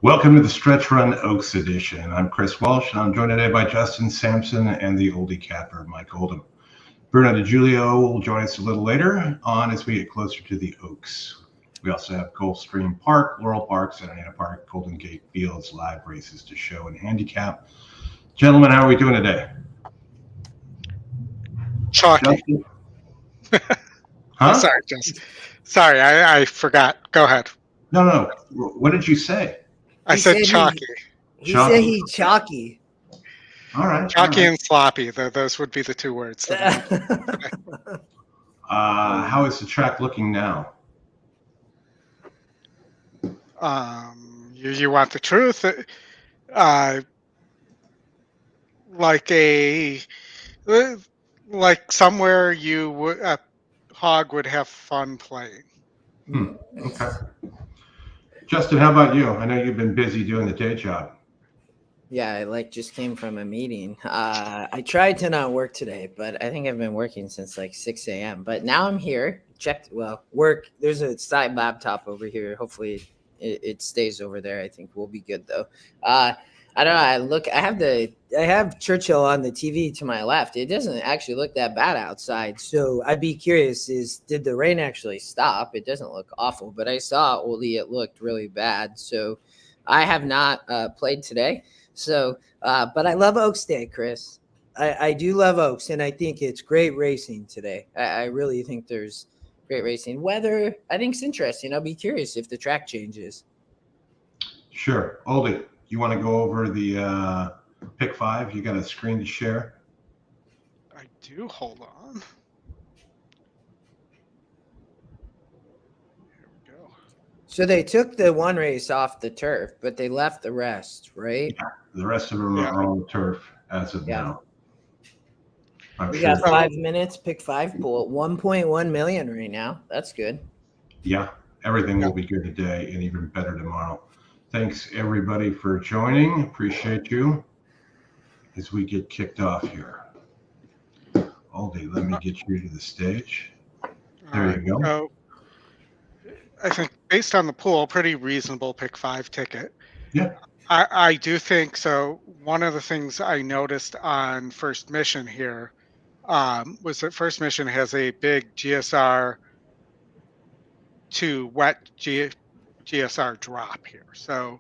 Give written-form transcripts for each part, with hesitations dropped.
Welcome to the Stretch Run Oaks edition. I'm Chris Walsh, and I'm joined today by Justin Sampson and the Oldie Capper, Mike Oldham. Bruno DiGiulio will join us a little later on as we get closer to the Oaks. We also have Gulfstream Park, Laurel Park, Santa Ana Park, Golden Gate Fields live races to show and handicap. Gentlemen, how are we doing today? Chalky. Huh? Oh, sorry, Justin. Sorry, I forgot. Go ahead. No. What did you say? I said chalky. He said he chalky. All right. Chalky and sloppy. Those would be the two words. How is the track looking now? You want the truth? Like somewhere a hog would have fun playing. Okay. Justin, how about you? I know you've been busy doing the day job. Yeah, I just came from a meeting. I tried to not work today, but I think I've been working since 6 a.m. But now I'm here. Work. There's a side laptop over here. Hopefully it stays over there. I think we'll be good though. I don't know. I have Churchill on the TV to my left. It doesn't actually look that bad outside. So I'd be curious, did the rain actually stop? It doesn't look awful, but I saw Oldy, it looked really bad. So I have not played today. So, but I love Oaks Day, Chris. I do love Oaks, and I think it's great racing today. I really think there's great racing. Weather, I think, is interesting. I'll be curious if the track changes. Sure. Oldy, you want to go over the pick five? You got a screen to share? I do. Hold on. Here we go. So they took the one race off the turf, but they left the rest, right? Yeah, the rest of them are on the turf as of now. We got 5 minutes. Pick five pool at 1.1 million right now. That's good. Yeah, everything will be good today and even better tomorrow. Thanks, everybody, for joining. Appreciate you as we get kicked off here. Aldi, let me get you to the stage. There you go. So I think based on the pool, pretty reasonable pick five ticket. Yeah. I do think so. One of the things I noticed on First Mission here was that First Mission has a big GSR to wet GSR drop here. So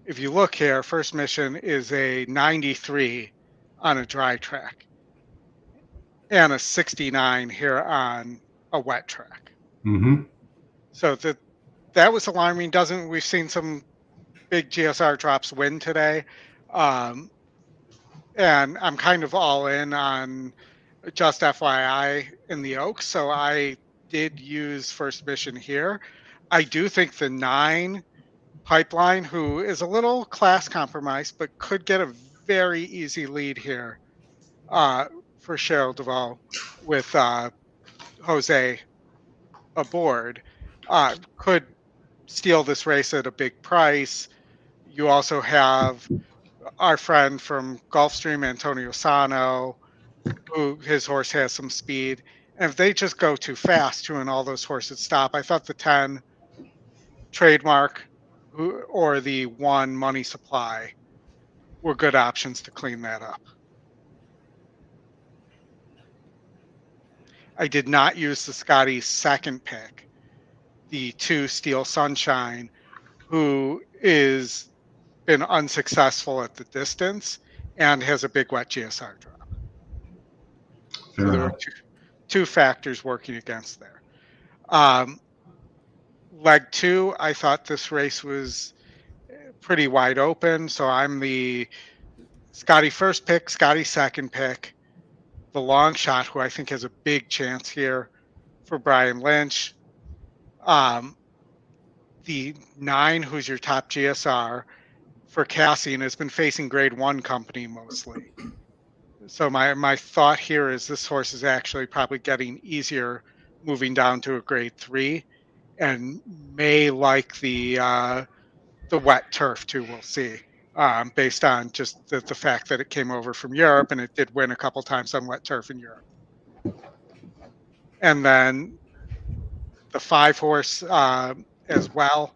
if you look here, First Mission is a 93 on a dry track and a 69 here on a wet track. Mm-hmm. So that was alarming. We've seen some big GSR drops win today. And I'm kind of all in on just FYI in the Oaks. So I did use First Mission here. I do think the 9 Pipeline, who is a little class compromised, but could get a very easy lead here for Cheryl Duvall with Jose aboard, could steal this race at a big price. You also have our friend from Gulfstream, Antonio Sano, who his horse has some speed. And if they just go too fast, and all those horses stop, I thought the 10 Trademark or the 1 Money Supply were good options to clean that up. I did not use the Scotty's second pick, the 2 Steel Sunshine, who is been unsuccessful at the distance and has a big wet GSR drop. So there were two factors working against there. Leg 2, I thought this race was pretty wide open. So I'm the Scotty first pick, Scotty second pick, the long shot, who I think has a big chance here for Brian Lynch. The 9, who's your top GSR for Cassian, has been facing grade 1 company mostly. So my thought here is this horse is actually probably getting easier moving down to a grade 3 and may like the wet turf too. We'll see, based on just the fact that it came over from Europe and it did win a couple times on wet turf in Europe. And then the 5 horse as well.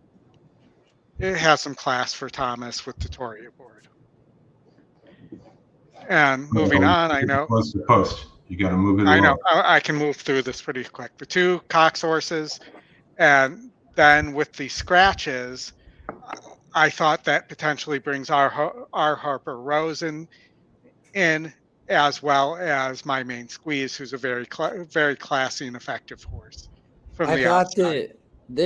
it has some class for Thomas with the Toria board. And moving on, I know. Close to post. You got to move it I know. along. I can move through this pretty quick. The 2 Cox horses, and then with the scratches, I thought that potentially brings our Harper Rose in, as well as my main squeeze, who's a very classy and effective horse from I the thought outside. that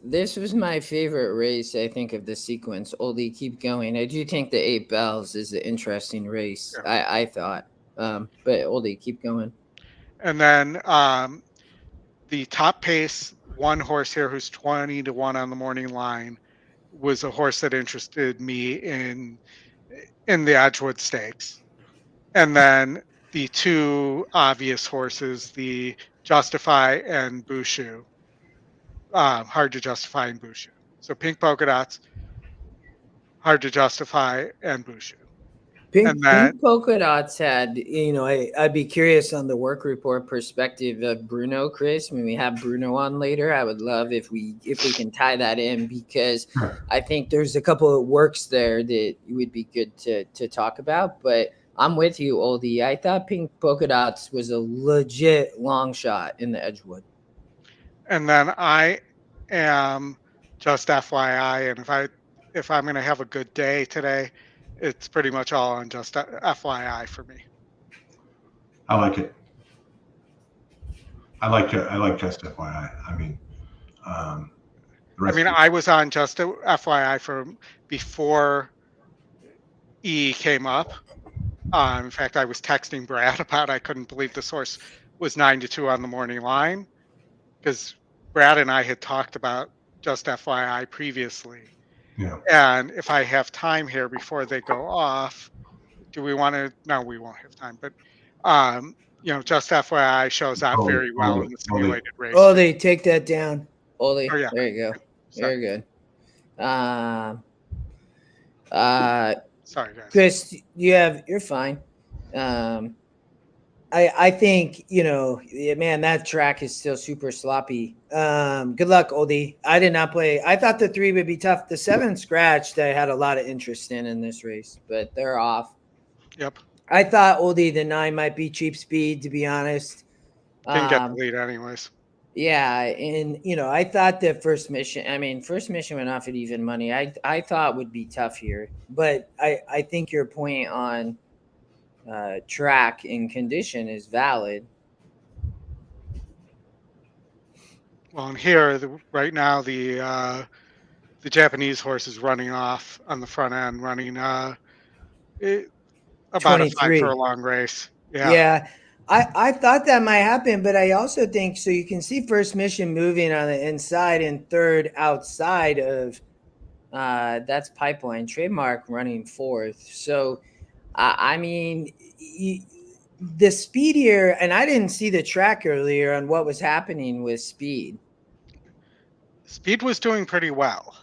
this was my favorite race, I think, of the sequence. Oldie, keep going. I do think the 8 Bells is an interesting race. Yeah. I thought. But Oldie, keep going. And then the top pace one horse here who's 20-1 on the morning line was a horse that interested me in the Edgewood Stakes. And then the 2 obvious horses, the Justify and Bushu. Hard to Justify and Bushu. So Pink Polka Dots, Hard to Justify, and Bushu. Pink Polka Dots had, I'd be curious on the work report perspective of Bruno, Chris. When we have Bruno on later, I would love if we can tie that in, because I think there's a couple of works there that would be good to talk about. But I'm with you, Oldie. I thought Pink Polka Dots was a legit long shot in the Edgewood. And then I am just FYI, and if I'm going to have a good day today, it's pretty much all on just FYI for me. I like it. I like just FYI. I mean, I was on just FYI from before E came up. In fact, I was texting Brad about I couldn't believe the source was 9-2 on the morning line, because Brad and I had talked about just FYI previously. Yeah. And if I have time here before they go off, do we want to? No, we won't have time. But just FYI shows out very well in the simulated race. Oh, they take that down. Ollie, yeah. There you go. Very good. Sorry, guys. Chris, you're fine. I think, man, that track is still super sloppy. Good luck, Oldie. I did not play. I thought the 3 would be tough. The 7 scratched, I had a lot of interest in this race, but they're off. Yep. I thought, Oldie, the 9 might be cheap speed, to be honest. Didn't get the lead anyways. Yeah, and, I thought that first mission went off at even money. I thought would be tough here, but I think your point on track and condition is valid. Well, and here right now the Japanese horse is running off on the front end, running about 23. a 5 for a long race. Yeah. I thought that might happen, but I also think, so you can see first mission moving on the inside and third outside of that's Pipeline Trademark running 4th. So the speed here, and I didn't see the track earlier on what was happening with speed. Speed was doing pretty well.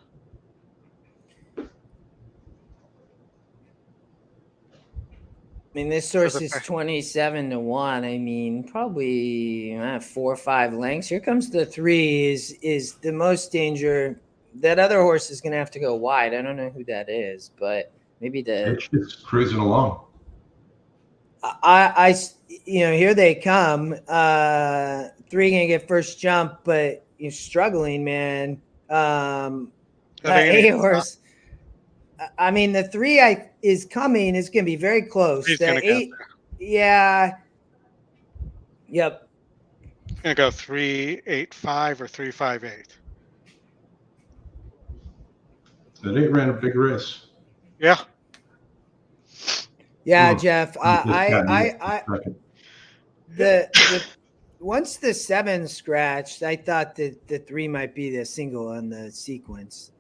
This source is 27-1. Probably 4 or 5 lengths. Here comes the 3 is the most danger. That other horse is going to have to go wide. I don't know who that is, but maybe it's just cruising along. Here they come. 3 gonna get first jump, but you're struggling, man. 8 horse. The 3 is coming. It's gonna be very close. The 8, yeah. Yep. It's gonna go 3-8-5 or 3-5-8. That 8 ran a big race. Yeah. Yeah, Jeff. Once the 7 scratched, I thought that the 3 might be the single on the sequence.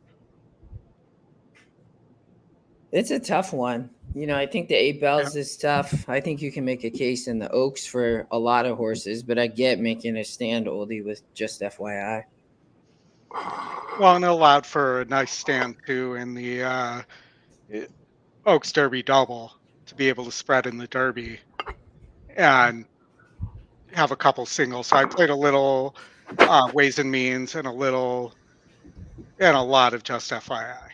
It's a tough one. I think the 8 Bells is tough. I think you can make a case in the Oaks for a lot of horses, but I get making a stand, Oldie, with just FYI. Well, and it allowed for a nice stand too in the Oaks Derby double to be able to spread in the Derby and have a couple singles. So I played a little Ways and Means and a lot of just FYI.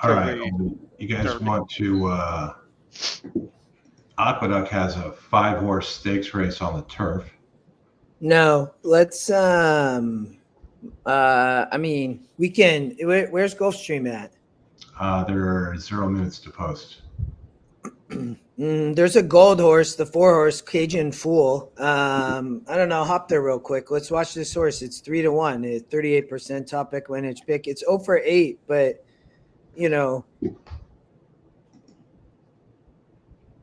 All right. the You guys Derby. want to, Aqueduct has a 5-horse stakes race on the turf. No, let's I mean, we can. Where's Gulfstream at? There are 0 minutes to post. There's a gold horse, the 4-horse Cajun Fool. I don't know. Hop there real quick. Let's watch this horse. It's 3-1. It's 38% top EquinEdge pick. It's 0 for 8, but you know,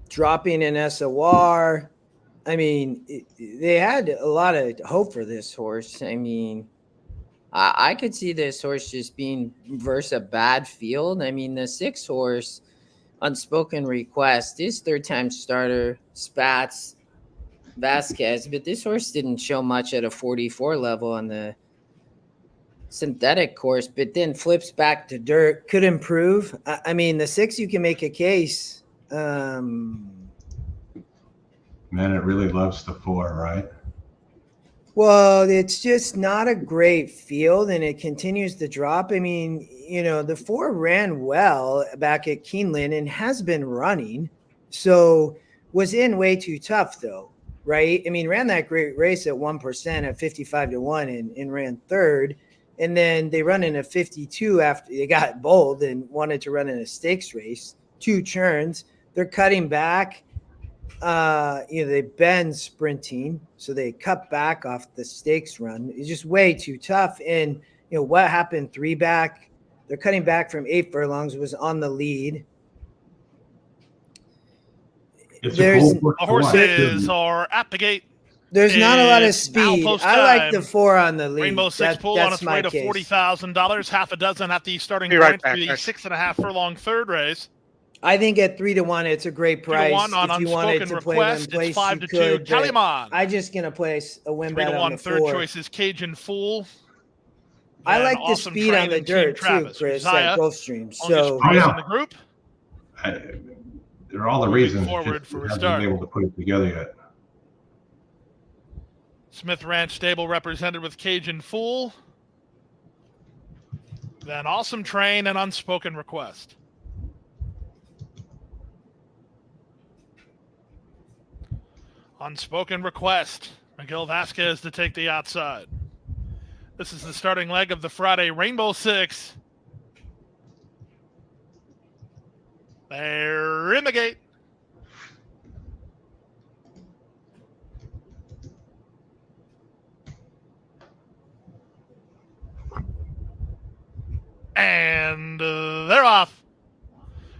dropping in SOR. I mean, they had a lot of hope for this horse. I mean, I could see this horse just being versus a bad field. I mean, the 6 horse, Unspoken Request, is 3rd-time starter, Spats, Vasquez, but this horse didn't show much at a 44 level on the synthetic course, but then flips back to dirt, could improve. I mean, the 6, you can make a case. Man, it really loves the 4, right? Well, it's just not a great field, and it continues to drop. I mean, you know, the 4 ran well back at Keeneland and has been running. So was in way too tough, though, right? I mean, ran that great race at 1% at 55-1 and ran 3rd. And then they run in a 52 after they got bold and wanted to run in a stakes race, 2 churns. They're cutting back. They've been sprinting, so they cut back off the stakes run. It's just way too tough. And, you know, what happened 3 back? They're cutting back from 8 furlongs, was on the lead. The horses are at the gate. There's not a lot of speed. I like the 4 on the lead. Rainbow 6 Pool on its way to $40,000. Half a dozen at the starting point for the 6.5 furlong 3rd race. I think at 3-1, it's a great price. 3-1 on if you wanted to play Request, one place, it's 5 to 2. could, Calimán. I'm just gonna place a win bet on the 3-1 4. 3rd choice is Cajun Fool. I Then like the Awesome speed Train on the and dirt Team too, Travis. Chris, Uzziah, at Gulfstream. So longest price in the group. There are all the reasons. Forward for a hasn't start. been able to put it together yet. Smith Ranch Stable represented with Cajun Fool. Then Awesome Train and Unspoken Request. Unspoken Request. Miguel Vasquez to take the outside. This is the starting leg of the Friday Rainbow 6. They're in the gate. And they're off.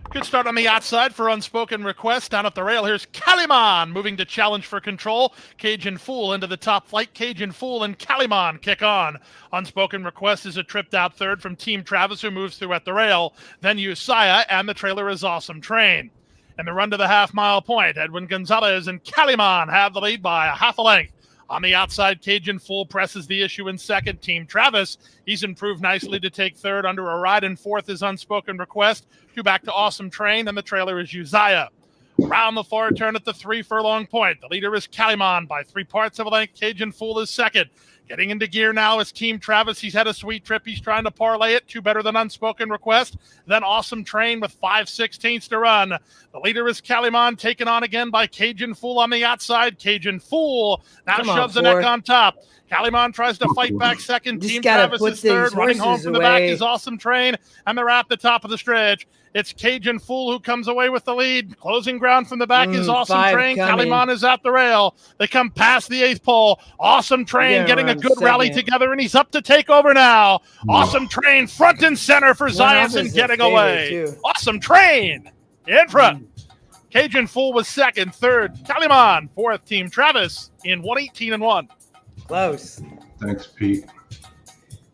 Good start on the outside for Unspoken Request. Down at the rail, here's Calimán moving to challenge for control. Cajun Fool into the top flight. Cajun Fool and Calimán kick on. Unspoken Request is a tripped out 3rd from Team Travis, who moves through at the rail. Then Uzziah, and the trailer is Awesome Train. And the run to the half-mile point, Edwin Gonzalez and Calimán have the lead by a half a length. On the outside, Cajun Fool presses the issue in 2nd. Team Travis, he's improved nicely to take 3rd. Under a ride in 4th is Unspoken Request. 2 back to Awesome Train, and the trailer is Uzziah. Round the far turn at the 3 furlong point. The leader is Calimán by 3 parts of a length. Cajun Fool is 2nd. Getting into gear now is Team Travis. He's had a sweet trip. He's trying to parlay it. 2 better than Unspoken Request. Then Awesome Train with 5/16 to run. The leader is Calimán, taken on again by Cajun Fool on the outside. Cajun Fool now shoves the neck on top. Calimán tries to fight back 2nd. Team Travis is 3rd. Running home from the back is Awesome Train. And they're at the top of the stretch. It's Cajun Fool who comes away with the lead. Closing ground from the back is Awesome Train. Calimán is at the rail. They come past the 8th pole. Awesome Train getting a good rally together, and he's up to take over now. Awesome Train front and center for Zion getting away. Awesome Train in front. Cajun Fool was 2nd. 3rd, Calimán. 4th, Team Travis in 1:18-1. Close. Thanks, Pete.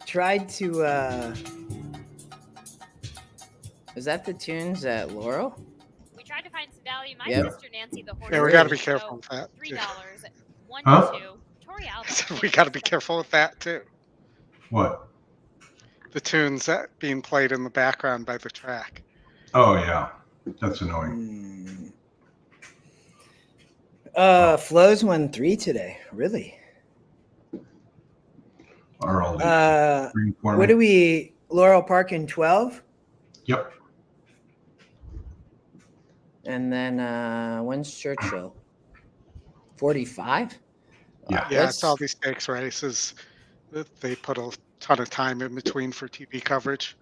Tried to is that the tunes at Laurel? We tried to find some value. My Yep. sister Nancy, the horse. Yeah, we got to be careful with that. $3. 1 Huh? 2. Tori Alba. We got to be careful with that too. What? The tunes that being played in the background by the track. Oh, yeah. That's annoying. Flows won 3 today. Really? Our old What do we? Laurel Park in 12? Yep. And then when's Churchill? 45? Yeah. Yeah, it's all these stakes races that they put a ton of time in between for TV coverage.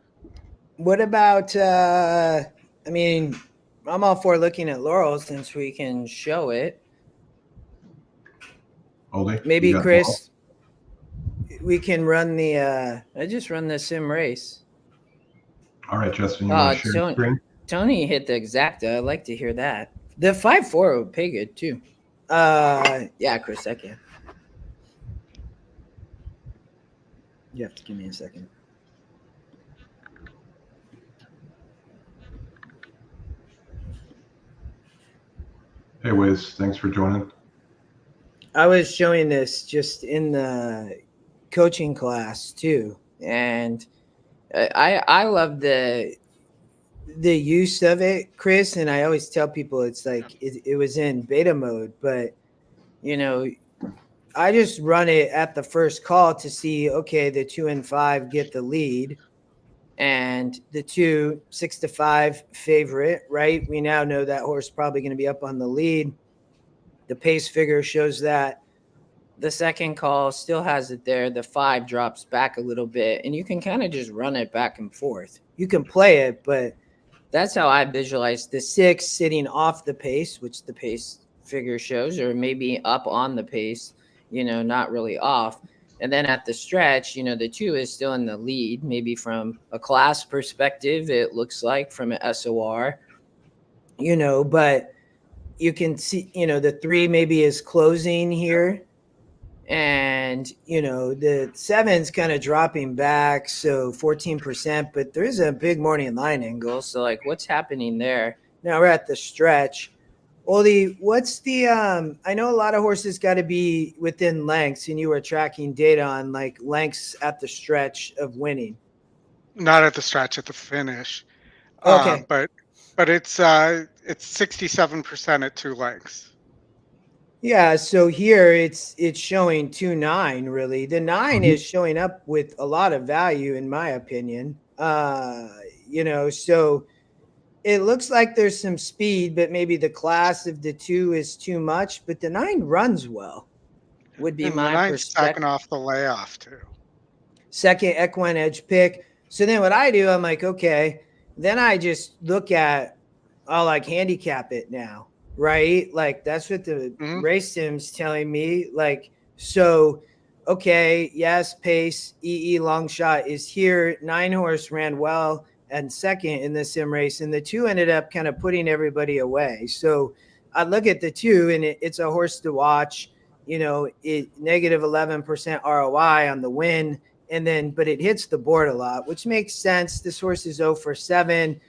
What about I mean, I'm all for looking at Laurel since we can show it. Oldie, Maybe you got Chris, we can run the I just run the sim race. all right, Justin, you want to share your screen? Tony hit the exacta. I'd like to hear that. The 5-4 would pay good too. Yeah, Chris, I can. You have to give me a second. Hey, Wiz, thanks for joining. I was showing this just in the coaching class too, and I love the use of it, Chris. And I always tell people it's like it was in beta mode, but you know, I just run it at the first call to see, okay, the 2 and 5 get the lead, and the 2 6-5 favorite, right? We now know that horse probably going to be up on the lead. The pace figure shows that. The second call still has it there. The 5 drops back a little bit, and you can kind of just run it back and forth. You can play it, but that's how I visualize the 6 sitting off the pace, which the pace figure shows, or maybe up on the pace, not really off. And then at the stretch, the 2 is still in the lead, maybe from a class perspective, it looks like from an SOR, but you can see, the 3 maybe is closing here. And, the 7's kind of dropping back, so 14%, but there is a big morning line angle. So, like, what's happening there? Now we're at the stretch. Oldy, what's the I know a lot of horses got to be within lengths, and you were tracking data on, like, lengths at the stretch of winning. Not at the stretch, at the finish. Okay. But it's 67% at 2 lengths. Yeah, so here it's showing 2-9 really. The 9 is showing up with a lot of value in my opinion. So it looks like there's some speed, but maybe the class of the 2 is too much, but the 9 runs well. Would be And my the 9's perspective. second off the layoff too. Second EquinEdge pick. So then what I do, I'm like, okay, then I just look at, I'll like handicap it now. Right? Like that's what the race sim's telling me. Like, so, okay, yes, pace, EE long shot is here. 9 horse ran well and second in the sim race, and the 2 ended up kind of putting everybody away. So I look at the 2 and it's a horse to watch, it negative 11% ROI on the win. And then, but it hits the board a lot, which makes sense. This horse is 0 for 7.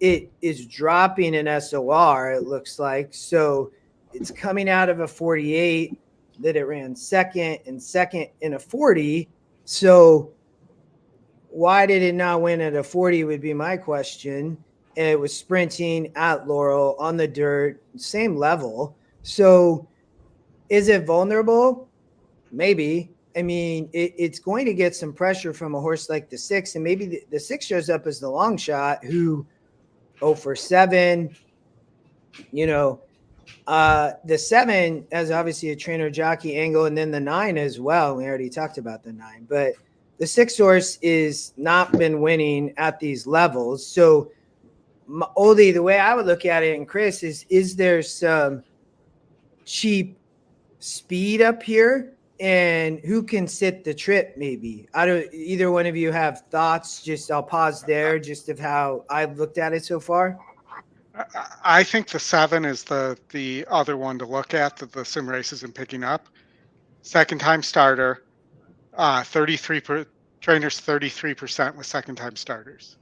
It is dropping an SOR, it looks like. So it's coming out of a 48 that it ran second in a 40. So why did it not win at a 40 would be my question. And it was sprinting at Laurel on the dirt, same level. So is it vulnerable? Maybe. I mean, it's going to get some pressure from a horse like the 6. And maybe the 6 shows up as the long shot who 0 for 7, the 7 has obviously a trainer jockey angle, and then the 9 as well. We already talked about the 9, but the 6 horse is not been winning at these levels. So Oldie, the way I would look at it, and Chris, is there some cheap speed up here? And who can sit the trip maybe? I don't, either one of you have thoughts? Just I'll pause there just of how I've looked at it so far. I think the 7 is the other one to look at that the sim race isn't picking up. Second time starter, 33 trainers 33% with second time starters.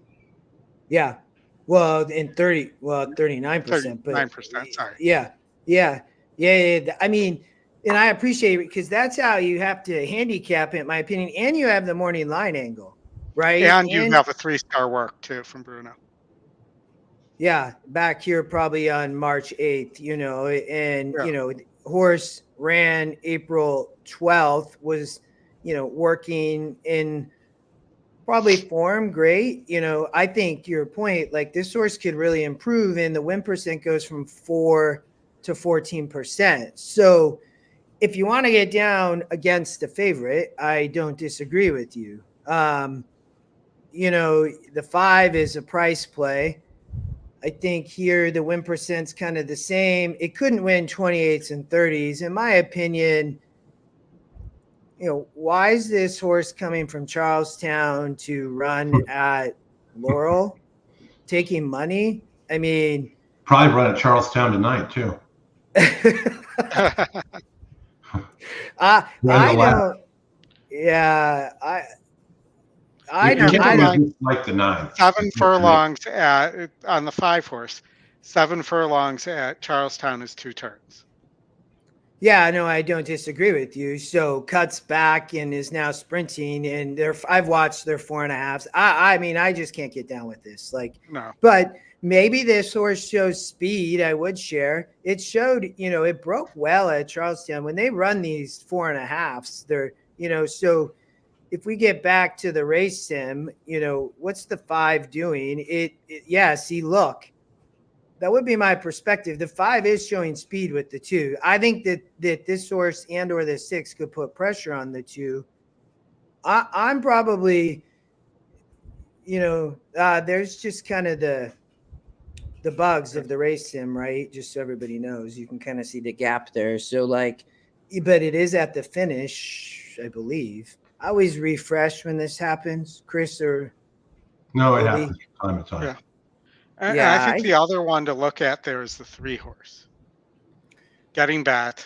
Yeah. Well, in 39%, but 9%, sorry. Yeah. I mean, and I appreciate it because that's how you have to handicap it, in my opinion. And you have the morning line angle, right? And you have a 3-star work too from Bruno. Yeah, back here probably on March 8th, horse ran April 12th, was, working in Probably form great. I think to your point, like this horse could really improve, and the win percent goes from 4 to 14%. So if you want to get down against the favorite, I don't disagree with you. The 5 is a price play. I think here the win percent's kind of the same. It couldn't win 28s and 30s. In my opinion, why is this horse coming from Charlestown to run at Laurel, taking money? I mean, Probably run at Charlestown tonight too. I don't. Yeah, I don't. Like the 9. 7 furlongs on the 5 horse. 7 furlongs at Charlestown is 2 turns. Yeah, no, I don't disagree with you. So cuts back and is now sprinting, and I've watched their 4.5s. I mean, I just can't get down with this. Like, No. But maybe this horse shows speed. I would share. It showed, it broke well at Charlestown when they run these 4.5s. They're, so if we get back to the race sim, what's the 5 doing? Look. That would be my perspective. The 5 is showing speed with the 2. I think that this horse and or the 6 could put pressure on the 2. I'm probably, there's just kind of the bugs of the race sim, right? Just so everybody knows, you can kind of see the gap there. So but it is at the finish, I believe. I always refresh when this happens, Chris or no, it happens time to time. Yeah. And I think the other one to look at there is the 3 horse. Getting back.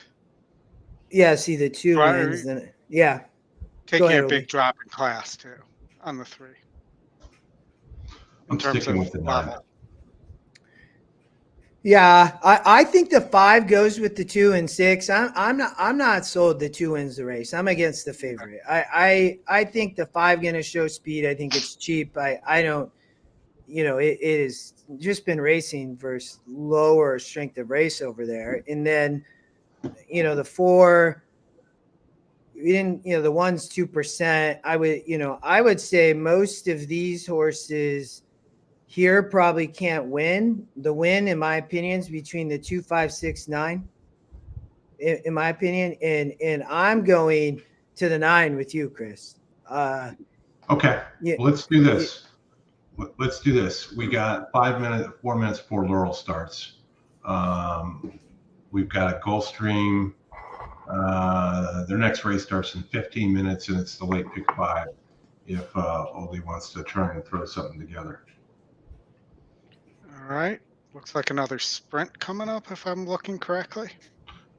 Yeah, see the 2 wins. Then, yeah. Taking a big drop in class too on the 3. I'm sticking with the 9. Yeah, I think the 5 goes with the 2 and 6. I'm not sold the 2 wins the race. I'm against the favorite. I think the 5 going to show speed. I think it's cheap. I don't. It has just been racing versus lower strength of race over there. And then, the 4, we didn't, the 1's 2%. I would say most of these horses here probably can't win. The win, in my opinion, is between the 2, 5, 6, 9, in my opinion. And I'm going to the 9 with you, Chris. Okay. Yeah. Well, let's do this. Let's do this. We got 4 minutes before Laurel starts. We've got a Gulfstream. Their next race starts in 15 minutes, and it's the late pick 5 if Oldy wants to try and throw something together. All right. Looks like another sprint coming up, if I'm looking correctly.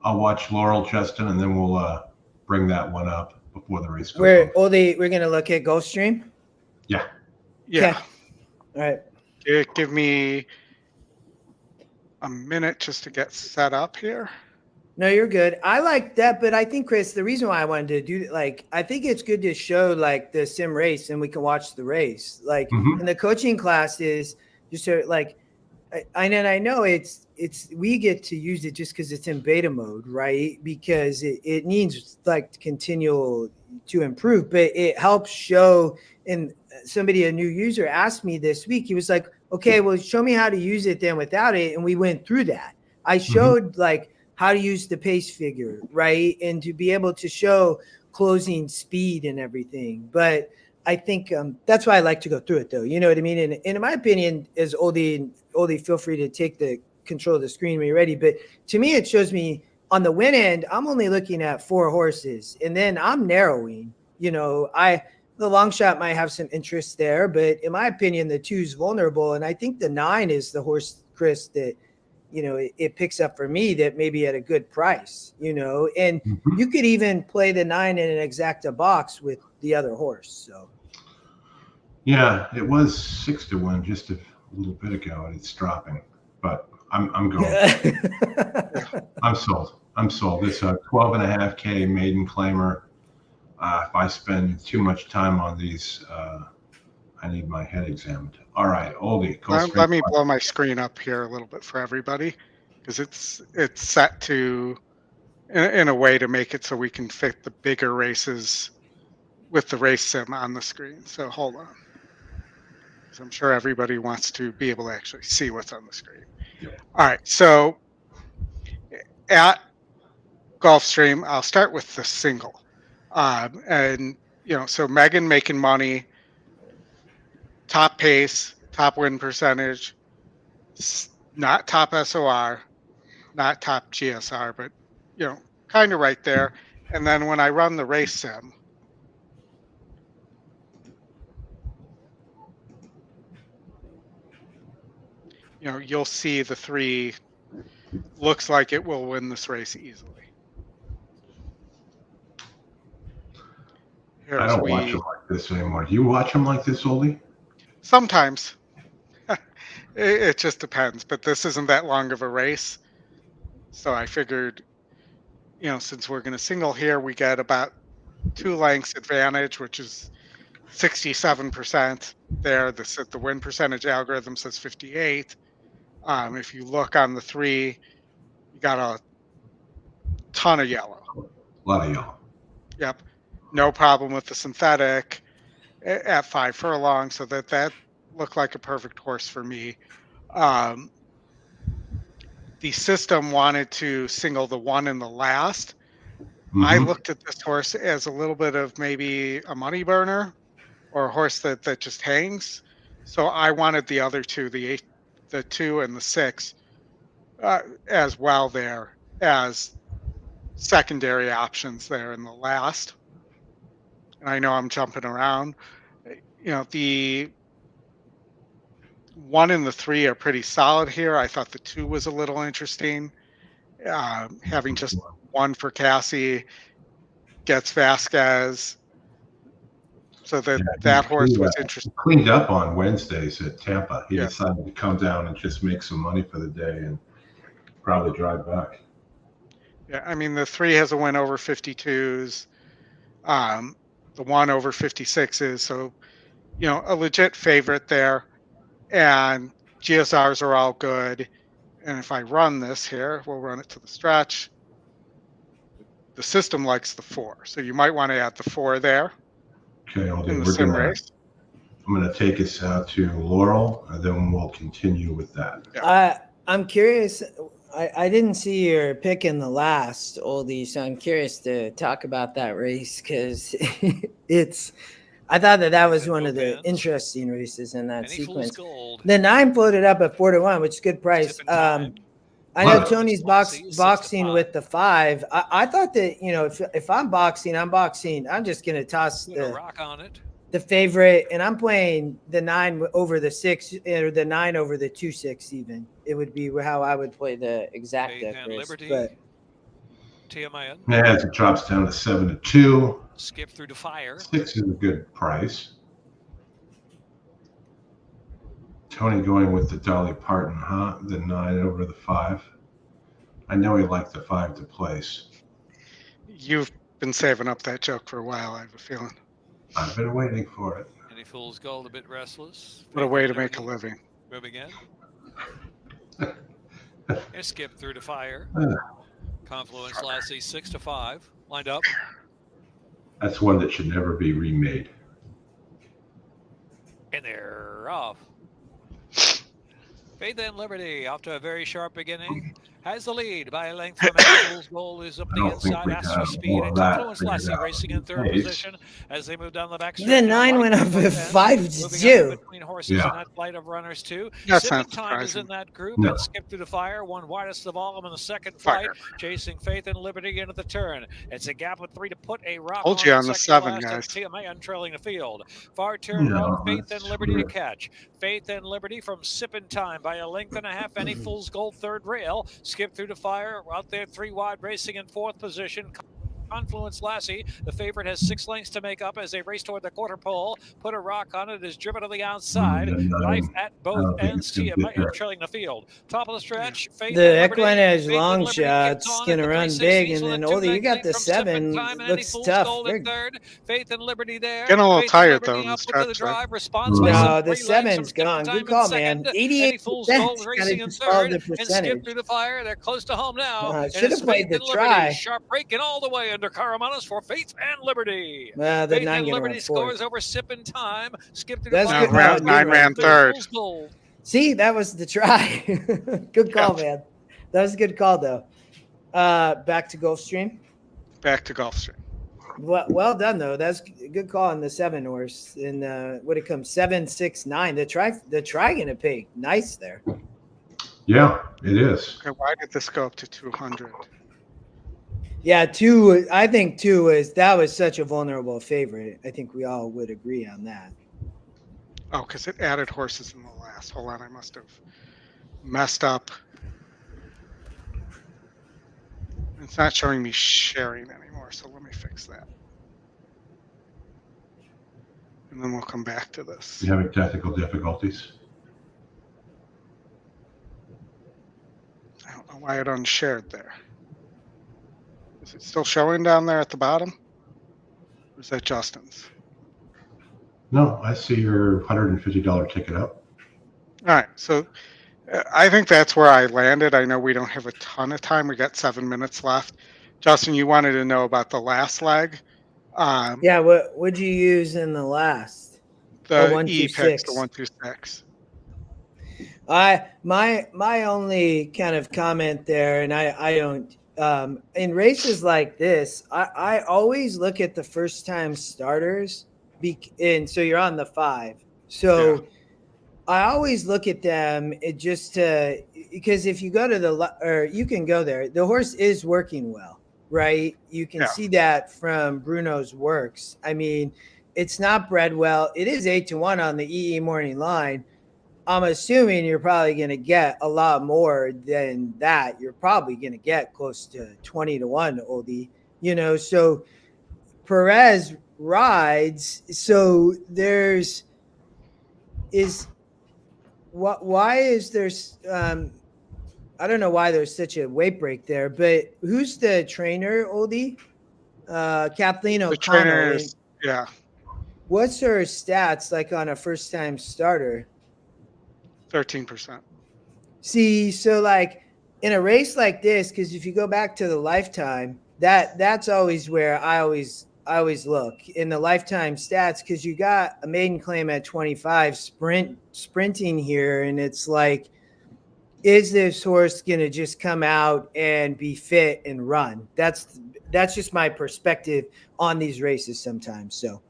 I'll watch Laurel, Justin, and then we'll bring that one up before the race goes. We're going to look at Gulfstream? Yeah. Yeah. Okay. All right. Give me a minute just to get set up here. No, you're good. I like that, but I think, Chris, the reason why I wanted to do I think it's good to show the sim race and we can watch the race. In the coaching classes, just I know it's we get to use it just because it's in beta mode, right? Because it needs continual to improve, but it helps show. And a new user asked me this week, he was like, okay, well, show me how to use it then without it. And we went through that. I showed how to use the pace figure, right? And to be able to show closing speed and everything. But I think that's why I like to go through it, though. You know what I mean? And in my opinion, as Oldy, feel free to take the control of the screen when you're ready. But to me, it shows me on the win end, I'm only looking at 4 horses. And then I'm narrowing. The long shot might have some interest there. But in my opinion, the 2's vulnerable. And I think the 9 is the horse, Chris, that, it picks up for me that maybe at a good price, and you could even play the 9 in an exacta box with the other horse. So. Yeah, it was 6-1 just a little bit ago, and it's dropping. But I'm going. I'm sold. It's a 12.5K maiden claimer. If I spend too much time on these, I need my head examined. All right, Oldy. Let me blow my screen up here a little bit for everybody, because it's set to in a way to make it so we can fit the bigger races with the race sim on the screen. So hold on. 'Cause I'm sure everybody wants to be able to actually see what's on the screen. Yep. All right. So at Gulfstream, I'll start with the single. And, so Megan making money, top pace, top win percentage, not top SOR, not top GSR, but, kind of right there. And then when I run the race sim, you'll see the 3 looks like it will win this race easily. I don't watch them like this anymore. Do you watch them like this, Oldie? Sometimes. It just depends, but this isn't that long of a race. So I figured, since we're going to single here, we get about 2 lengths advantage, which is 67% there. The win percentage algorithm says 58. If you look on the 3, you got a ton of yellow. A lot of yellow. Yep. No problem with the synthetic at 5 furlongs, so that looked like a perfect horse for me. The system wanted to single the 1 in the last. I looked at this horse as a little bit of maybe a money burner or a horse that just hangs. So I wanted the other 2, the 2 and the 6, as well there as secondary options there in the last. And I know I'm jumping around. The 1 and the 3 are pretty solid here. I thought the 2 was a little interesting. Having just 1 for Cassie gets Vasquez. So that horse was interesting. Cleaned up on Wednesdays at Tampa. He decided to come down and just make some money for the day and probably drive back. Yeah, I mean, the 3 has a win over 52s. The 1 over 56s. So, a legit favorite there. And GSRs are all good. And if I run this here, we'll run it to the stretch. The system likes the 4. So you might want to add the 4 there. Okay, Aldi, In the sim race. I'm going to take us out to Laurel, and then we'll continue with that. Yeah. I'm curious. I didn't see your pick in the last, Oldie, so I'm curious to talk about that race because I thought that was one of the interesting races in that sequence. The 9 floated up at 4-1, which is good price. I know Tony's boxing with the 5. I thought that, if I'm boxing, I'm just going to toss the favorite, and I'm playing the 9 over the 6 or the 9 over the 2-6 even. It would be how I would play the exact race. But as it drops down to 7-2. Skip through to fire. 6 is a good price. Tony going with the Dolly Parton, the 9 over the 5. I know he liked the 5 to place. You've been saving up that joke for a while, I have a feeling. I've been waiting for it. Any fool's gold a bit restless. What a way to make a living. Moving in. And skip through to fire. Confluence Lassie 6-5. Lined up. That's one that should never be remade. And they're off. Faith and Liberty off to a very sharp beginning. Has the lead by a length from Angel's goal is up the inside. Astra Speed and Confluence Lassie racing in 3rd position as they move down the back stretch. The 9 went up at 5-2. Between horses and that flight of runners too. That's not Time is in that group No. and skip through the fire. 1 widest of all of them in the second flight. Chasing Faith and Liberty into the turn. It's a gap of 3 to put a rock. Told you on the 7, last guys. TMA trailing the field. Far turn road. Faith and Liberty to catch. Faith and Liberty from sipping time by a length and a half. Any fool's gold 3rd rail. Skip through the fire. Out there 3 wide racing in 4th position. Confluence Lassie, the favorite, has 6 lengths to make up as they race toward the quarter pole. Put a rock on it, is driven to the outside. Life at both ends. TMA trailing the field. Top of the stretch. Faith The EquinEdge long shot's going to run big, and then Oldie, you got the 7. Looks tough. Faith and Liberty there. Getting a little tired though in the stretch. No, the 7's gone. Good call, man. 88%. Got to follow the percentage. Skip through the fire. They're close to home now. Should have played the try. Sharp breaking all the way. Alexander Karamanos for Faith and Liberty. The Faith 9 and gonna Liberty run scores fourth. over Sippin' Time. Skip through That's the good. final. Nine ran third. Gold. See, that was the try. Good call, man. That was a good call, though. Back to Gulfstream. Back to Gulfstream. Well done, though. That's a good call on the 7 horse. And what it comes 7, 6, 9. The try gonna pay nice there. Yeah, it is. Okay, why did this go up to 200? Yeah, 2. I think 2 was such a vulnerable favorite. I think we all would agree on that. Oh, because it added horses in the last. Hold on, I must have messed up. It's not showing me sharing anymore, so let me fix that. And then we'll come back to this. You having technical difficulties? I don't know why it unshared there. Is it still showing down there at the bottom? Or is that Justin's? No, I see your $150 ticket up. All right, so I think that's where I landed. I know we don't have a ton of time. We got 7 minutes left. Justin, you wanted to know about the last leg. Yeah, what would you use in the last? The 1, 2, E picks, 6. the 1 through 6. My only kind of comment there, and I don't in races like this, I always look at the first time starters, and so you're on the 5. So yeah. I always look at them because if you go to or you can go there, the horse is working well, right? You can see that from Bruno's works. I mean, it's not bred well. It is 8-1 on the EE morning line. I'm assuming you're probably going to get a lot more than that. You're probably going to get close to 20-1, Oldie. So Perez rides. So why is there? I don't know why there's such a weight break there. But who's the trainer, Oldie? Kathleen O'Connell. The trainer is, yeah. What's her stats like on a first-time starter? 13%. See, so like in a race like this, because if you go back to the lifetime, that's always where I always look in the lifetime stats, because you got a maiden claim at 25 sprinting here, and it's like, is this horse gonna just come out and be fit and run? That's just my perspective on these races sometimes. So,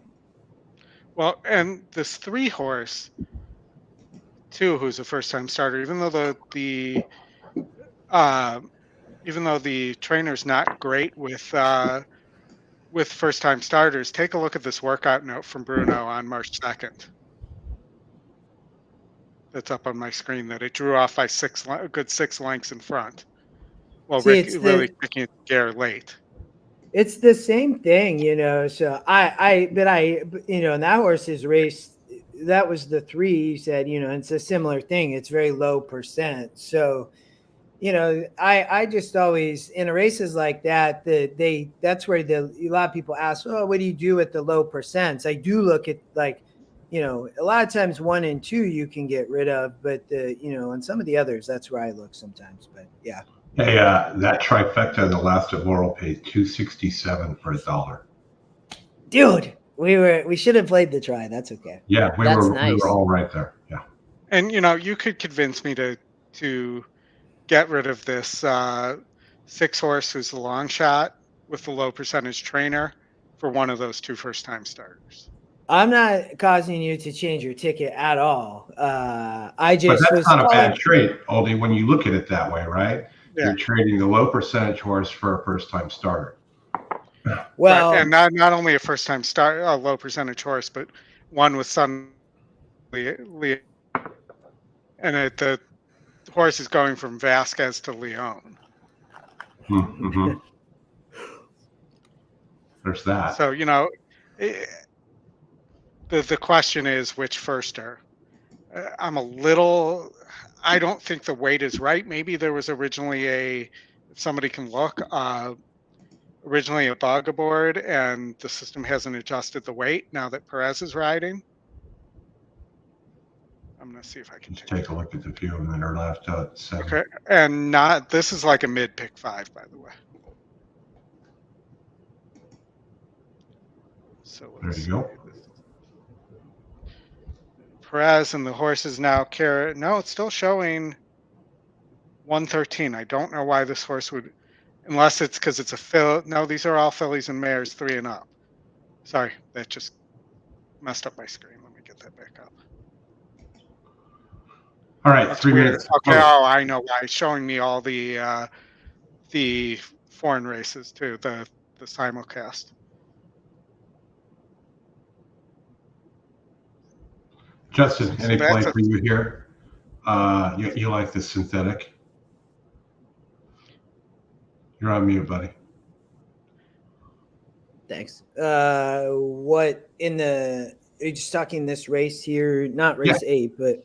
well, and this 3 horse. Too, who's a first-time starter, even though the trainer's not great with first-time starters, take a look at this workout note from Bruno on March 2nd. That's up on my screen. That it drew off by a good 6 lengths in front. Well, really kicking it gear late. It's the same thing, So but that horse's race. That was the 3 you said, it's a similar thing. It's very low percent. So, I just always, in races like that, that's where a lot of people ask, oh, what do you do with the low percents? I do look at a lot of times 1 and 2 you can get rid of, but on some of the others, that's where I look sometimes, but yeah. Hey, that trifecta, the last at Laurel paid $267 for $1. Dude. We should have played the try. That's okay. Yeah, we were all right there. Yeah. And you could convince me to get rid of this 6 horse who's the long shot with the low percentage trainer for one of those 2 first-time starters. I'm not causing you to change your ticket at all. But that's not a bad trade, Oldie, when you look at it that way, right? Yeah. You're trading the low percentage horse for a first-time starter. Well, right. And not only a first-time start, a low percentage horse, but one with some, and the horse is going from Vasquez to Leon. Mm-hmm. There's that. So the question is which firster. I don't think the weight is right. Maybe there was originally if somebody can look. Originally a bug aboard, and the system hasn't adjusted the weight now that Perez is riding. I'm going to see if I can take a look at the few of them that are left out. 7. Okay, and this is like a mid pick 5, by the way. So There let's you go. Perez and the horse is now carrot. No, it's still showing 113. I don't know why this horse would, unless it's because it's a fill. No, these are all fillies and mares 3 and up. Sorry, that just messed up my screen. Let me get that back up. All right, That's 3 weird. minutes. Okay, oh, I know why. It's showing me all the foreign races too, the simulcast. Justin, So any that's play a- for you here? You like the synthetic? You're on mute, buddy. Thanks. What in the? Are you just talking this race here? Not race 8, but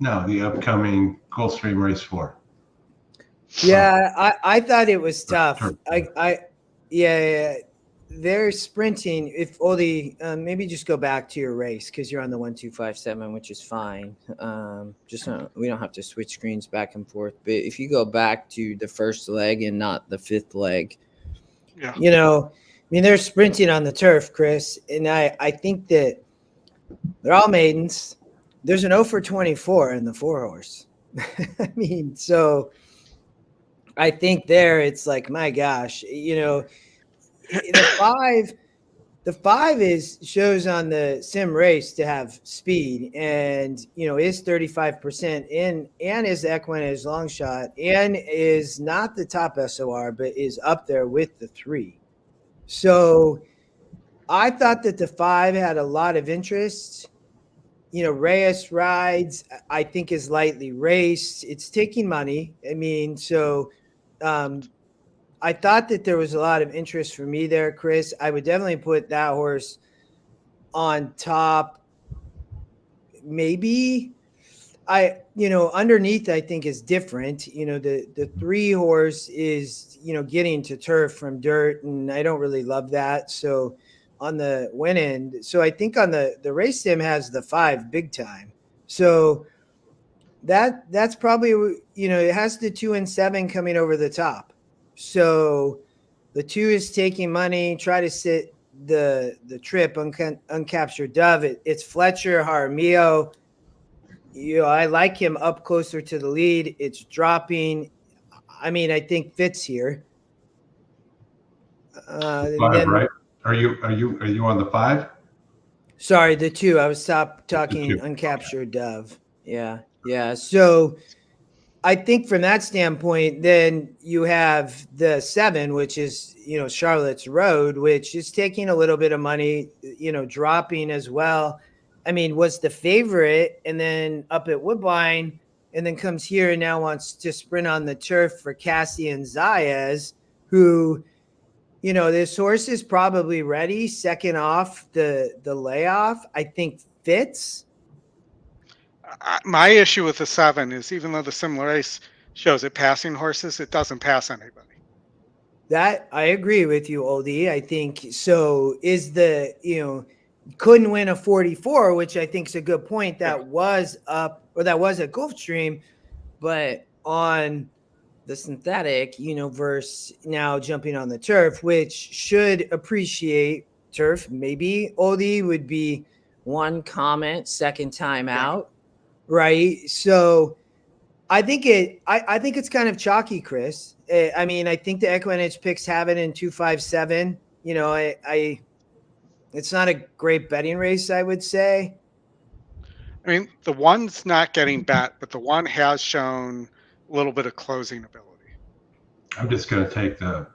No, the upcoming Gulfstream race 4. yeah, I thought it was tough. Turkey. Yeah, they're sprinting. If Oldy, maybe just go back to your race because you're on the 1257, which is fine. We don't have to switch screens back and forth. But if you go back to the first leg and not the 5th leg, Yeah. you know, I mean, they're sprinting on the turf, Chris, and I think that they're all maidens. There's an 0 for 24 in the 4-horse. I mean, so I think there it's like, my gosh, you know, the 5 shows on the sim race to have speed and, you know, is 35% in and is the EquinEdge long shot and is not the top SOR, but is up there with the 3. So I thought that the 5 had a lot of interest. You know, Reyes rides, I think, is lightly raced. It's taking money. I mean, so I thought that there was a lot of interest for me there, Chris. I would definitely put that horse on top. Maybe underneath I think is different. You know, the 3 horse is, you know, getting to turf from dirt, and I don't really love that. So on the win end, so I think on the race sim has the 5 big time. So that's probably, you know, it has the 2 and 7 coming over the top. So the 2 is taking money, try to sit the trip, uncaptured dove. It's Fletcher Jaramillo. You know, I like him up closer to the lead. It's dropping. I mean, I think fits here. 5, right? Are you on the 5? Sorry, the 2. I was talking uncaptured dove. Yeah. So I think from that standpoint, then you have the 7, which is, you know, Charlotte's Road, which is taking a little bit of money, you know, dropping as well. I mean, was the favorite and then up at Woodbine and then comes here and now wants to sprint on the turf for Cassian Zayas, who, you know, this horse is probably ready. Second off the layoff, I think fits. My issue with the 7 is even though the similar race shows it passing horses, it doesn't pass anybody. That I agree with you, Oldie. I think so. Is the, you know, couldn't win a 44, which I think is a good point. That was up, or that was at Gulfstream, but on the synthetic, you know, versus now jumping on the turf, which should appreciate turf. Maybe Oldie would be 1 comment, second time out. Right. So I think it's kind of chalky, Chris. I mean, I think the EquinEdge picks have it in 257. You know, it's not a great betting race, I would say. I mean, the 1's not getting bet, but the 1 has shown a little bit of closing ability. I'm just going to take the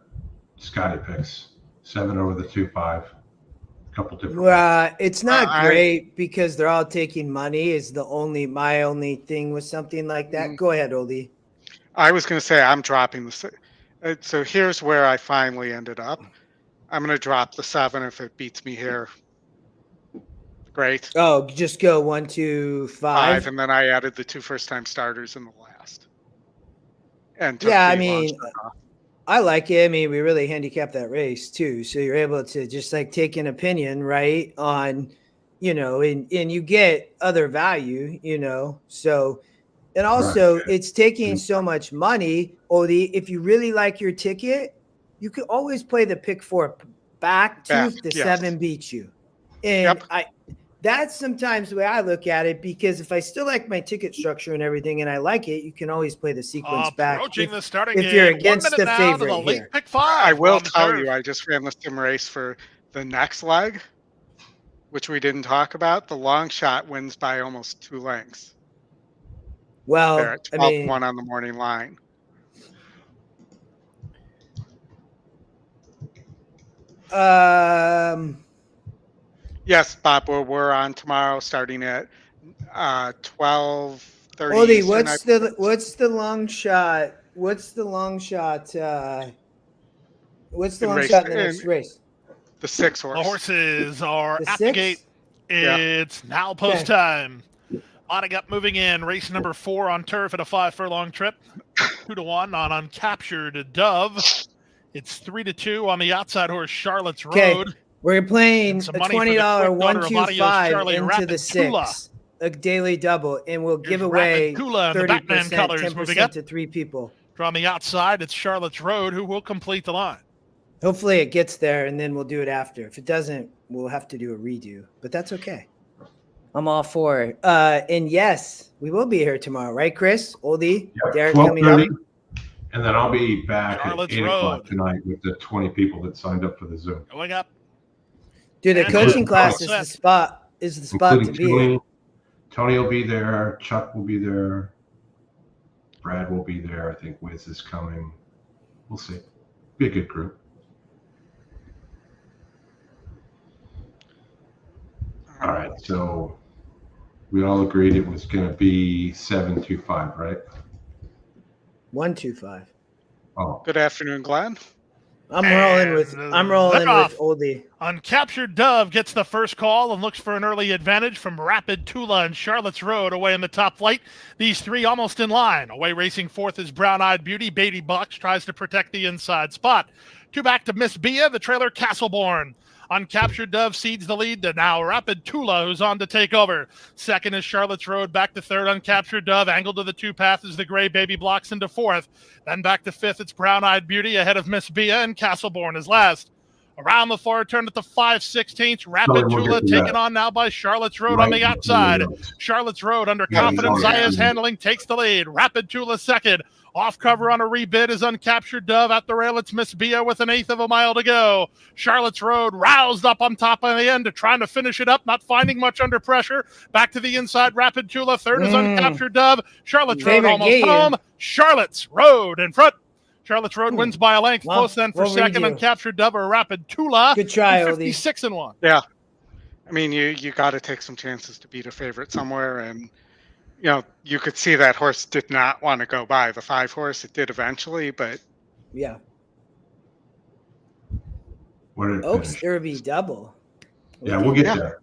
Scotty picks. 7 over the 2-5. Couple different. It's not great because they're all taking money. Is my only thing with something like that. Go ahead, Oldie. I was going to say I'm dropping the. So here's where I finally ended up. I'm going to drop the 7 if it beats me here. Great. Oh, just go 1, 2, 5, and then I added the 2 first-time starters in the last. And yeah, I mean, I like it. I mean, we really handicapped that race too, so you're able to just like take an opinion, right, on, you know, and you get other value, you know. So, and also it's taking so much money, Odie. If you really like your ticket, you could always play the pick 4 back tooth, the yes. 7 beats you. And Yep. that's sometimes the way I look at it, because if I still like my ticket structure and everything and I like it, you can always play the sequence back. Approaching the starting if gate. you're 1 against minute the now to favorite the late here. pick 5. I will on the tell turf. you, I just ran the sim race for the next leg, which we didn't talk about. The long shot wins by almost 2 lengths. Well, They're at 12-1 on the morning line. Yes, Bob, we're on tomorrow starting at 12:30. Oldy, Eastern. what's the long shot? What's the long shot? What's the long shot in the next race? The 6 The horse. horses are The at 6? the gate. It's now post time. Lining up, moving in. Race number 4 on turf at a 5 furlong trip. 2-1 on Uncaptured Dove. It's 3-2 on the outside horse Charlotte's Road. We're playing a some money for the $20 quick daughter of Adios 125 Charlie, into Rapid the 6, a daily double, and we'll give away Rapid Tula in the Batman 30%, colors moving up. 10% to 3 people. From the outside, it's Charlotte's Road who will complete the line. Hopefully it gets there, and then we'll do it after. If it doesn't, we'll have to do a redo, but that's okay. I'm all for it. And yes, we will be here tomorrow, right, Chris? Oldie, Derek coming up. And then I'll be back Charlotte's at 8 o'clock Road. tonight with the 20 people that signed up for the Zoom. Going up. Dude, the And coaching then class is set. the spot. Is the spot to Including be. Tony. Tony will be there. Chuck will be there. Brad will be there. I think Wiz is coming. We'll see. Be a good group. All right. So we all agreed it was going to be 725, right? 125. Oh, Good afternoon, Glenn. I'm rolling with off. Oldie. Uncaptured Dove gets the first call and looks for an early advantage from Rapid Tula and Charlotte's Road away in the top flight. These 3 almost in line. Away racing 4th is Brown Eyed Beauty. Beatty Bucks tries to protect the inside spot. 2 back to Miss Bia, the trailer Castleborn. Uncaptured Dove cedes the lead to now Rapid Tula, who's on to take over. Second is Charlotte's Road, back to 3rd. Uncaptured Dove, angled to the 2 path as the gray baby blocks into 4th. Then back to 5th, it's Brown Eyed Beauty ahead of Miss Bia, and Castleborn is last. Around the far turn at the 5/16, Rapid Tula taken on now by Charlotte's Road on the outside. Charlotte's Road under confidence. Zaya's handling takes the lead. Rapid Tula second. Off cover on a rebid is Uncaptured Dove. At the rail, it's Miss Bia with an 1/8 of a mile to go. Charlotte's Road roused up on top of the end, trying to finish it up, not finding much under pressure. Back to the inside, Rapid Tula. Third is Uncaptured Dove. Charlotte's Road almost home. Charlotte's Road in front. Charlotte's Road wins by a length. Well, Close then for second. Uncaptured Dove or Rapid Tula. Good try, Oldie. 56-1. Yeah. I mean, you got to take some chances to beat a favorite somewhere. And, you know, you could see that horse did not want to go by the 5 horse. It did eventually, but. Yeah. where did it Oaks finish? Derby double. Yeah, we'll get there.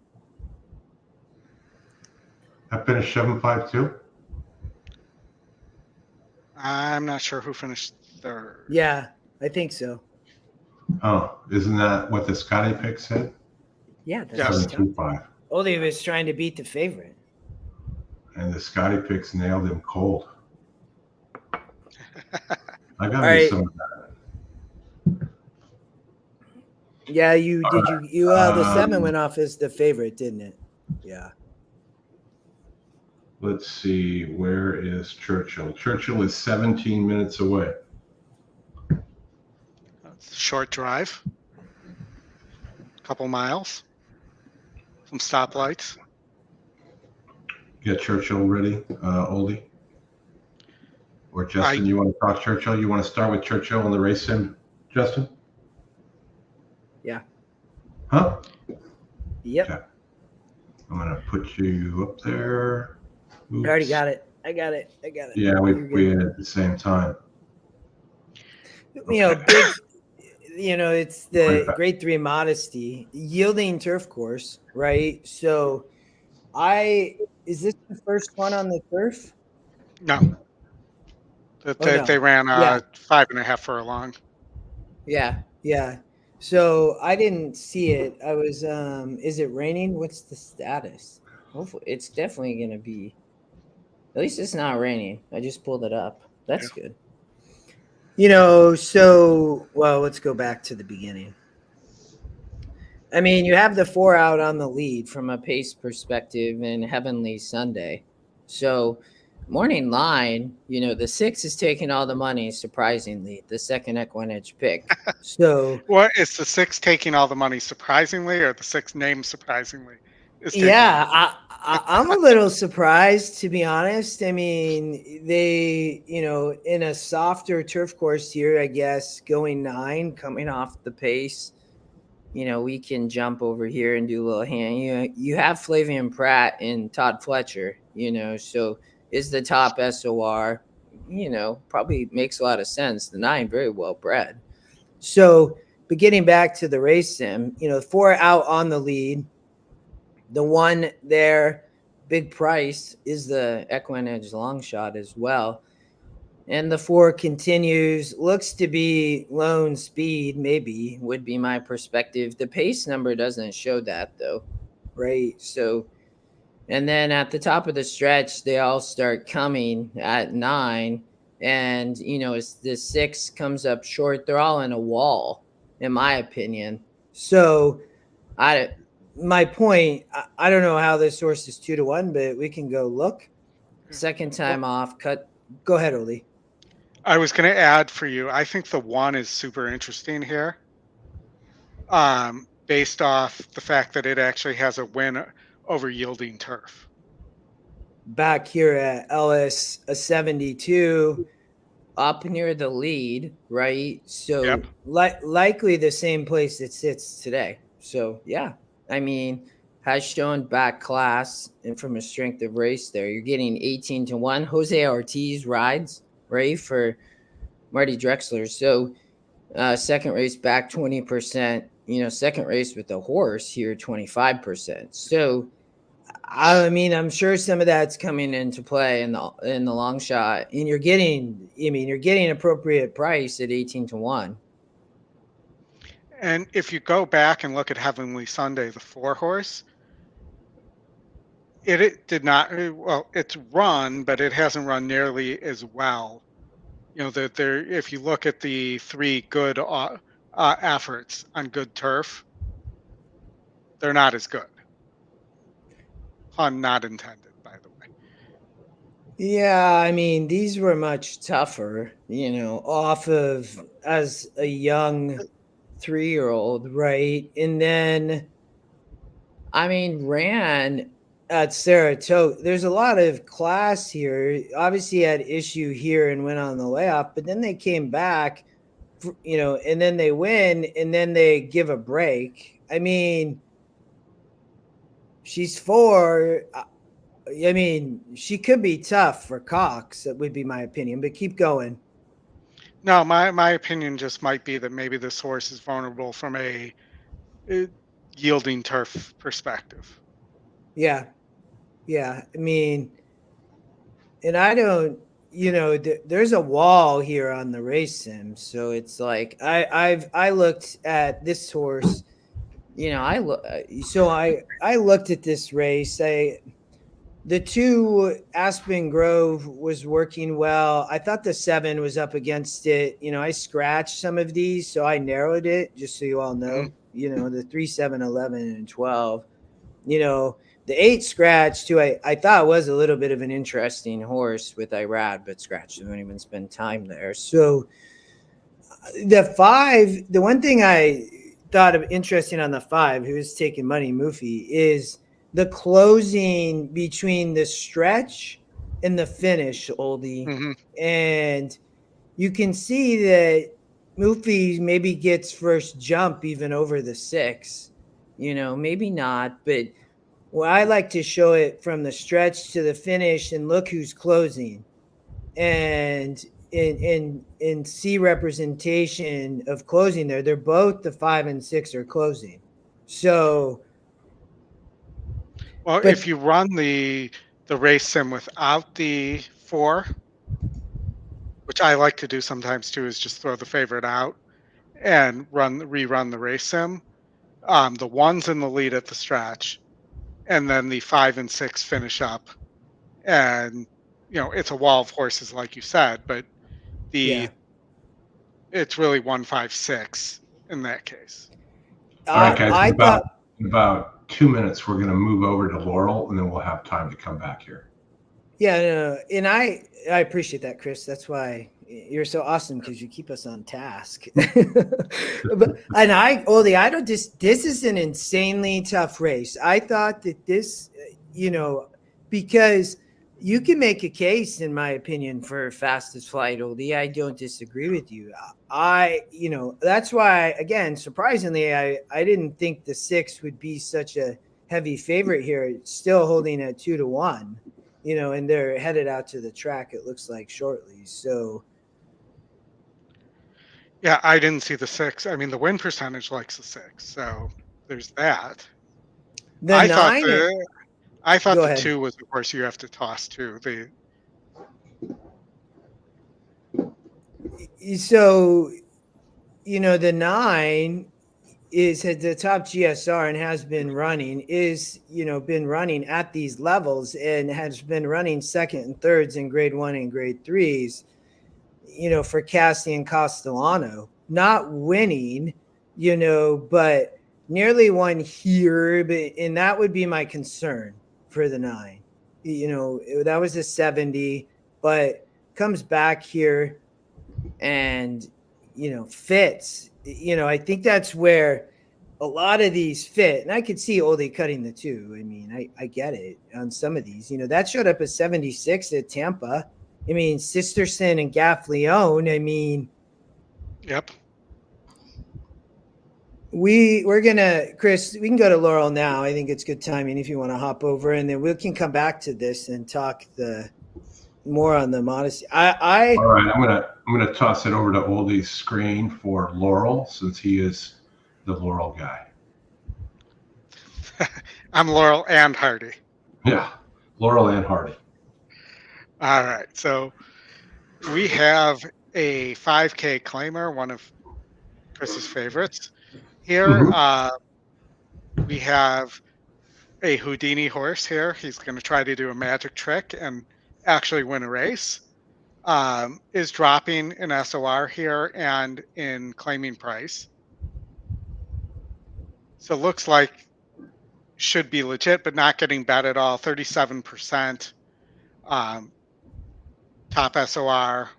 I finished 752. I'm not sure who finished 3rd. Yeah, I think so. Oh, isn't that what the Scotty pick said? Yeah, that's Yes. what I'm telling you. 725. Oldie was trying to beat the favorite. And the Scotty picks nailed him cold. I got right. some of that. Yeah, you All did. right. You the 7 went off as the favorite, didn't it? Yeah. Let's see. Where is Churchill? Churchill is 17 minutes away. It's a short drive. Couple miles. Some stoplights. Get Churchill ready, Oldie? Or Justin, you want to talk Churchill? You want to start with Churchill on the race sim, Justin? Yeah. Huh? Yep. Okay. I'm going to put you up there. Oops. I already got it. I got it. Yeah, we had it at the same time. You know, big. You know, it's the Right. grade 3 modesty yielding turf course, right? So, is this the first one on the turf? No. They ran 5.5 furlong. Yeah. So I didn't see it. I was. Is it raining? What's the status? Hopefully, it's definitely gonna be. At least it's not raining. I just pulled it up. That's good. You know, so well, let's go back to the beginning. I mean, you have the 4 out on the lead from a pace perspective in Heavenly Sunday. So, morning line, the 6 is taking all the money, surprisingly, the second EquinEdge pick. So, What is the 6 taking all the money surprisingly, or the 6 named surprisingly is taking? yeah, I'm a little surprised, to be honest. I mean, they, in a softer turf course here, I guess, going 9, coming off the pace. We can jump over here and do a little hand. You have Flavian Pratt and Todd Fletcher, so is the top SOR, probably makes a lot of sense. The 9, very well bred. So, but getting back to the race sim, 4 out on the lead. The 1 there, big price, is the EquinEdge long shot as well. And the 4 continues, looks to be lone speed, maybe, would be my perspective. The pace number doesn't show that, though, right? So, and then at the top of the stretch, they all start coming at 9. And, as the 6 comes up short, they're all in a wall, in my opinion. So, my point, I don't know how this horse is 2-1, but we can go look. Second time off, cut. Go ahead, Oli. I was going to add for you, I think the 1 is super interesting here, based off the fact that it actually has a win over yielding turf. Back here at Ellis, a 72, up near the lead, right? So Yep. likely the same place it sits today. So, yeah, I mean, has shown back class and from a strength of race there. You're getting 18-1. Jose Ortiz rides, right, for Marty Drexler. So second race back 20%, second race with the horse here 25%. So I mean, I'm sure some of that's coming into play in the long shot, and you're getting appropriate price at 18-1. And if you go back and look at Heavenly Sunday, the 4 horse, it did not, well, it's run, but it hasn't run nearly as well. That there, if you look at the 3 good efforts on good turf, they're not as good. Pun not intended, by the way. Yeah, I mean, these were much tougher, off of as a young 3-year-old, right? And then, I mean, ran at Saratoga. There's a lot of class here. Obviously had issue here and went on the layoff, but then they came back, and then they win, and then they give a break. I mean, she's 4. I mean, she could be tough for Cox. That would be my opinion, but keep going. No, my opinion just might be that maybe this horse is vulnerable from a yielding turf perspective. Yeah. I mean, and I don't, there's a wall here on the race sim, so it's like I looked at this horse, I looked at this race. The 2 Aspen Grove was working well. I thought the 7 was up against it. I scratched some of these, so I narrowed it, just so you all know. The 3, 7, 11, and 12. The 8 scratch too, I thought was a little bit of an interesting horse with Irad, but scratch didn't even spend time there. So the 5, the one thing I thought of interesting on the 5, who's taking money, Moofy, is the closing between the stretch and the finish, Oldie. Mm-hmm. And you can see that Moofy maybe gets first jump even over the 6. Maybe not, but well, I like to show it from the stretch to the finish and look who's closing, and in see representation of closing there. They're both the 5 and 6 are closing. So, well, if you run the race sim without the 4, which I like to do sometimes too, is just throw the favorite out and rerun the race sim. The 1's in the lead at the stretch. And then the 5 and 6 finish up, and it's a wall of horses, like you said, but it's really 1, 5, 6 in that case. All right, guys. I thought, In about 2 minutes, we're going to move over to Laurel, and then we'll have time to come back here. yeah, no, and I appreciate that, Chris. That's why you're so awesome, because you keep us on task. Oldie, I don't just. This is an insanely tough race. I thought that this, because you can make a case, in my opinion, for fastest flight, Oldie. I don't disagree with you. That's why, again, surprisingly, I didn't think the 6 would be such a heavy favorite here. It's still holding at 2-1, and they're headed out to the track, it looks like, shortly. So, Yeah, I didn't see the 6. I mean, the win percentage likes the 6, so there's that. the I 9. thought Go the ahead. 2 was, of course, you have to toss 2. So, the 9 is at the top GSR and has been running, at these levels, and has been running second and thirds in grade 1 and grade 3s, for Cassie and Castellano. Not winning, but nearly won here. And that would be my concern for the 9. That was a 70, but comes back here and, fits. I think that's where a lot of these fit. And I could see Oldie cutting the 2. I mean, I get it on some of these. That showed up at 76 at Tampa. I mean, Sisterson and Gaff Leone. I mean, Yep. we're gonna, Chris, we can go to Laurel now. I think it's good timing if you want to hop over, and then we can come back to this and talk more on the modesty. All right, I'm gonna toss it over to Oldie's screen for Laurel, since he is the Laurel guy. I'm Laurel and Hardy. Yeah, Laurel and Hardy. All right, so we have a 5K claimer, one of Chris's favorites. Here, we have a Houdini horse here. He's going to try to do a magic trick and actually win a race. Is dropping in SOR here and in claiming price. So looks like should be legit, but not getting bet at all. 37%. Top SOR,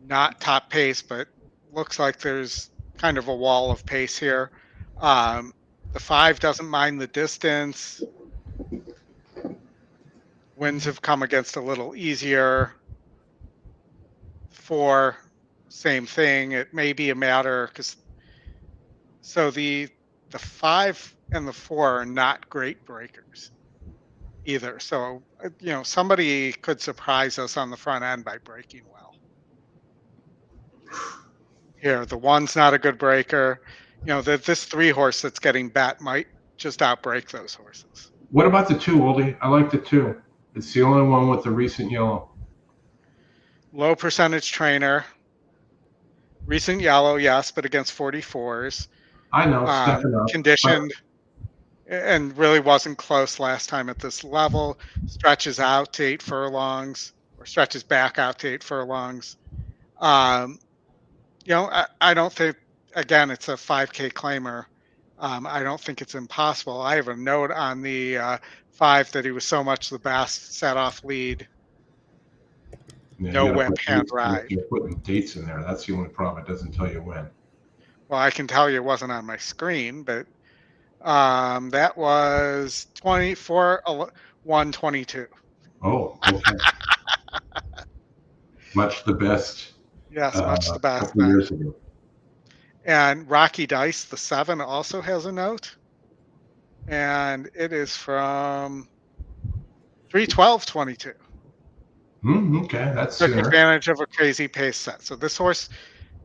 not top pace, but looks like there's kind of a wall of pace here. The 5 doesn't mind the distance. Wins have come against a little easier. 4, same thing. It may be a matter because the 5 and the 4 are not great breakers either. So, somebody could surprise us on the front end by breaking well. Here, the 1's not a good breaker. This 3 horse that's getting bet might just outbreak those horses. What about the 2, Oldie? I like the 2. It's the only one with the recent yellow. Low percentage trainer. Recent yellow, yes, but against 44s. I know, stepping up. Conditioned. And really wasn't close last time at this level. Stretches out to 8 furlongs, or stretches back out to 8 furlongs. I don't think, again, it's a 5K claimer. I don't think it's impossible. I have a note on the 5 that he was so much the best, set off lead. Yeah, No whip, hand ride. You're putting dates in there. That's the only problem. It doesn't tell you when. Well, I can tell you it wasn't on my screen, but that was 24/1/22. Oh, okay. Much the best. Yes, much the best. Couple years ago. And Rocky Dice, the 7, also has a note. And it is from 3/12/22. Okay, that's Took sooner. advantage of a crazy pace set. So this horse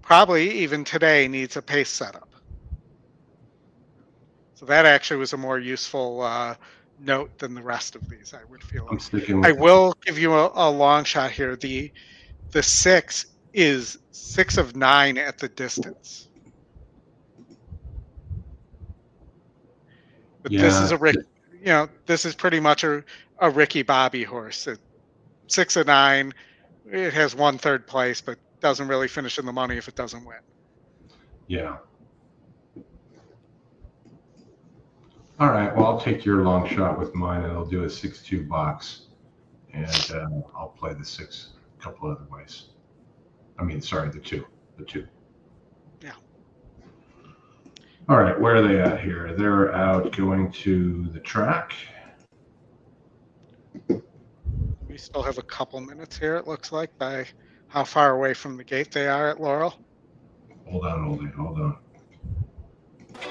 probably even today needs a pace setup. So that actually was a more useful note than the rest of these, I would feel. I'm sticking with I it. will give you a long shot here. The 6 is 6 of 9 at the distance. But this is this is pretty much a Ricky Bobby horse. 6 of 9. It has 1/3 place, but doesn't really finish in the money if it doesn't win. Yeah. All right. Well, I'll take your long shot with mine, and I'll do a 6-2 box, and I'll play the 6 a couple other ways. I mean, sorry, the 2. Yeah. All right. Where are they at here? They're out going to the track. We still have a couple minutes here, it looks like, by how far away from the gate they are at Laurel. Hold on, Oldy. Hold on.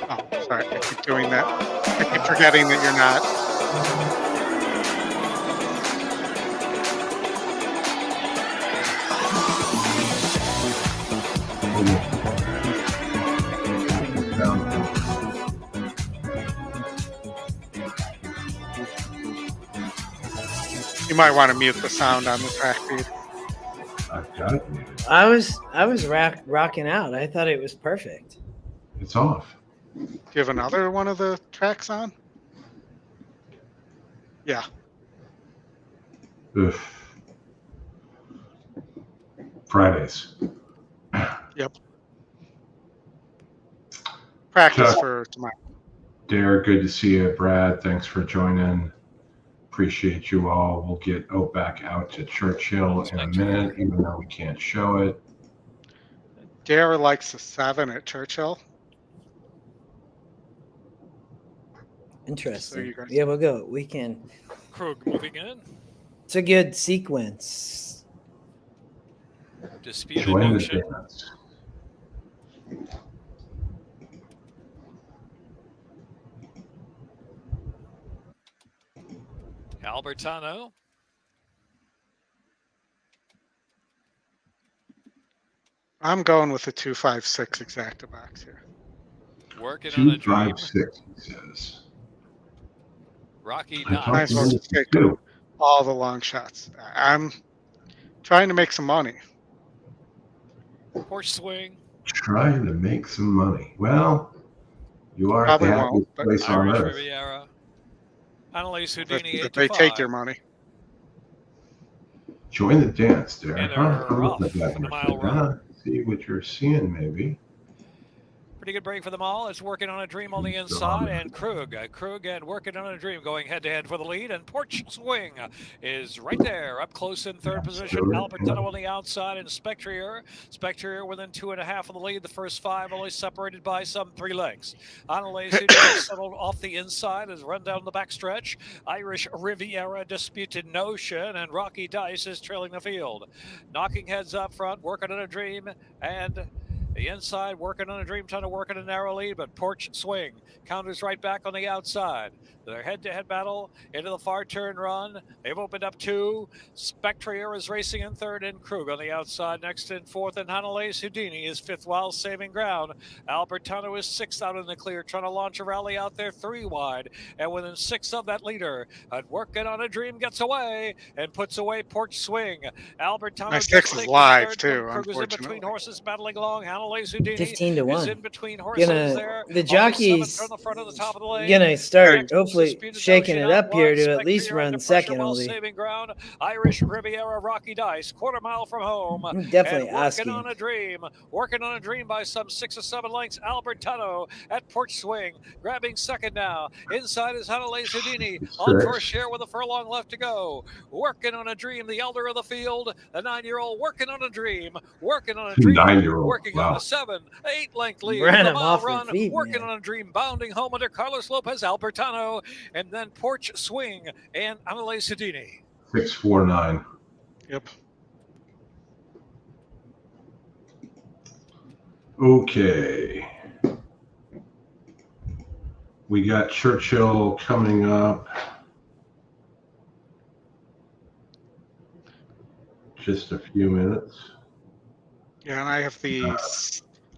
Oh, sorry, I keep doing that. I keep forgetting that you're not. You might want to mute the sound on the track feed. I've got it. I was rocking out. I thought it was perfect. It's off. Do you have another one of the tracks on? Yeah. Ugh. Fridays. Yep. Practice So- for tomorrow. Dare, good to see you. Brad, thanks for joining. Appreciate you all. We'll get back out to Churchill in a minute, even though we can't show it. Dare likes a 7 at Churchill. Interesting. you guys- Yeah, we'll go. We can. Krug moving in. It's a good sequence. Disputed Join the motion. dance. Albertano. I'm going with the 256 exacta box here. Working on a dream. 256, he says. Rocky I thought Might as well Dice. just take Two. all the long shots. I'm trying to make some money. Horse swing. Trying to make some money. Well, you are at the Probably happiest won't, but place on Irish earth. Riviera. Annalise If Houdini if 8 they to take 5. your money. Join the dance there. And Huh? they're I'm off looking at on the that mile here. run. See what you're seeing, maybe. Pretty good break for them all. It's working on a dream on the inside, and Krug and working on a dream going head-to-head for the lead, and Porch Swing is right there, up close in third position. Albertano on the outside, and Spectrier within 2.5 of the lead. The first 5 only separated by some 3 lengths. Annalise settled off the inside, has run down the backstretch. Irish Riviera Disputed Notion, and Rocky Dice is trailing the field. Knocking heads up front, working on a dream, and the inside, working on a dream, trying to work in a narrow lead, but Porch Swing counters right back on the outside. Their head-to-head battle into the far turn run. They've opened up 2. Spectrier is racing in third, and Krug on the outside next in fourth, and Hanalei Houdini is fifth while saving ground. Albertano is 6th out in the clear, trying to launch a rally out there 3 wide, and within 6 of that leader. And working on a dream gets away and puts away Porch Swing. Albertano My just 6 is taking live, third. too, Krug is in unfortunately. between horses battling along. Hanalei Houdini 15 to is 1. in between horses there. The Only jockeys 7th from the front of the top of the lane. gonna start Next, hopefully Disputed shaking Notion it out up here wide. to at least Spectrier run under pressure second, while Oldy. saving ground. Irish Riviera Rocky Dice, quarter mile from home. I'm definitely and asking. working on a dream by some 6 or 7 lengths. Albertano at Porch Swing, grabbing second now. Inside is Hanalei Houdini on for a share with a furlong left to go. Working on a dream, the elder of the field, the 9-year-old working on a dream, working on a dream, 9-year-old. working Wow. on a 7-8 length lead. Ran The him mile off the run, feet, working man. on a dream, bounding home under Carlos Lopez Albertano, and then Porch Swing and Hanalei Houdini. 649. Yep. Okay. We got Churchill coming up. Just a few minutes. Yeah, and I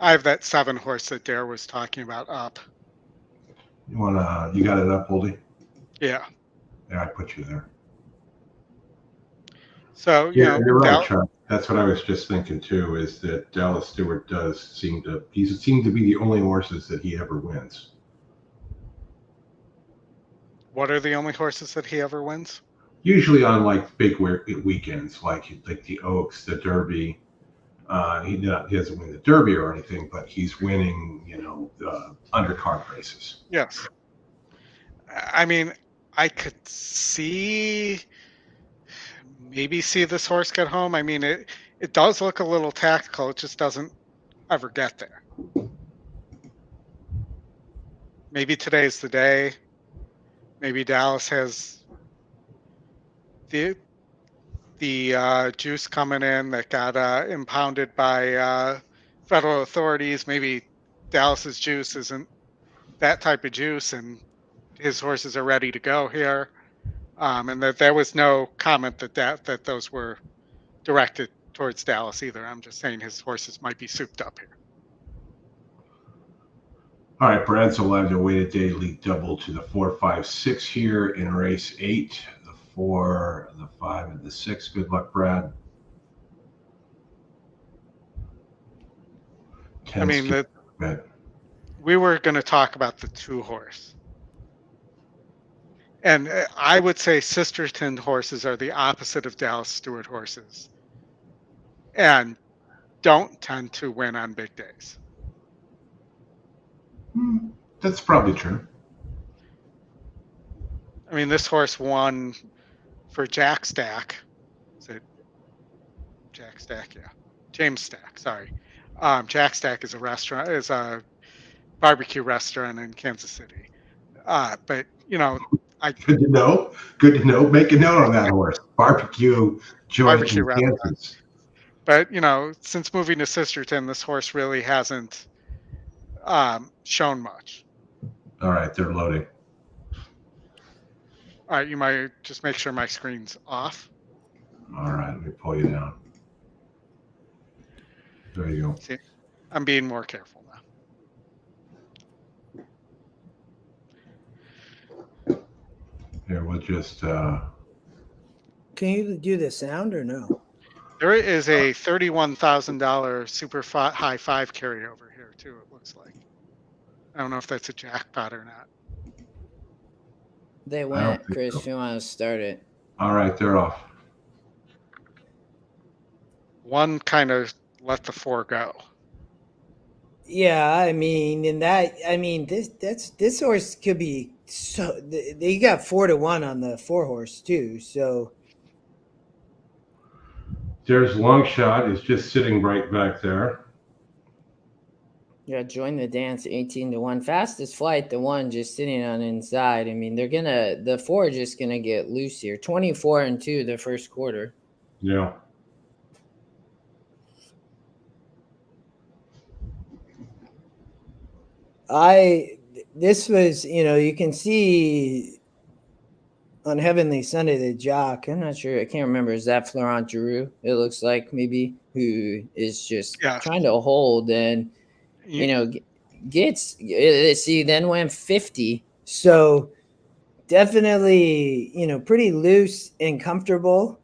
have that 7 horse that Dare was talking about up. You got it up, Oldie? Yeah. Yeah, I put you there. So, Yeah, you're right, Dal- Chuck. That's what I was just thinking too, is that Dallas Stewart does seem to be the only horses that he ever wins. what are the only horses that he ever wins? Usually on like big weekends, like the Oaks, the Derby. He doesn't win the Derby or anything, but he's winning, undercard races. Yes. I mean, I could maybe see this horse get home. I mean, it does look a little tactical. It just doesn't ever get there. Maybe today's the day. Maybe Dallas has the juice coming in that got impounded by federal authorities. Maybe Dallas's juice isn't that type of juice, and his horses are ready to go here. And that there was no comment that those were directed towards Dallas either. I'm just saying his horses might be souped up here. All right, Brad's allowed to weighted daily double to the 4, 5, 6 here in race 8. The 4, the 5, and the 6. Good luck, Brad. I mean, we were going to talk about the 2 horse. And I would say Sisterton horses are the opposite of Dallas Stewart horses and don't tend to win on big days. That's probably true. I mean, this horse won for Jack Stack. Is it Jack Stack? Yeah. James Stack, sorry. Jack Stack is a barbecue restaurant in Kansas City. But, you know, Good to know. Good to know. Make a note on that horse. Barbecue joint in Kansas. But, you know, since moving to Sisterton, this horse really hasn't shown much. All right, they're loading. All right, you might just make sure my screen's off. All right, let me pull you down. There you go. See, I'm being more careful now. Here, we'll just... Can you do the sound or no? There is a $31,000 super high 5 carryover here, too, it looks like. I don't know if that's a jackpot or not. They went, Chris, so. If you want to start it. All right, they're off. One kind of let the 4 go. Yeah, I mean, this horse could be so. They got 4-1 on the 4 horse too. So there's Long Shot is just sitting right back there. Yeah, join the dance 18-1. Fastest flight, the 1 just sitting on inside. I mean, the 4 just gonna get loose here. 24-2 the first quarter. Yeah. This was, you can see on Heavenly Sunday the jock. I'm not sure. I can't remember. Is that Florent Giroux? It looks like maybe, who is just trying to hold and. Then went 50. So definitely, pretty loose and comfortable.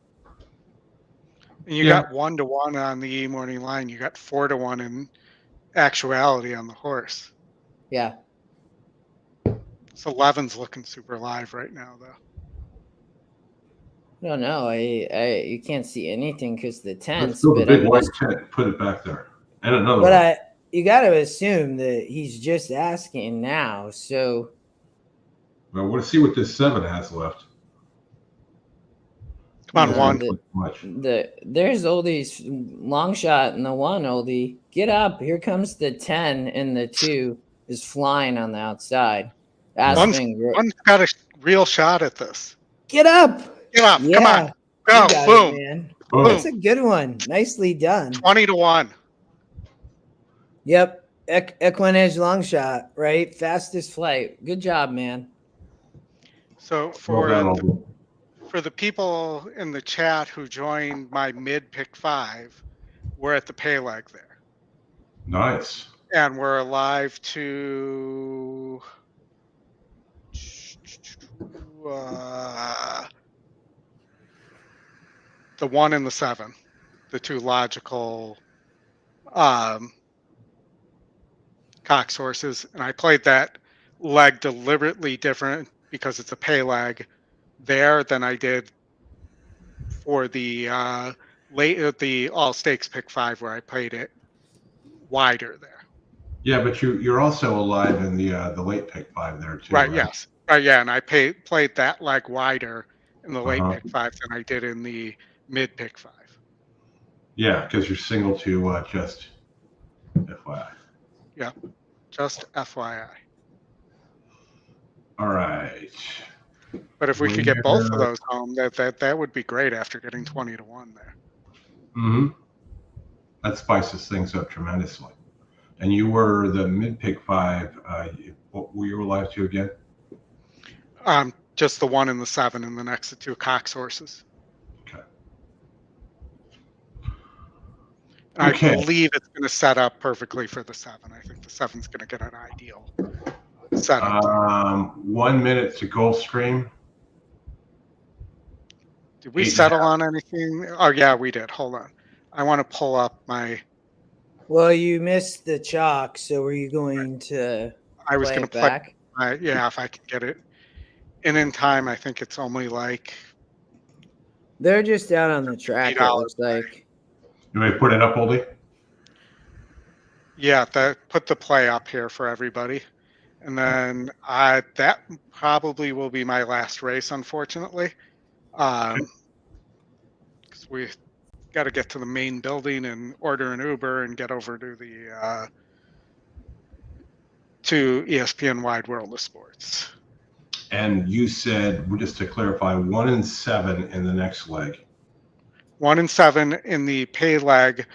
And you got 1-1 on the morning line. You got 4-1 in actuality on the horse. Yeah. So 11's looking super live right now, though. I don't know. You can't see anything because the tents. Let's big white tent. Put it back there. And another one. You got to assume that he's just asking now. So, well, we'll see what this 7 has left. Come on, 1. There's Oldie's Long Shot and the 1, Oldie. Get up. Here comes the 10 and the 2 is flying on the outside. One's got a real shot at this. Get up. Get up. Yeah. Come on. Go. Boom. It, man. Boom. That's a good one. Nicely done. 20-1. Yep. EquinEdge Long Shot, right? Fastest flight. Good job, man. So for the people in the chat who joined my mid pick 5, we're at the pay leg there. Nice. And we're alive to the 1 and the 7, the 2 logical Cox horses, and I played that leg deliberately different because it's a pay leg there than I did for the all stakes pick 5 where I played it wider there. Yeah, but you're also alive in the late pick 5 there too. Right. Yes. Yeah, and I played that leg wider in the late Uh-huh. pick 5 than I did in the mid pick 5. Yeah, because you're single to just FYI. Yeah, just FYI. All right. But if we could get both of Where- those home, that would be great after getting 20-1 there. Mm-hmm. That spices things up tremendously. And you were the mid pick 5. What were you alive to again? Just the 1 and the 7, and the next 2 Cox horses. Okay. I Okay. believe it's going to set up perfectly for the 7. I think the 7's going to get an ideal setup. 1 minute to Gulfstream. Did we 8.5. settle on anything? Oh, yeah, we did. Hold on. I want to pull up my. Well, you missed the chalk, so were you going to I was play going it to play. back? Yeah, if I can get it in time. I think it's only like. They're just out on the track, it $8 looks like. You want me to put it up, Oldie? Yeah, put the play up here for everybody. And then that probably will be my last race, unfortunately. Because we got to get to the main building and order an Uber and get over to the to ESPN Wide World of Sports. And you said, just to clarify, 1 and 7 in the next leg. 1 and 7 in the pay leg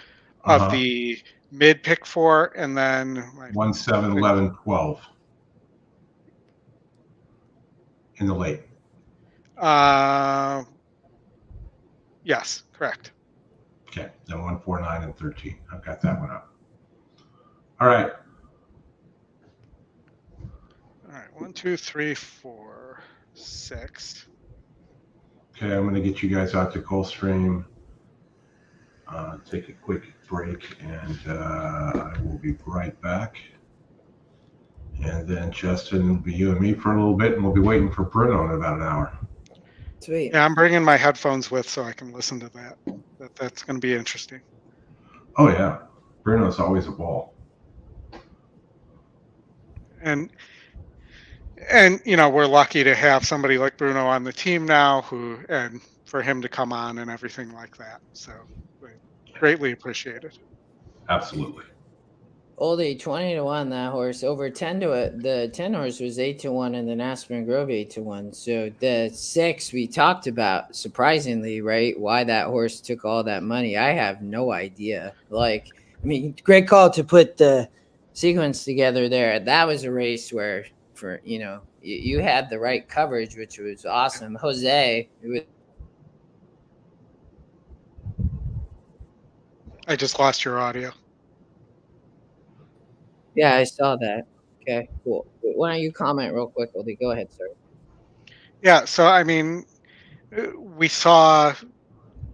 of the mid pick 4, and then 1, 7, 11, 12 in the late. Yes, correct. Okay, then 1, 4, 9, and 13. I've got that one up. All right. All right, 1, 2, 3, 4, 6. Okay, I'm going to get you guys out to Gulfstream. Take a quick break, and I will be right back. And then Justin will be you and me for a little bit, and we'll be waiting for Bruno in about an hour. Sweet. Yeah, I'm bringing my headphones with so I can listen to that. That's going to be interesting. Oh, yeah. Bruno's always a ball. And we're lucky to have somebody like Bruno on the team now, and for him to come on and everything like that. So greatly appreciated. Absolutely. Oldie, 20-1 that horse. Over 10 to it. The 10 horse was 8-1, and then Aspen Grove 8-1. So the 6 we talked about, surprisingly, right? Why that horse took all that money, I have no idea. Great call to put the sequence together there. That was a race where, you had the right coverage, which was awesome. Jose, I just lost your audio. Yeah, I saw that. Okay, cool. Why don't you comment real quick, Oldie? Go ahead, sir. Yeah, so we saw,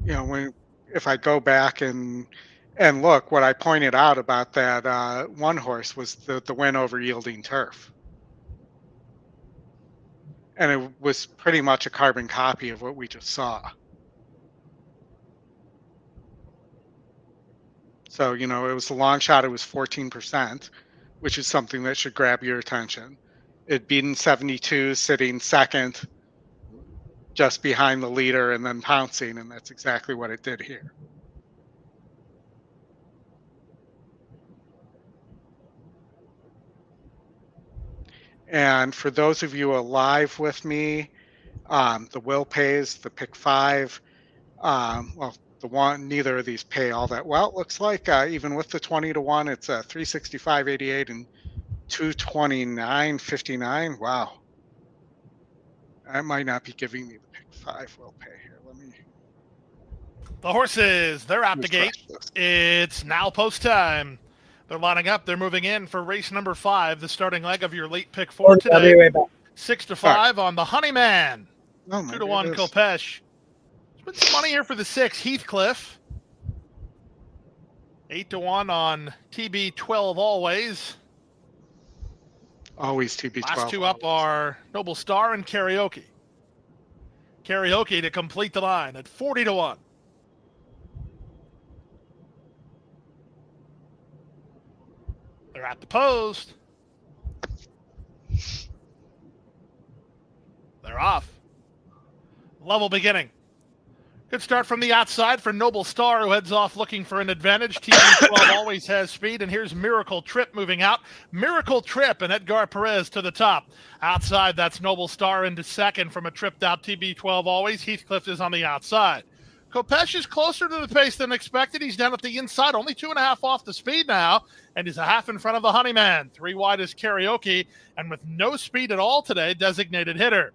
if I go back and look, what I pointed out about that one horse was the win over Yielding Turf. And it was pretty much a carbon copy of what we just saw. So, it was a long shot. It was 14%, which is something that should grab your attention. It beaten 72, sitting second, just behind the leader, and then pouncing, and that's exactly what it did here. And for those of you alive with me, the will pays, the pick 5. Neither of these pay all that well. It looks like even with the 20-1, it's 365.88 and 229.59. Wow, that might not be giving me the pick 5 will pay here. Let me. The horses, they're out the gate. It's now post time. They're lining up. They're moving in for race number 5, the starting leg of your late pick 4 today. I'll be right back. 6-5 on the Honeyman. Oh, 2-1 Kopesh. There's been some money here for the 6, Heathcliff. 8-1 on TB12 always. Always TB12. Last 2 up are Noble Star and Karaoke. Karaoke to complete the line at 40-1. They're at the post. They're off. Level beginning. Good start from the outside for Noble Star, who heads off looking for an advantage. TB12 always has speed, and here's Miracle Trip moving out. Miracle Trip and Edgar Perez to the top. Outside, that's Noble Star into second from a tripped out TB12 always. Heathcliff is on the outside. Kopesh is closer to the pace than expected. He's down at the inside, only 2.5 off the speed now, and he's a half in front of the Honeyman. 3 wide is Karaoke, and with no speed at all today, designated hitter.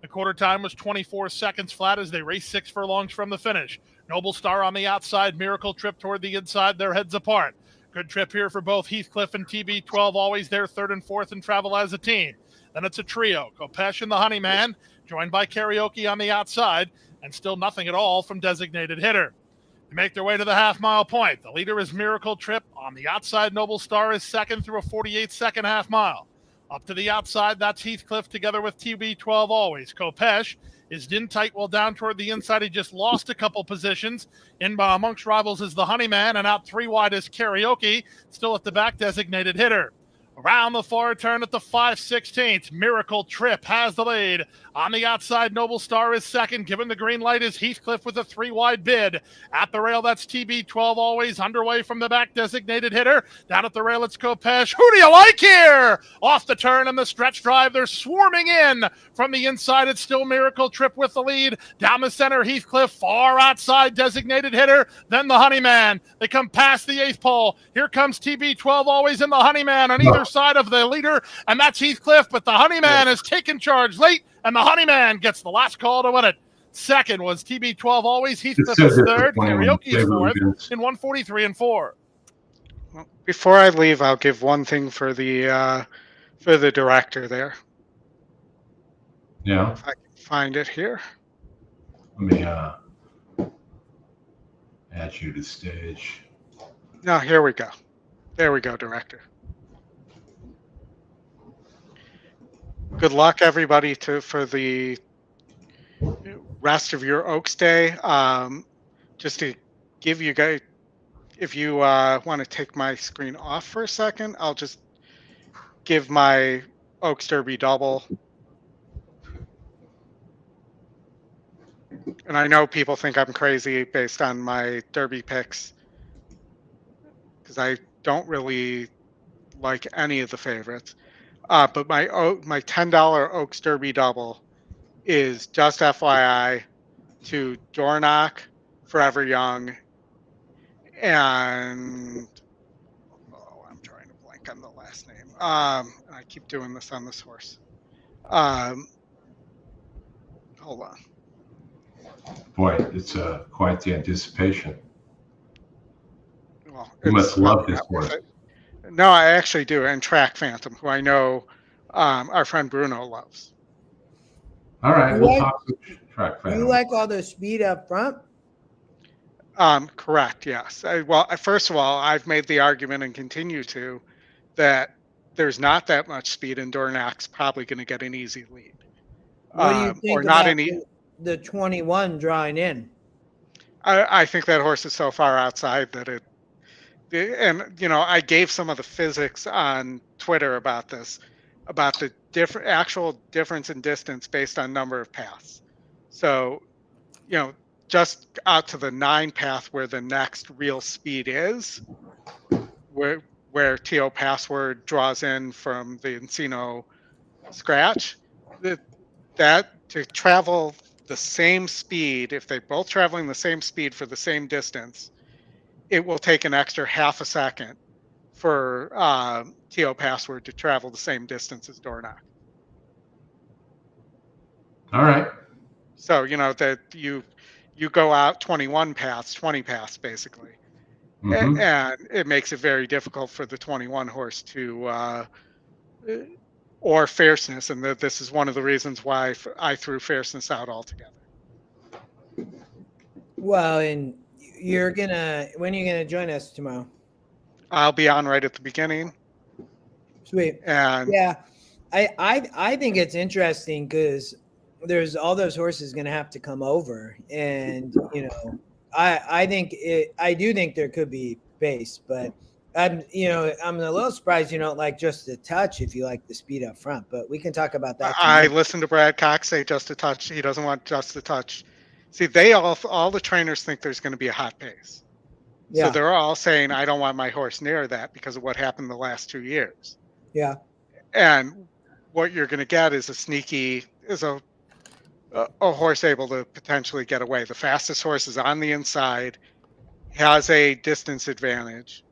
The quarter time was 24 seconds flat as they raced 6 furlongs from the finish. Noble Star on the outside, Miracle Trip toward the inside, their heads apart. Good trip here for both Heathcliff and TB12, always there third and fourth and travel as a team. Then it's a trio, Kopesh and the Honeyman, joined by Karaoke on the outside, and still nothing at all from designated hitter. They make their way to the half-mile point. The leader is Miracle Trip. On the outside, Noble Star is second through a 48-second half-mile. Up to the outside, that's Heathcliff together with TB12 always. Kopesh is in tight while down toward the inside. He just lost a couple positions. In amongst rivals is the Honeyman, and out 3 wide is Karaoke, still at the back, designated hitter. Around the far turn at the 5/16, Miracle Trip has the lead. On the outside, Noble Star is second. Given the green light is Heathcliff with a 3 wide bid. At the rail, that's TB12 always underway from the back, designated hitter. Down at the rail, it's Kopesh. Who do you like here? Off the turn and the stretch drive, they're swarming in. From the inside, it's still Miracle Trip with the lead. Down the center, Heathcliff, far outside, designated hitter. Then the Honeyman. They come past the 8th pole. Here comes TB12 always in the Honeyman on either side of the leader, and that's Heathcliff, but the Honeyman has taken charge late, and the Honeyman gets the last call to win it. Second was TB12 always. Heathcliff is third. Karaoke is fourth in 1:43 and 4. Well, before I leave, I'll give one thing for the director there. Yeah. If I can find it here. Let me add you to stage. No, here we go. There we go, director. Good luck, everybody, for the rest of your Oaks Day. Just to give you guys, if you want to take my screen off for a second, I'll just give my Oaks Derby double. And I know people think I'm crazy based on my Derby picks, because I don't really like any of the favorites. But my $10 Oaks Derby double is just FYI to Dornock, Forever Young, and I'm trying to blank on the last name. I keep doing this on this horse. Hold on. Boy, it's quite the anticipation. Well, You must love this horse. No, I actually do. And Track Phantom, who I know our friend Bruno loves. All right, we'll talk to Track Phantom. You like all the speed up front? Correct, yes. First of all, I've made the argument and continue to that there's not that much speed, and Dornock's probably going to get an easy lead. What do you think or not about any? The 21 drawing in? I think that horse is so far outside that and I gave some of the physics on Twitter about this, about the actual difference in distance based on number of paths. So, just out to the 9 path where the next real speed is, where T.O. Password draws in from the Encino scratch, that to travel the same speed, if they're both traveling the same speed for the same distance, it will take an extra half a second for T.O. Password to travel the same distance as Dornock. All right. So, that you go out 21 paths, 20 paths, basically. Mm-hmm. And it makes it very difficult for the 21 horse to, or Fierceness. And this is one of the reasons why I threw Fierceness out altogether. Well, and when are you gonna join us tomorrow? I'll be on right at the beginning. Sweet. And yeah, I think it's interesting because there's all those horses going to have to come over, and I do think there could be pace, but I'm a little surprised you don't like Just a Touch if you like the speed up front, but we can talk about that. I listened to Brad Cox say Just a Touch. He doesn't want Just a Touch. See, they all the trainers think there's going to be a hot pace. Yeah. So they're all saying, I don't want my horse near that because of what happened the last 2 years. Yeah. And what you're going to get is a horse able to potentially get away. The fastest horse is on the inside, has a distance advantage.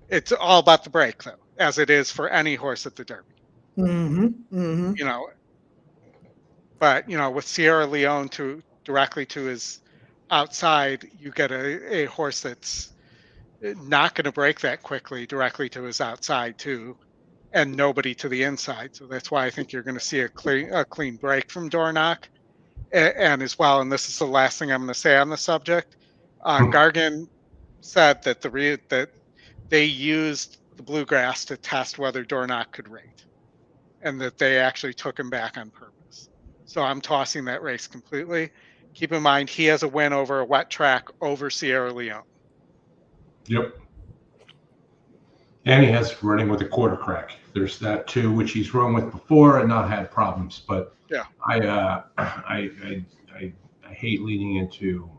It's all about the break, though, as it is for any horse at the Derby. Mm-hmm. Mm-hmm. But with Sierra Leone directly to his outside, you get a horse that's not going to break that quickly directly to his outside too, and nobody to the inside. So that's why I think you're going to see a clean break from Dornoch, and as well. And this is the last thing I'm going to say on the subject. Gargan said that that they used the bluegrass to test whether Dornoch could rate, and that they actually took him back on purpose. So I'm tossing that race completely. Keep in mind, he has a win over a wet track over Sierra Leone. Yep. And he has running with a quarter crack. There's that too, which he's run with before and not had problems. But yeah, I hate leading into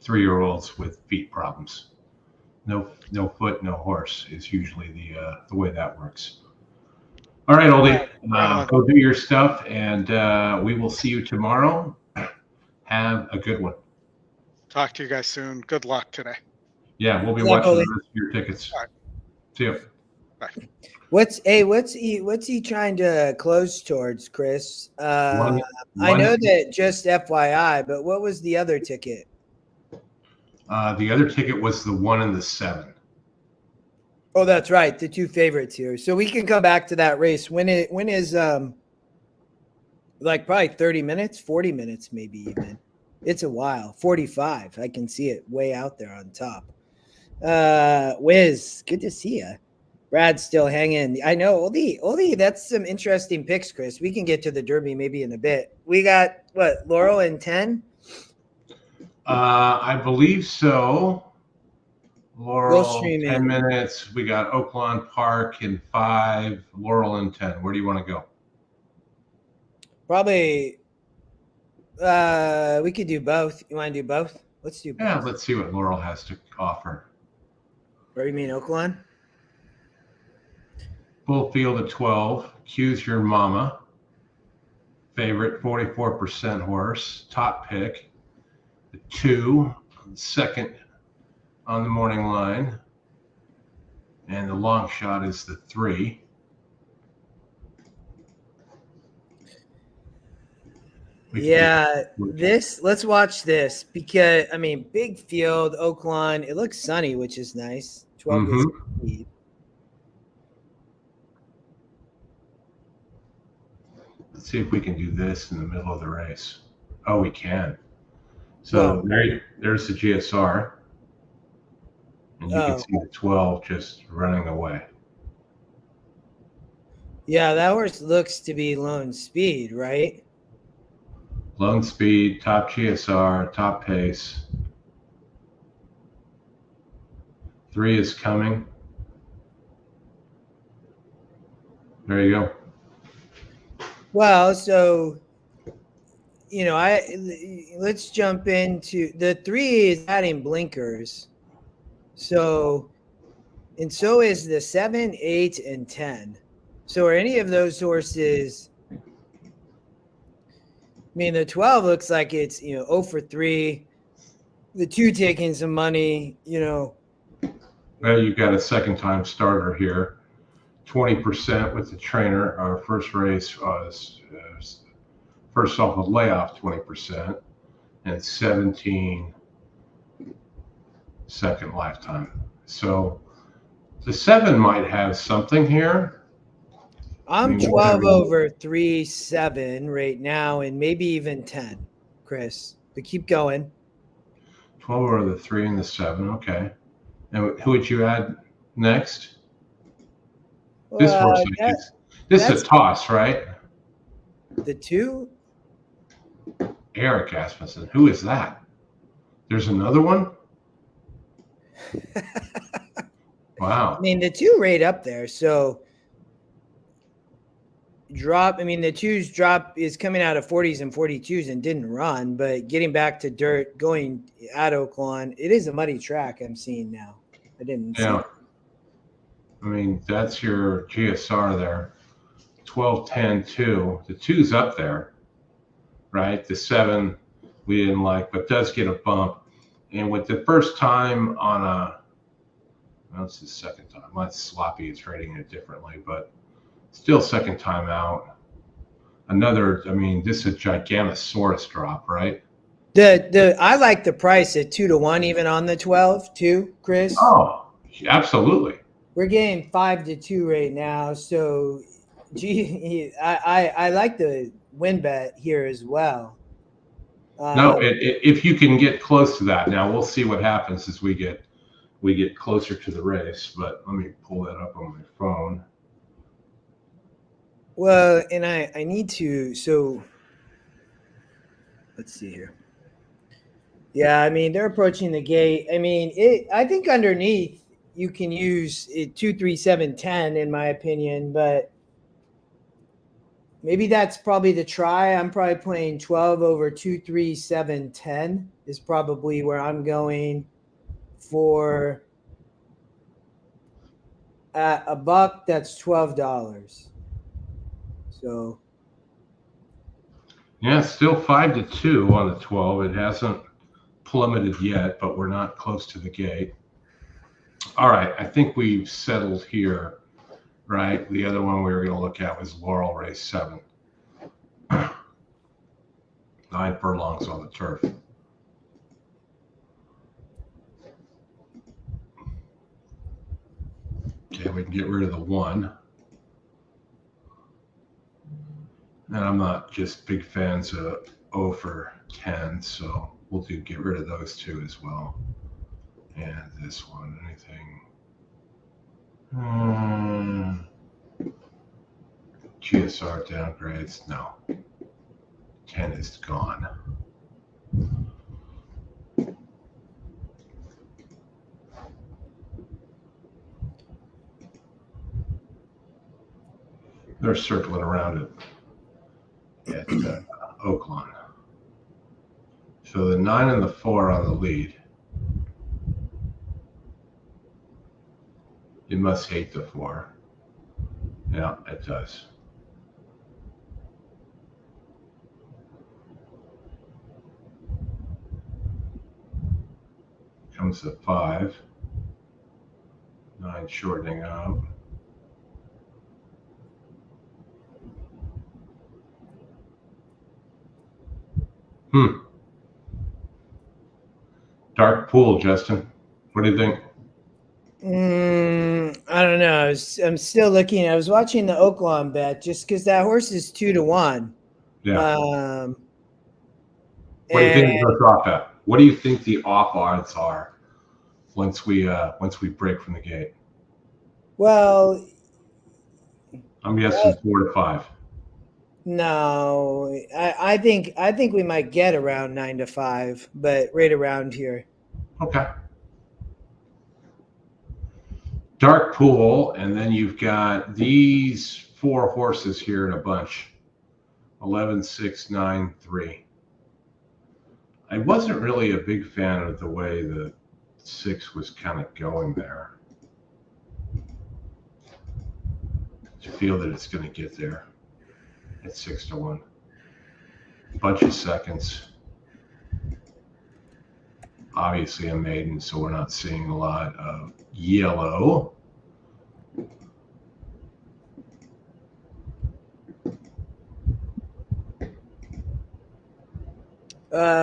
3-year-olds with feet problems. No foot, no horse is usually the way that works. All right, Oldie, go do your stuff, and we will see you tomorrow. Have a good one. Talk to you guys soon. Good luck today. Yeah, we'll be watching the rest of your tickets. All right. See you. Bye. What's he trying to close towards, Chris? I know that, just FYI, but what was the other ticket? The other ticket was the 1 and the 7. Oh, that's right, the 2 favorites here. So we can come back to that race. When is like probably 30 minutes, 40 minutes, maybe even. It's a while. 45. I can see it way out there on top. Wiz, good to see you. Brad's still hanging. I know, Oldie, that's some interesting picks, Chris. We can get to the Derby maybe in a bit. We got, what, Laurel in 10? I believe so. Laurel, Gulfstream 10 minutes. We got Oaklawn Park in 5, Laurel in 10. Where do you want to go? Probably, we could do both. You want to do both? Let's do both. Yeah, let's see what Laurel has to offer. Or you mean Oaklawn? Full field at 12. Q's your mama. Favorite, 44% horse. Top pick. The 2, second on the morning line. And the long shot is the 3. Let's watch this because, big field, Oaklawn. It looks sunny, which is nice. 12 speed. Let's see if we can do this in the middle of the race. Oh, we can. So there's the GSR. And you can see the 12 just running away. Yeah, that horse looks to be lone speed, right? Lone speed, top GSR, top pace. 3 is coming. There you go. Well, so, let's jump into the 3 is adding blinkers. So is the 7, 8, and 10. So are any of those horses? The 12 looks like it's 0 for 3. The 2 taking some money. Well, you've got a second-time starter here. 20% with the trainer. Our first race was first off a layoff 20% and 17 second lifetime. So the 7 might have something here. I'm 12 over 3, 7 right now, and maybe even 10, Chris. But keep going. 12 over the 3 and the 7. Okay. And who would you add next? This horse, this is a toss, right? The 2? Eric Asmussen. Who is that? There's another one? Wow. I mean, the 2 right up there. So drop. I mean, the 2's drop is coming out of 40s and 42s and didn't run, but getting back to dirt, going at Oaklawn, it is a muddy track I'm seeing now. I didn't see Yeah. it. I mean, that's your GSR there. 12, 10, 2. The 2's up there, right? The 7 we didn't like, but does get a bump. And with the first time on well, it's the second time. That's sloppy. It's rating it differently, but still second time out. Another, I mean, this is a Giganosaurus drop, right? I like the price at 2 to 1, even on the 12 too, Chris. Oh, absolutely. We're getting 5 to 2 right now. So, I like the win bet here as well. No, if you can get close to that. Now we'll see what happens as we get closer to the race. But let me pull that up on my phone. Well, and I need to. So let's see here. Yeah, I mean they're approaching the gate. I mean, I think underneath you can use 2, 3, 7, 10 in my opinion, but maybe that's probably the try. I'm probably playing 12 over 2, 3, 7, 10 is probably where I'm going for at a buck. That's $12. So Yeah, it's still 5 to 2 on the 12. It hasn't plummeted yet, but we're not close to the gate. All right, I think we've settled here, right? The other one we were going to look at was Laurel race 7. 9 furlongs on the turf. Okay, we can get rid of the 1. And I'm not just big fans of 0 for 10, so we'll get rid of those 2 as well. And this one, anything? GSR downgrades? No. 10 is gone. They're circling around it at Oaklawn. So the 9 and the 4 on the lead. It must hate the 4. Yeah, it does. Comes the 5. 9 shortening up. Dark pool, Justin. What do you think? I don't know. I'm still looking. I was watching the Oaklawn bet just because that horse is 2 to 1. Yeah. What do you think it goes off at? What do you think the off odds are once we break from the gate? Well, I'm guessing 4 to 5. No, I think we might get around 9 to 5, but right around here. Okay. Dark pool, and then you've got these 4 horses here in a bunch. 11, 6, 9, 3. I wasn't really a big fan of the way the 6 was kind of going there. I feel that it's going to get there at 6 to 1. Bunch of seconds. Obviously a maiden, so we're not seeing a lot of yellow.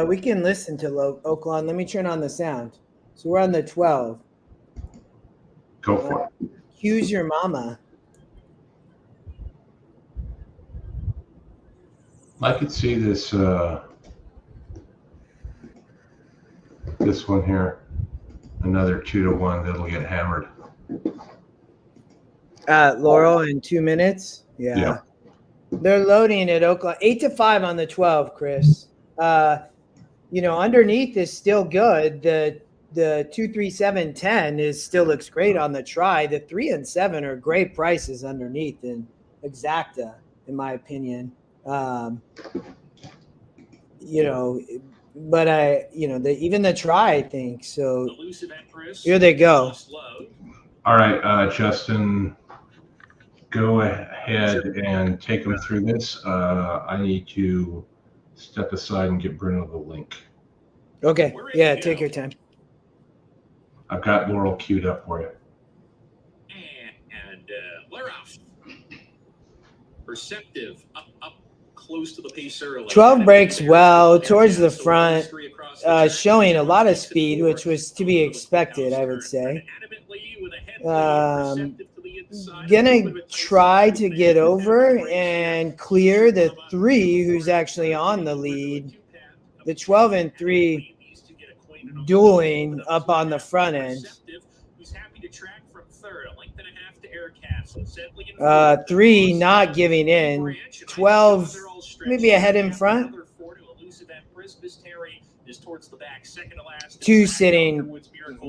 We can listen to Oaklawn. Let me turn on the sound. So we're on the 12. Go for it. Cue's your mama. I could see this this one here, another 2 to 1 that'll get hammered. Laurel in 2 minutes. Yeah. They're loading at Oaklawn. 8 to 5 on the 12, Chris. Underneath is still good. The the 2, 3, 7, 10 is still looks great on the try. The 3 and 7 are great prices underneath in exacta, in my opinion. You know, but even the try, I think so. Here they go. All right, Justin, go ahead and take them through this. I need to step aside and get Bruno the link. Okay. Yeah, take your time. I've got Laurel queued up for you. And Laurel. Perceptive up close to the pace early. 12 breaks well towards the front, showing a lot of speed, which was to be expected, I would say. Gonna try to get over and clear the 3, who's actually on the lead. The 12 and 3 dueling up on the front end. 3 not giving in. 12 maybe ahead in front. 2 sitting.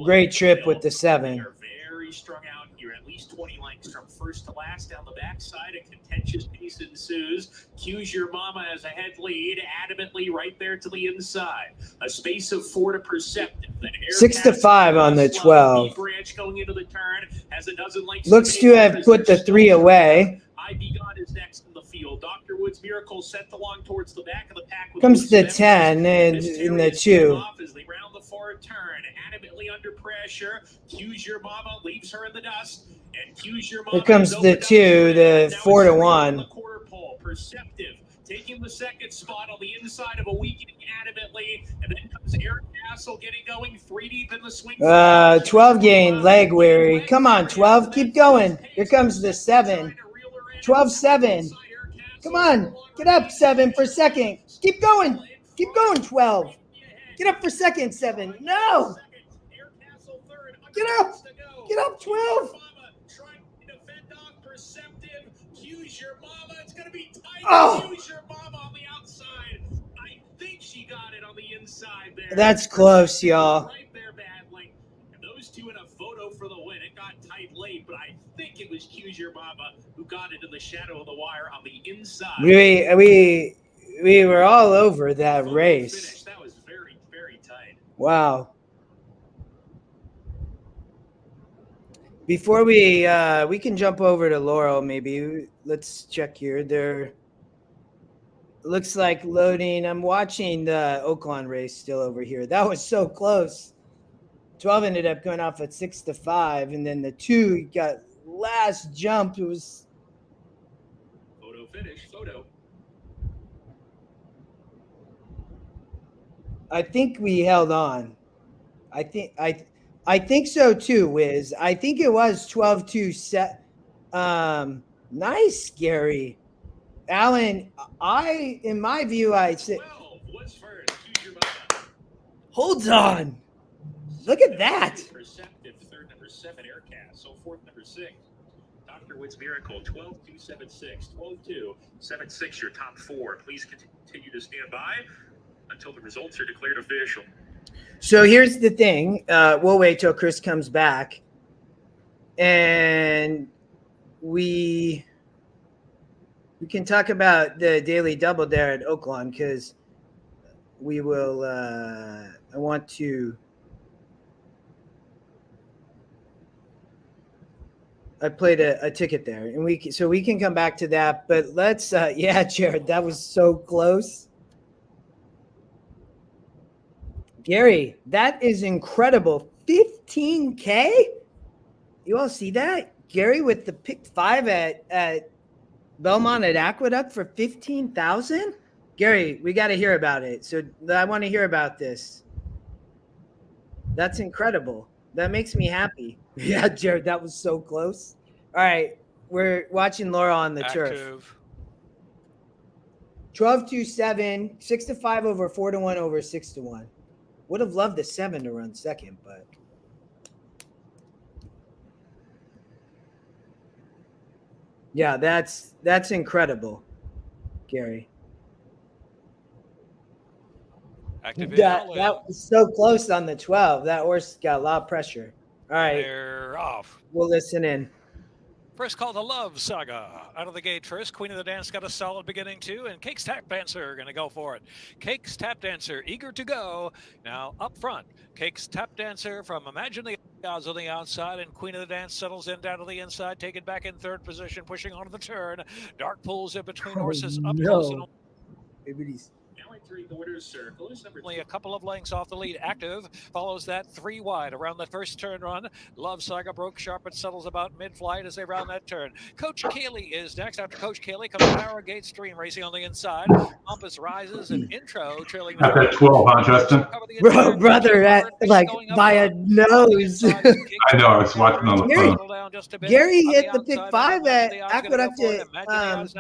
Great trip with the 7. Very strung out here, at least 20 lengths from first to last down the backside. A contentious pace ensues. Cues your mama as a head lead, adamantly right there to the inside. A space of 4 to Perceptive. 6 to 5 on the 12. Going into the turn, has a dozen lengths. Looks to have put the 3 away. IB God is next in the field. Dr. Wood's Miracle sent along towards the back of the pack. Comes the 10 and in the 2. As they round the forward turn, adamantly under pressure. Cues your mama, leaves her in the dust. And Cues your mama. Here comes the 2, the 4 to 1. Quarter pole, Perceptive. Taking the second spot on the inside of a weakening adamantly. And then comes Eric Castle getting going 3 deep in the swing. 12 gain, leg weary. Come on, 12. Keep going. Here comes the 7. 12, 7. Come on. Get up, 7 for second. Keep going. Keep going, 12. Get up for second, 7. No. Get up. Get up, 12. Oh. That's close, y'all. Right there badly. And those two in a photo for the win. It got tight late, but I think it was Cues Your Mama who got into the shadow of the wire on the inside. We were all over that race. Finish. That was very, very tight. Wow. Before we can jump over to Laurel, maybe let's check here. There looks like loading. I'm watching the Oaklawn race still over here. That was so close. 12 ended up going off at 6 to 5, and then the 2 got last jump. It was photo finish. Photo. I think we held on. I think so too, Wiz. I think it was 12-2 set. Nice, Gary. Alan, in my view, I said, hold on. Look at that. Perceptive, third number 7, Aircast. So fourth number 6. Dr. Wood's Miracle, 12-2-7-6. 12-2-7-6, your top 4. Please continue to stand by until the results are declared official. So here's the thing. We'll wait till Chris comes back. And we can talk about the daily double there at Oaklawn, because we will I want to I played a ticket there, and we can come back to that, but let's yeah, Jared, that was so close. Gary, that is incredible. 15K? You all see that? Gary with the pick 5 at Belmont at Aqueduct for 15,000? Gary, we got to hear about it. So I want to hear about this. That's incredible. That makes me happy. Yeah, Jared, that was so close. All right, we're watching Laura on the turf. 12-2-7, 6 to 5 over 4 to 1 over 6 to 1. Would have loved the 7 to run second, but yeah, that's incredible, Gary. Active in, That all in. was so close on the 12. That horse got a lot of pressure. All right, They're off. we'll listen in. First call, the Love Saga. Out of the gate first. Queen of the Dance got a solid beginning too. And Cake's Tap Dancer going to go for it. Cake's Tap Dancer eager to go. Now up front. Cake's Tap Dancer from Imagine the Odds on the outside. And Queen of the Dance settles in down to the inside. Taken back in third position. Pushing onto the turn. Dark pulls in between horses. Up close and Now entering the winner's circle is number only a couple of lengths off the lead. Active follows that 3 wide around the first turn run. Love Saga broke sharp and settles about mid-flight as they round that turn. Coach Cayley is next. After Coach Cayley comes Narrow Gate Stream racing on the inside. Compass rises and Intro trailing. At that 12, huh, Justin? Bro, brother, at, like by a nose. I know. I was watching on the phone. Gary hit the pick 5 at Aqueduct at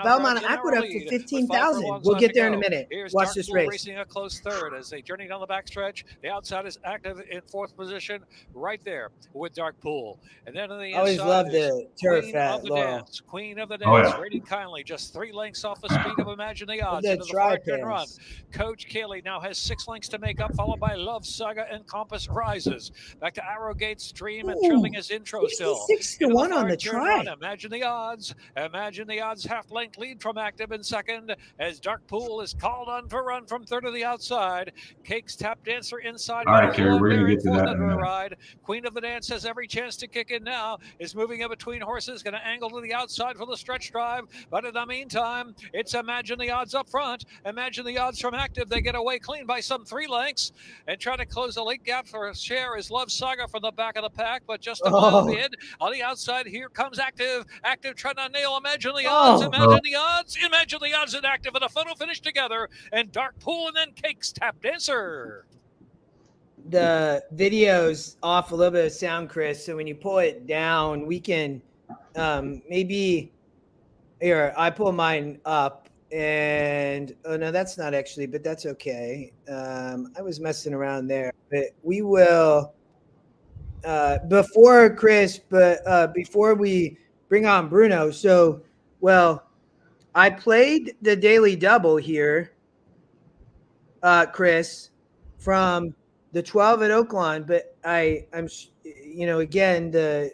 Belmont Aqueduct for 15,000. We'll get there in a minute. Watch this race. Racing a close third as they journey down the backstretch. The outside is Active in 4th position, right there with Dark Pool. And then on the I always inside love the is turf Queen at of the Laurel. Dance. Queen of the Oh, Dance, yeah. rated kindly, just 3 lengths off the speed of Imagine the Odds The into the far turn tri-pairs. run. Coach Cayley now has 6 lengths to make up, followed by Love Saga and Compass Rises. Back to Arrowgate Stream and Ooh, trailing his Intro still. 66 to Into 1 on far the turn try. run. Imagine the Odds. Imagine the Odds half-length lead from Active in second as Dark Pool is called on for run from third to the outside. Cake's Tap Dancer inside. All right, Gary, we're going to get to that in a minute. Ride. Queen of the Dance has every chance to kick in now. Is moving in between horses. Going to angle to the outside for the stretch drive. But in the meantime, it's Imagine the Odds up front. Imagine the Odds from Active. They get away clean by some 3 lengths and try to close the late gap for a share is Love Saga from the back of the pack. But just a mile in. On the outside, here comes Active. Active trying to nail Imagine the Odds. Imagine the Odds. Imagine the Odds and Active in a photo finish together. And Dark Pool and then Cake's Tap Dancer. The video's off a little bit of sound, Chris. So when you pull it down, we can maybe here. I pull mine up, and oh no, that's not actually, but that's okay. I was messing around there, but we will before Chris, but before we bring on Bruno. So, well, I played the daily double here, Chris, from the 12 at Oaklawn, but I'm again,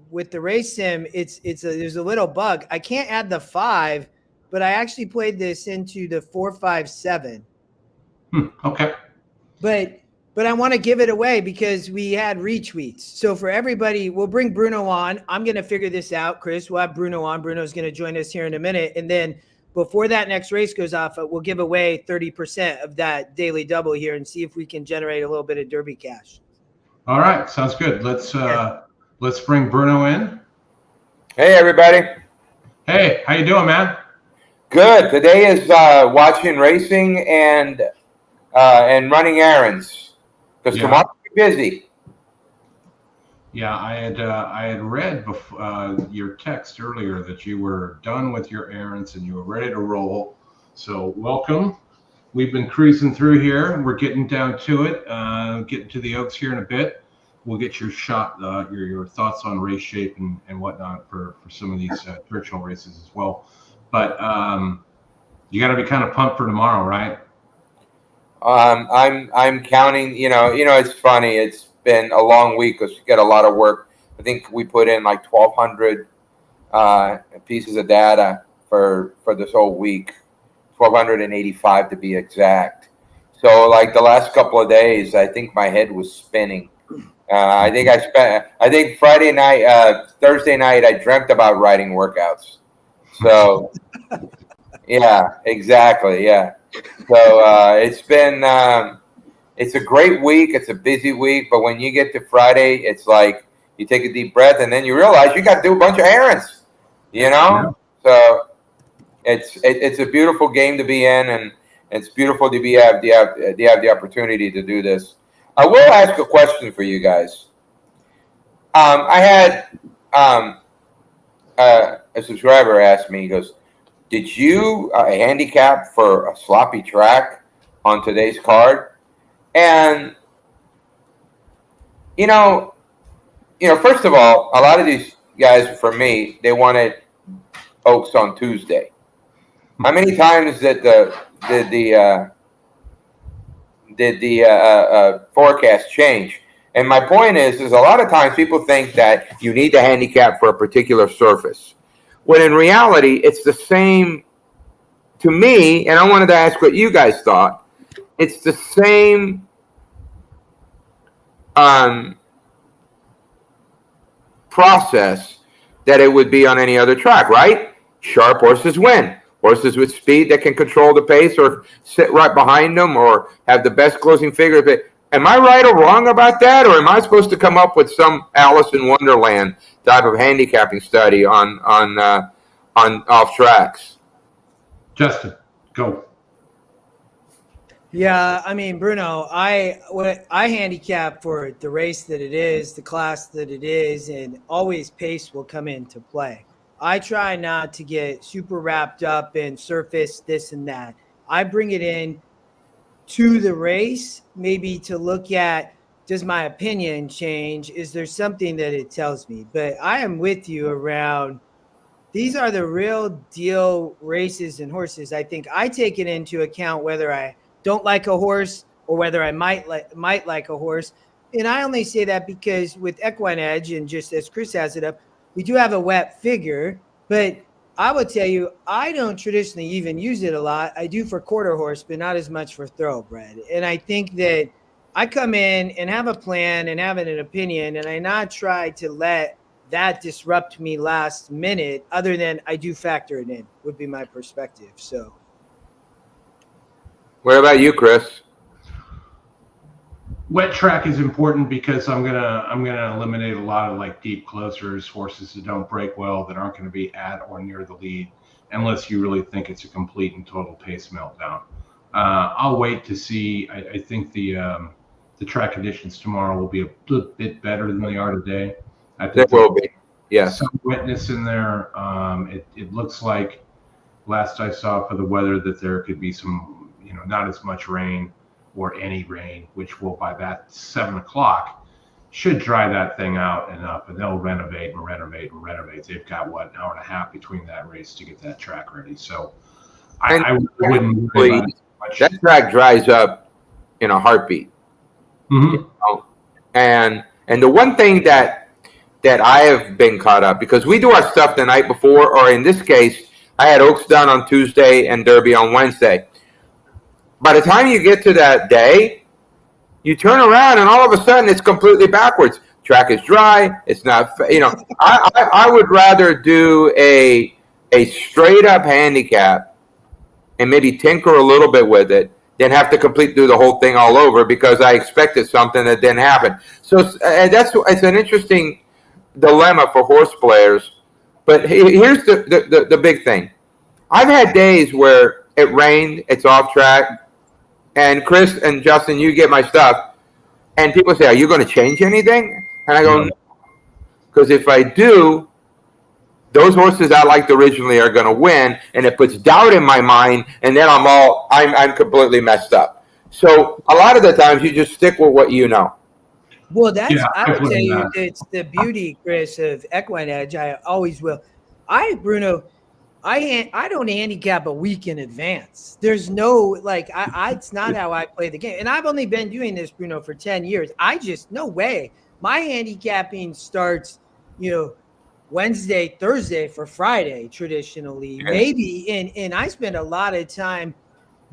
with the race sim, there's a little bug. I can't add the 5, but I actually played this into the 4-5-7. Okay. But I want to give it away because we had retweets. So for everybody, we'll bring Bruno on. I'm going to figure this out, Chris. We'll have Bruno on. Bruno's going to join us here in a minute. And then before that next race goes off, we'll give away 30% of that daily double here and see if we can generate a little bit of Derby cash. All right. Sounds good. Let's bring Bruno in. Hey, everybody. Hey, how you doing, man? Good. Today is watching racing and running errands because tomorrow's busy. Yeah, I had read your text earlier that you were done with your errands and you were ready to roll. So welcome. We've been cruising through here. We're getting down to it. Getting to the Oaks here in a bit. We'll get your shot, your thoughts on race shape and whatnot for some of these Churchill races as well. But you got to be kind of pumped for tomorrow, right? I'm counting. You know, it's funny. It's been a long week because we get a lot of work. I think we put in like 1,200 pieces of data for this whole week, 1,285 to be exact. So like the last couple of days, I think my head was spinning. I think Friday night, Thursday night, I dreamt about writing workouts. So yeah, exactly. Yeah. So it's been, it's a great week. It's a busy week, but when you get to Friday, it's like you take a deep breath and then you realize you got to do a bunch of errands, you know? Yeah. So it's a beautiful game to be in, and it's beautiful to have the opportunity to do this. I will ask a question for you guys. I had a subscriber ask me, he goes, did you handicap for a sloppy track on today's card? And, you know, first of all, a lot of these guys, for me, they wanted Oaks on Tuesday. How many times that the forecast change. And my point is a lot of times people think that you need to handicap for a particular surface, when in reality it's the same. To me, and I wanted to ask what you guys thought. It's the same process that it would be on any other track, right? Sharp horses win. Horses with speed that can control the pace or sit right behind them or have the best closing figure. Am I right or wrong about that? Or am I supposed to come up with some Alice in Wonderland type of handicapping study on off tracks? Justin, go. Yeah, I mean, Bruno, I handicap for the race that it is, the class that it is, and always pace will come into play. I try not to get super wrapped up in surface, this and that. I bring it in to the race, maybe to look at, does my opinion change? Is there something that it tells me? But I am with you around, these are the real deal races and horses. I think I take it into account whether I don't like a horse or whether I might like a horse. And I only say that because with EquinEdge, and just as Chris has it up, we do have a wet figure, but I would tell you, I don't traditionally even use it a lot. I do for quarter horse, but not as much for thoroughbred. And I think that I come in and have a plan and have an opinion, and I not try to let that disrupt me last minute, other than I do factor it in, would be my perspective. So what about you, Chris? Wet track is important because I'm gonna eliminate a lot of like deep closers, horses that don't break well, that aren't going to be at or near the lead, unless you really think it's a complete and total pace meltdown. I'll wait to see. I think the track conditions tomorrow will be a little bit better than they are today. I think there will be, yeah, some wetness in there. It looks like last I saw for the weather that there could be some, not as much rain or any rain, which will by that 7 o'clock should dry that thing out enough, and they'll renovate and renovate and renovate. They've got an hour and a half between that race to get that track ready. So I wouldn't worry about it much. That track dries up in a heartbeat. Mm-hmm. And the one thing that I have been caught up, because we do our stuff the night before, or in this case, I had Oaks done on Tuesday and Derby on Wednesday. By the time you get to that day, you turn around and all of a sudden it's completely backwards. Track is dry. It's not, I would rather do a straight up handicap and maybe tinker a little bit with it than have to do the whole thing all over because I expected something that didn't happen. So it's an interesting dilemma for horse players. But here's the big thing. I've had days where it rained, it's off track, and Chris and Justin, you get my stuff, and people say, are you going to change anything? And I go, no. Because if I do, those horses I liked originally are going to win, and it puts doubt in my mind, and then I'm completely messed up. So a lot of the times you just stick with what you know. Well, I would tell you, it's the beauty, Chris, of EquinEdge. I always will. Bruno, I don't handicap a week in advance. There's no, it's not how I play the game. And I've only been doing this, Bruno, for 10 years. No way. My handicapping starts, Wednesday, Thursday for Friday, traditionally. Yeah. Maybe, and I spend a lot of time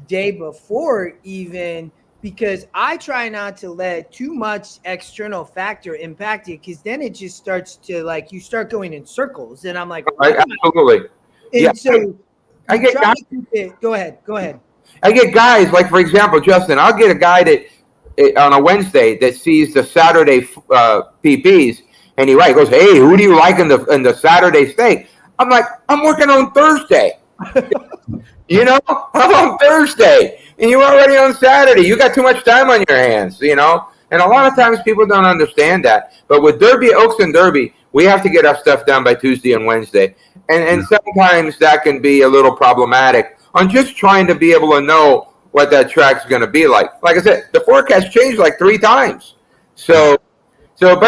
day before even, because I try not to let too much external factor impact it, because then it just starts to, you start going in circles. And I'm like, absolutely. And yeah. So I get guys. Go ahead. I get guys, like, for example, Justin, I'll get a guy that on a Wednesday that sees the Saturday PPs, and he goes, hey, who do you like in the Saturday stake? I'm like, I'm working on Thursday. I'm on Thursday, and you're already on Saturday. You got too much time on your hands, And a lot of times people don't understand that. But with Derby, Oaks and Derby, we have to get our stuff done by Tuesday and Wednesday. And sometimes that can be a little problematic on just trying to be able to know what that track's going to be like. Like I said, the forecast changed 3 times. But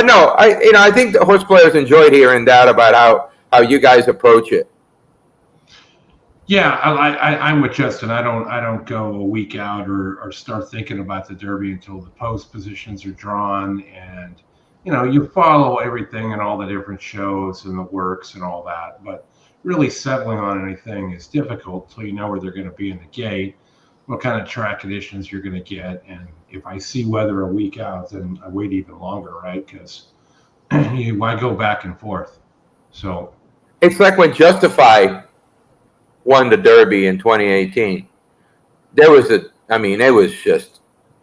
no, I think the horse players enjoyed hearing that about how you guys approach it. Yeah, I'm with Justin. I don't go a week out or start thinking about the Derby until the post positions are drawn, and you follow everything and all the different shows and the works and all that. But really settling on anything is difficult until you know where they're going to be in the gate, what kind of track conditions you're going to get, and if I see weather a week out, then I wait even longer, right? Because why go back and forth? So it's like when Justify won the Derby in 2018. It was just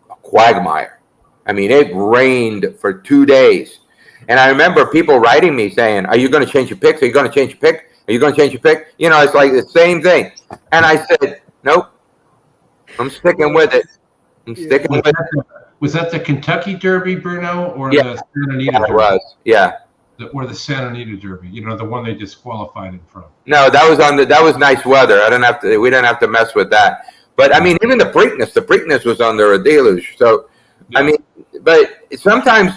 a quagmire. I mean, it rained for 2 days. And I remember people writing me saying, are you going to change your picks? Are you going to change your pick? Are you going to change your pick? It's like the same thing. And I said, nope, I'm sticking with it. I'm sticking with it. Was that the Kentucky Derby, Bruno, or Yeah. the Santa Anita Derby? It was, yeah. Or the Santa Anita Derby, the one they disqualified him from. No, that was nice weather. We didn't have to mess with that. But I mean, even the Preakness was under a deluge. So, yeah. I mean, but sometimes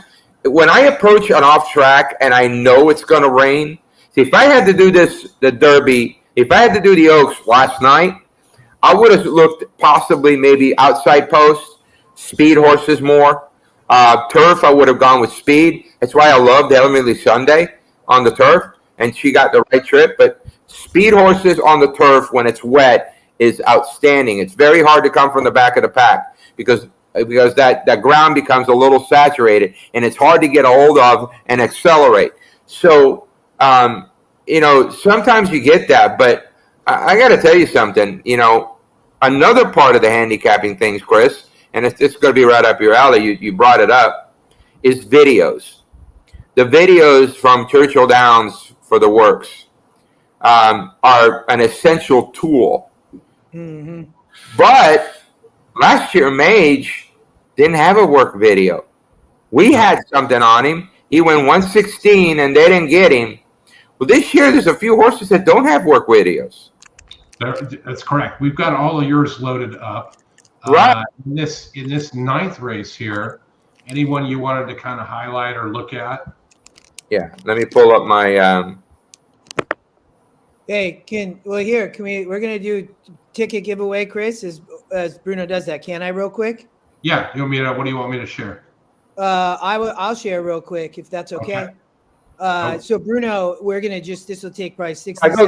when I approach an off track and I know it's going to rain, see, if I had to do the Derby, if I had to do the Oaks last night, I would have looked possibly maybe outside post, speed horses more. Turf, I would have gone with speed. That's why I loved Emily Sunday on the turf, and she got the right trip. But speed horses on the turf when it's wet is outstanding. It's very hard to come from the back of the pack because that ground becomes a little saturated, and it's hard to get a hold of and accelerate. So, sometimes you get that, but I got to tell you something. Another part of the handicapping things, Chris, and it's going to be right up your alley, you brought it up, is videos. The videos from Churchill Downs for the works are an essential tool. Mm-hmm. But last year, Mage didn't have a work video. We had something on him. He went 116 and they didn't get him. Well, this year, there's a few horses that don't have work videos. That's correct. We've got all of yours loaded up. Right. In this ninth race here, anyone you wanted to kind of highlight or look at? Yeah, let me pull up my. Hey, we're gonna do ticket giveaway, Chris, as Bruno does that. Can I real quick? Yeah, what do you want me to share? I'll share real quick if that's okay. So Bruno, we're gonna this will take probably 6 seconds.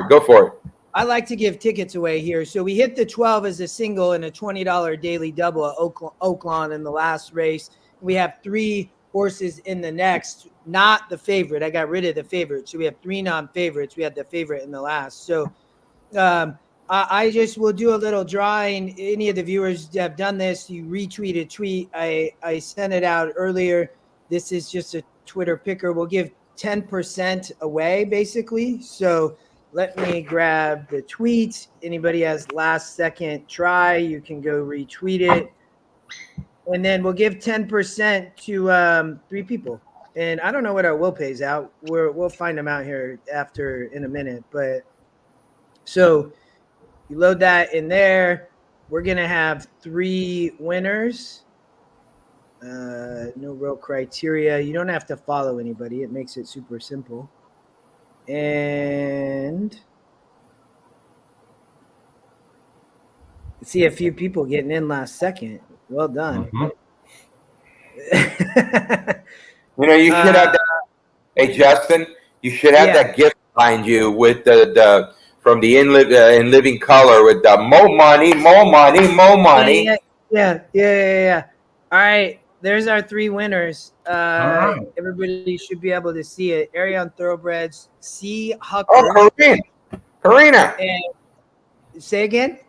Go for it. I like to give tickets away here. So we hit the 12 as a single and a $20 daily double at Oaklawn in the last race. We have 3 horses in the next, not the favorite. I got rid of the favorite. So we have 3 non-favorites. We had the favorite in the last. So I just will do a little drawing. Any of the viewers that have done this, you retweet a tweet. I sent it out earlier. This is just a Twitter picker. We'll give 10% away, basically. So let me grab the tweet. Anybody has last second try, you can go retweet it. And then we'll give 10% to 3 people. And I don't know what our will pays out. We'll find them out here after in a minute. But so you load that in there. We're going to have 3 winners. No real criteria. You don't have to follow anybody. It makes it super simple. And see a few people getting in last second. Well done. Mm-hmm. You should have that. Hey, Justin, you should have that gift behind you with the from the in living color with the more money. Yeah. All right. There's our 3 winners. Right. Everybody should be able to see it. Arion Thoroughbreds, C. Hucker. Oh, Karina. And say again?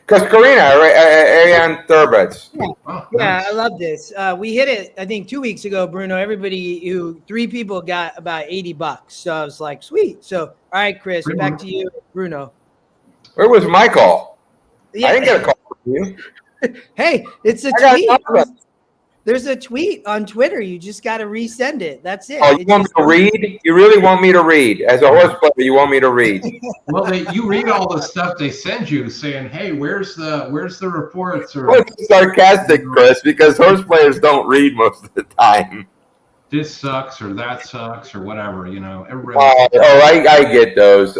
Because Karina, Arion Thoroughbreds. Yeah, I love this. We hit it, I think, 2 weeks ago, Bruno. 3 people got about $80. So I was like, sweet. So, all right, Chris, back to you, Bruno. Where was my call? Yeah. I didn't get a call from you. Hey, it's a tweet. There's a tweet on Twitter. You just got to resend it. That's it. Oh, you want me to read? You really want me to read? As a horse player, you want me to read? Well, you read all the stuff they send you saying, hey, where's the reports? Or it's sarcastic, Chris, because horse players don't read most of the time. This sucks or that sucks or whatever, Everybody. I get those.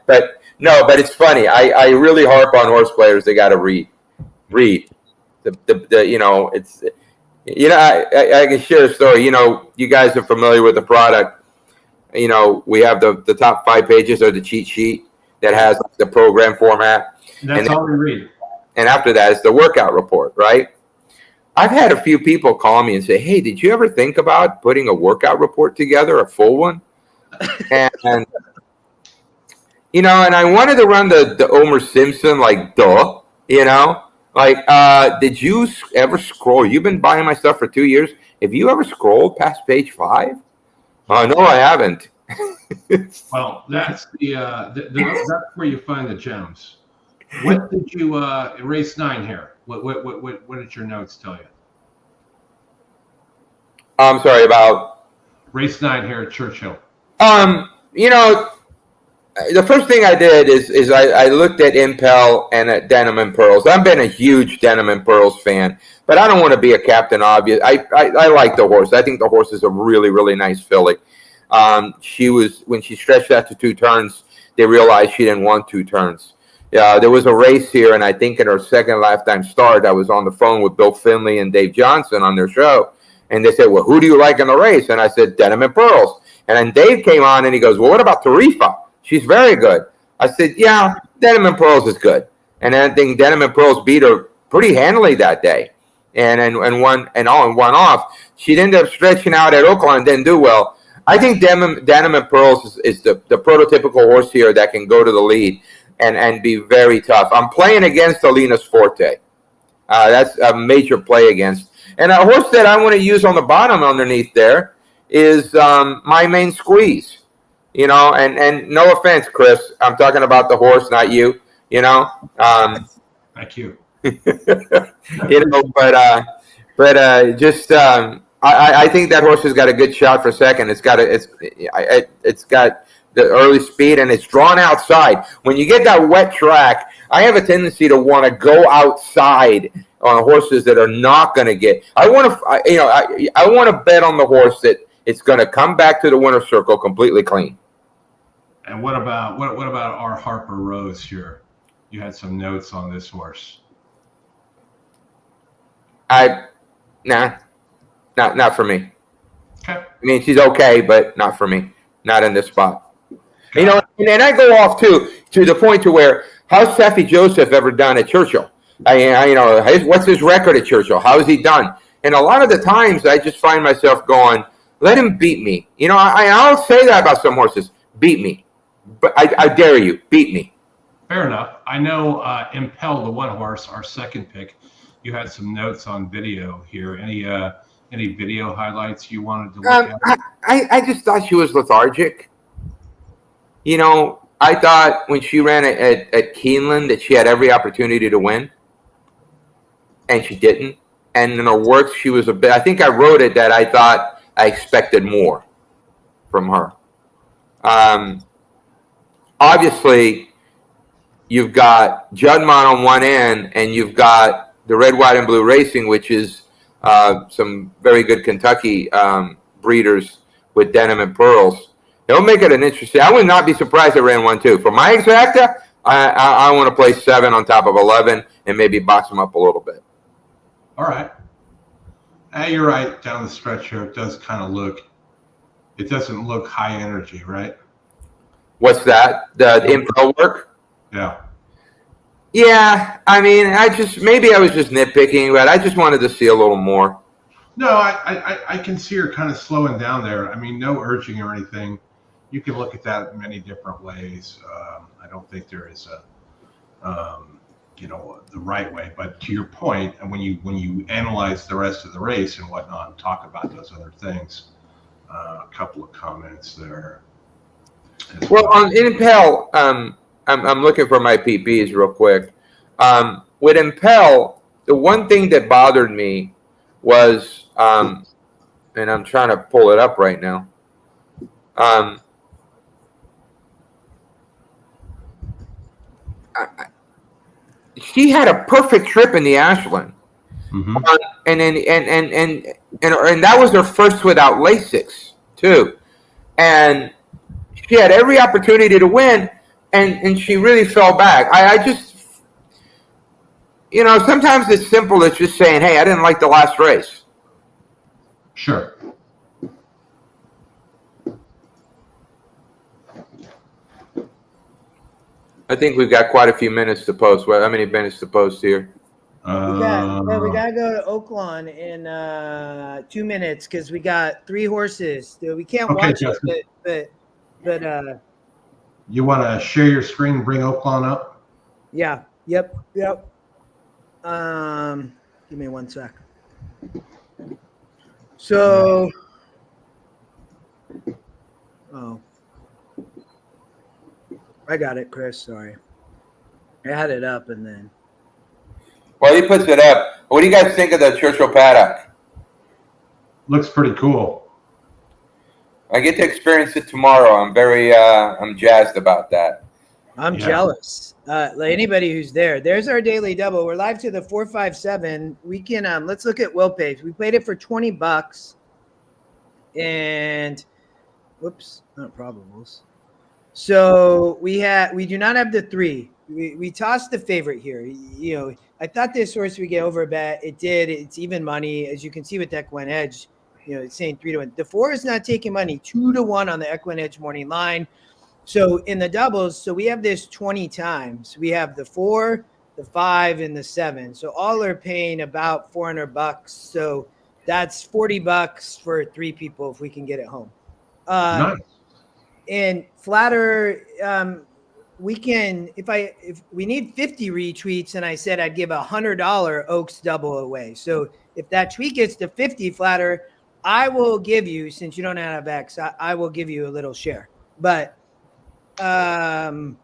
But No, but it's funny. I really harp on horse players. They got to read. The you know, it's, you know, I can share a story. You know, you guys are familiar with the product. You know, we have the top 5 pages of the cheat sheet that has the program format. That's all we read. And after that is the workout report, right? I've had a few people call me and say, hey, did you ever think about putting a workout report together, a full one? And you know, and I wanted to run the Homer Simpson, like, duh, you know? Like, did you ever scroll? You've been buying my stuff for 2 years. Have you ever scrolled past page 5? No, I haven't. Well, that's that's where you find the gems. What did you race 9 here? What did your notes tell you? I'm sorry about Race 9 here at Churchill. You know, the first thing I did is I looked at Impel and at Denim and Pearls. I've been a huge Denim and Pearls fan, but I don't want to be a Captain Obvious. I like the horse. I think the horse is a really, really nice filly. She was, when she stretched out to 2 turns, they realized she didn't want 2 turns. There was a race here, and I think in her second lifetime start, I was on the phone with Bill Finley and Dave Johnson on their show, and they said, well, who do you like in the race? And I said, Denim and Pearls. And then Dave came on, and he goes, well, what about Tarifa? She's very good. I said, yeah, Denim and Pearls is good. And I think Denim and Pearls beat her pretty handily that day, and won off. She ended up stretching out at Oaklawn and didn't do well. I think Denim and Pearls is the prototypical horse here that can go to the lead and be very tough. I'm playing against Alina's Forte. That's a major play against. And a horse that I want to use on the bottom underneath there is My Main Squeeze. You know, and no offense, Chris, I'm talking about the horse, not you. You know, Thank you. you know, but just I think that horse has got a good shot for second. It's got the early speed, and it's drawn outside. When you get that wet track, I have a tendency to want to go outside on horses that are not going to get. I want to bet on the horse that it's going to come back to the winner's circle completely clean. And what about our Harper Rose here? You had some notes on this horse. Not for me. Okay. I mean, she's okay, but not for me. Not in this spot. Okay. You know, and I go off to the point to where, how's Safi Joseph ever done at Churchill? You know, what's his record at Churchill? How has he done? And a lot of the times, I just find myself going, let him beat me. You know, I'll say that about some horses. Beat me. But I dare you, beat me. Fair enough. I know Impel, the one horse, our second pick, you had some notes on video here. Any video highlights you wanted to look at? I just thought she was lethargic. You know, I thought when she ran at Keeneland that she had every opportunity to win, and she didn't. And in her works, she was a bit. I think I wrote it that I thought I expected more from her. Obviously, you've got Juddmonte on one end, and you've got the Red, White, and Blue Racing, which is some very good Kentucky breeders with Denim and Pearls. It'll make it an interesting. I would not be surprised if I ran 1-2. For my exacta, I want to play 7 on top of 11 and maybe box them up a little bit. All right. You're right. Down the stretch here, it does kind of look. It doesn't look high energy, right? What's that? The Impel work? Yeah. Yeah, I mean, maybe I was just nitpicking, but I just wanted to see a little more. No, I can see her kind of slowing down there. I mean, no urging or anything. You can look at that in many different ways. I don't think there is the right way. But to your point, and when you analyze the rest of the race and whatnot, and talk about those other things, a couple of comments there. Well, on Impel, I'm looking for my PPs real quick. With Impel, the one thing that bothered me was, and I'm trying to pull it up right now. She had a perfect trip in the Ashland, and that was her first without Lasix too, and she had every opportunity to win. and she really fell back. I just, sometimes it's simple as just saying, hey, I didn't like the last race. Sure. I think we've got quite a few minutes to post. Well, how many minutes to post here? We gotta go to Oaklawn in 2 minutes because we got 3 horses. We can't watch Justin. it, but You want to share your screen and bring Oaklawn up? yeah, yep. Give me 1 sec. So, I got it, Chris. Sorry, I had it up and then. Well, he puts it up. What do you guys think of the Churchill paddock? Looks pretty cool. I get to experience it tomorrow. I'm I'm jazzed about that. I'm jealous. Anybody who's there's our daily double. We're live to the 457. We can let's look at Will Pace. We played it for $20, and whoops, not probables. So we do not have the 3. We tossed the favorite here. I thought this horse would get over a bet. It did. It's even money, as you can see with EquinEdge. It's saying 3-1. The 4 is not taking money. 2-1 on the EquinEdge morning line. So in the doubles, so we have this 20 times. We have the 4, the 5, and the 7. So all are paying about $400. So that's $40 for 3 people if we can get it home. Nice. And flatter, we can if we need 50 retweets, and I said I'd give $100 Oaks double away. So if that tweet gets to 50 flatter, I will give you, since you don't have X, I will give you a little share. But Bruno,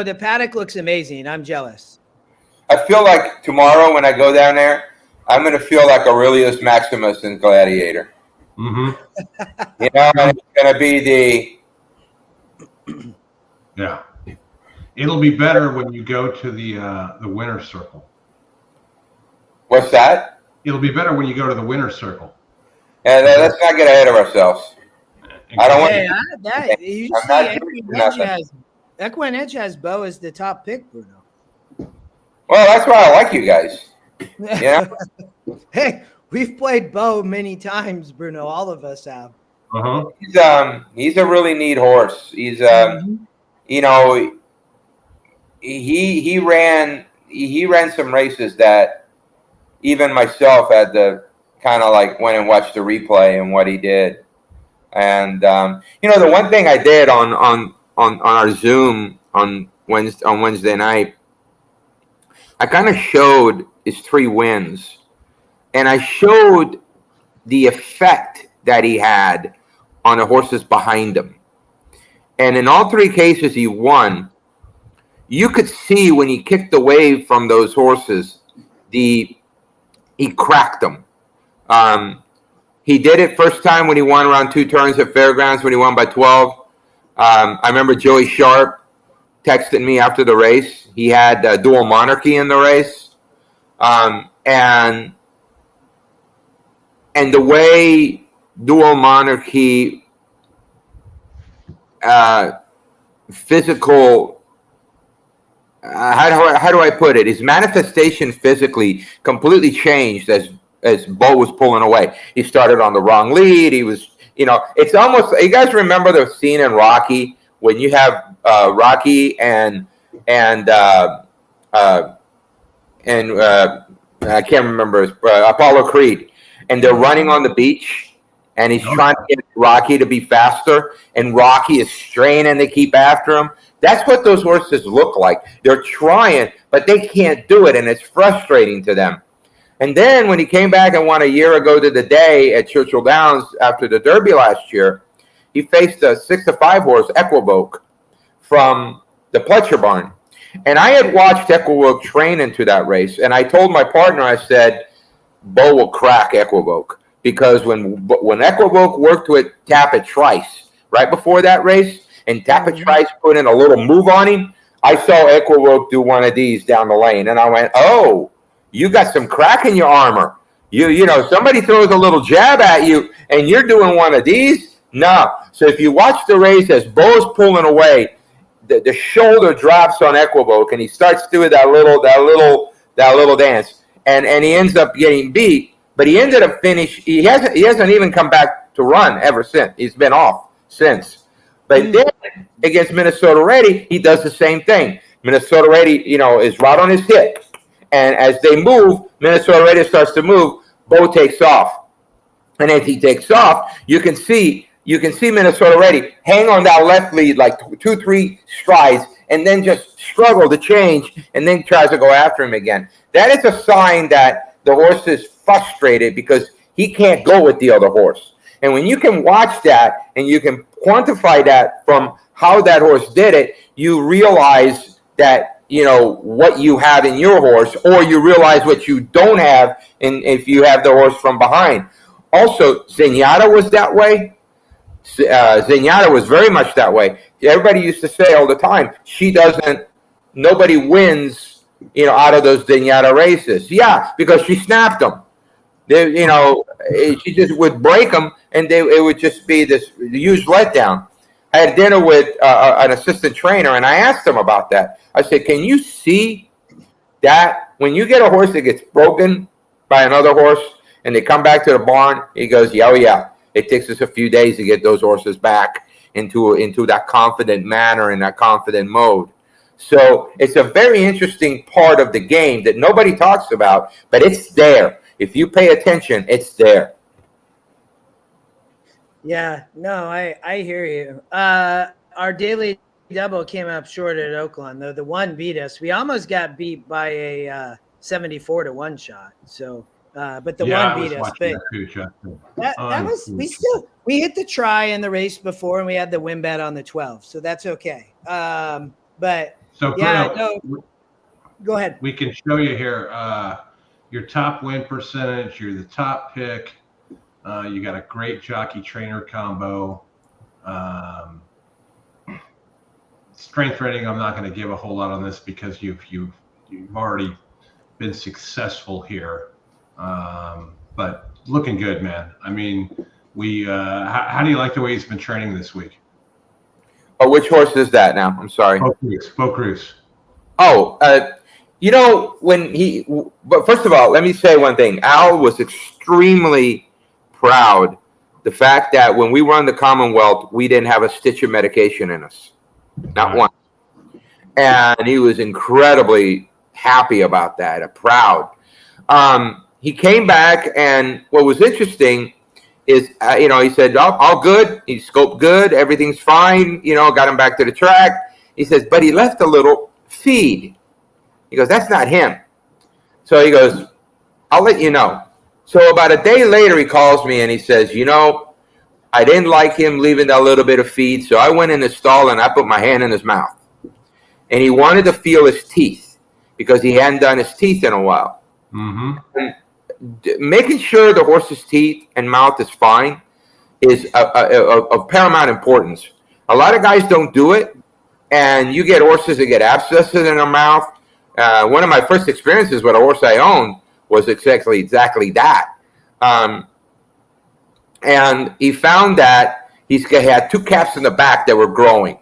the paddock looks amazing. I'm jealous. I feel like tomorrow when I go down there, I'm going to feel like Aurelius Maximus in Gladiator. Mm-hmm. It's going to be Yeah. It'll be better when you go to the winner's circle. What's that? It'll be better when you go to the winner's circle. Yeah, let's not get ahead of ourselves. I don't want EquinEdge has Bo as the top pick, Bruno. Well, that's why I like you guys. Hey, we've played Bo many times, Bruno. All of us have. Uh-huh. He's a really neat horse. He's he ran some races that even myself had to kind of like went and watched the replay and what he did. And the one thing I did on our Zoom on Wednesday night, I kind of showed his 3 wins, and I showed the effect that he had on the horses behind him. And in all 3 cases he won. You could see when he kicked away from those horses, he cracked them. He did it first time when he won around 2 turns at Fairgrounds when he won by 12. I remember Joey Sharp texted me after the race. He had Dual Monarchy in the race. And the way Dual Monarchy physical how do I put it? His manifestation physically completely changed as Bo was pulling away. He started on the wrong lead. He was, it's almost, you guys remember the scene in Rocky when you have Rocky and I can't remember Apollo Creed, and they're running on the beach, and he's trying to get Rocky to be faster, and Rocky is straining to keep after him. That's what those horses look like. They're trying, but they can't do it, and it's frustrating to them. And then when he came back and won a year ago to the day at Churchill Downs after the Derby last year, he faced a 6-5 horse, Equivoke, from the Pletcher barn. And I had watched Equivoke train into that race, and I told my partner, I said, Bo will crack Equivoke, because when Equivoke worked with Tapit Trice right before that race, and Tapit Trice put in a little move on him, I saw Equivoke do one of these down the lane, and I went, oh, you got some crack in your armor. You know, somebody throws a little jab at you, and you're doing one of these? No. So if you watch the race as Bo's pulling away, the shoulder drops on Equivoke, and he starts doing that little dance, and he ends up getting beat. But he ended up he hasn't even come back to run ever since. He's been off since. But then against Minnesota Ready, he does the same thing. Minnesota Ready, is right on his hip, and as they move, Minnesota Ready starts to move. Bo takes off, and as he takes off, you can see Minnesota Ready hang on that left lead like 2-3 strides, and then just struggle to change, and then tries to go after him again. That is a sign that the horse is frustrated because he can't go with the other horse. And when you can watch that and you can quantify that from how that horse did it, you realize that, what you have in your horse, or you realize what you don't have if you have the horse from behind. Also, Zenyatta was that way. Zenyatta was very much that way. Everybody used to say all the time, nobody wins, out of those Zenyatta races. Yeah, because she snapped them. She just would break them, and it would just be this huge letdown. I had dinner with an assistant trainer, and I asked him about that. I said, can you see that when you get a horse that gets broken by another horse and they come back to the barn? He goes, yeah. It takes us a few days to get those horses back into that confident manner and that confident mode. So it's a very interesting part of the game that nobody talks about, but it's there. If you pay attention, it's there. Yeah, no, I hear you. Our daily double came up short at Oaklawn, though. The one beat us. We almost got beat by a 74-1 shot. So, but the one beat us. But that was we hit the try in the race before, and we had the win bet on the 12, so that's okay. But so yeah, Bruno, no, go ahead. We can show you here your top win percentage. You're the top pick. You got a great jockey trainer combo. Strength rating, I'm not going to give a whole lot on this because you've already been successful here. But looking good, man. I mean, how do you like the way he's been training this week? Oh, which horse is that now? I'm sorry. Bo Cruz. Oh, but first of all, let me say one thing. Al was extremely proud the fact that when we won the Commonwealth, we didn't have a stitch of medication in us. Not one. And he was incredibly happy about that, proud. He came back, and what was interesting is, he said, all good. He scoped good. Everything's fine. Got him back to the track. He says, but he left a little feed. He goes, that's not him. So he goes, I'll let you know. So about a day later, he calls me and he says, I didn't like him leaving that little bit of feed. So I went in the stall and I put my hand in his mouth. And he wanted to feel his teeth because he hadn't done his teeth in a while. Mm-hmm. And making sure the horse's teeth and mouth is fine is of paramount importance. A lot of guys don't do it, and you get horses that get abscesses in their mouth. One of my first experiences with a horse I owned was exactly that. And he found that he had two caps in the back that were growing.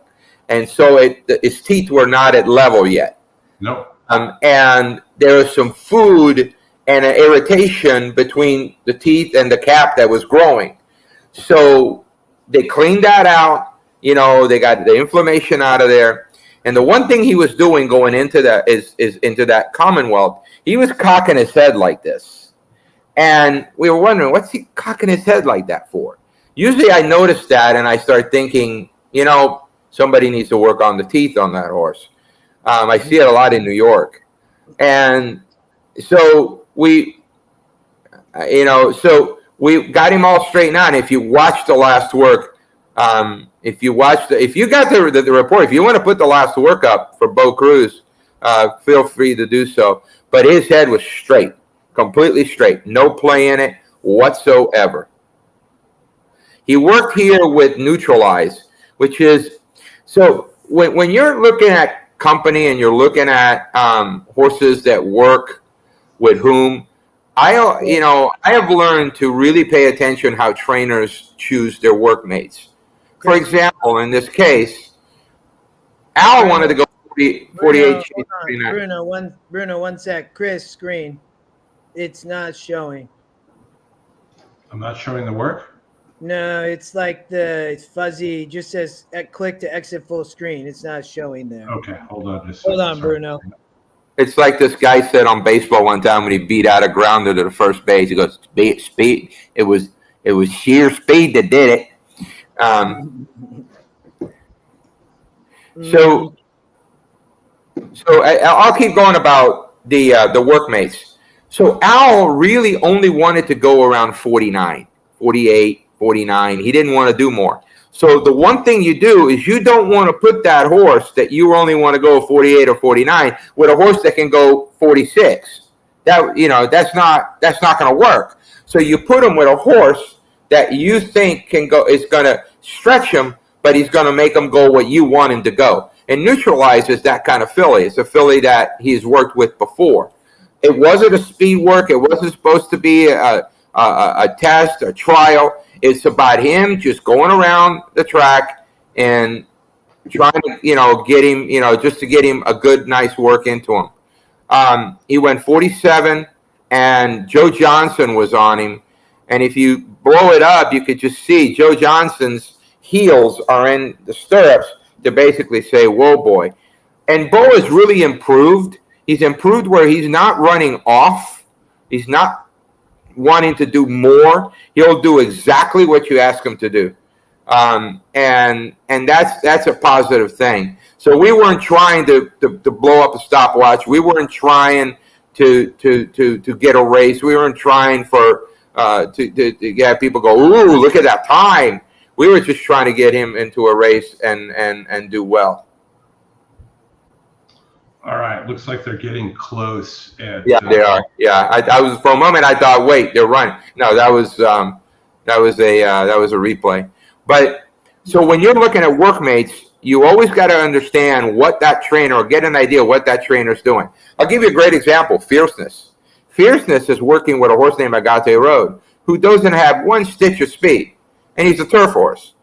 And so his teeth were not at level yet. No. And there was some food and an irritation between the teeth and the cap that was growing. So they cleaned that out. They got the inflammation out of there. And the one thing he was doing going into that is into that Commonwealth, he was cocking his head like this. And we were wondering, what's he cocking his head like that for? Usually I notice that and I start thinking, somebody needs to work on the teeth on that horse. I see it a lot in New York. And so we got him all straightened out. If you watch the last work, if you got the report, if you want to put the last work up for Bo Cruz, feel free to do so. But his head was straight, completely straight, no play in it whatsoever. He worked here with Neutralize, which is, so when you're looking at company and you're looking at horses that work with whom, I have learned to really pay attention how trainers choose their workmates. For example, in this case, Al wanted to go 48. Bruno, chase hold on. 49. Bruno, one sec. Chris, screen. It's not showing. I'm not showing the work. No, it's like it's fuzzy. It just says click to exit full screen. It's not showing there. Okay, hold on. Hold on, Bruno. It's like this guy said on baseball one time when he beat out a grounder to the first base. He goes, speed. It was sheer speed that did it. So I'll keep going about the workmates. So Al really only wanted to go around 49, 48, 49. He didn't want to do more. So the one thing you do is you don't want to put that horse that you only want to go 48 or 49 with a horse that can go 46. That's not going to work. So you put him with a horse that you think is going to stretch him, but he's going to make him go what you want him to go. And Neutralize that kind of filly. It's a filly that he's worked with before. It wasn't a speed work. It wasn't supposed to be a test, a trial. It's about him just going around the track and trying to, get him, just to get him a good, nice work into him. He went 47, and Joe Johnson was on him. And if you blow it up, you could just see Joe Johnson's heels are in the stirrups to basically say, whoa, boy. And Bo has really improved. He's improved where he's not running off. He's not wanting to do more. He'll do exactly what you ask him to do. And that's a positive thing. So we weren't trying to blow up a stopwatch. We weren't trying to get a race. We weren't trying to have people go, ooh, look at that time. We were just trying to get him into a race and do well. All right, looks like they're getting close. Yeah, they are. Yeah, I was for a moment. I thought, wait, they're running. No, that was a replay. But so when you're looking at workmates, you always got to understand what that trainer, or get an idea what that trainer's doing. I'll give you a great example: Fierceness. Fierceness is working with a horse named Agate Road, who doesn't have one stitch of speed, and he's a turf horse.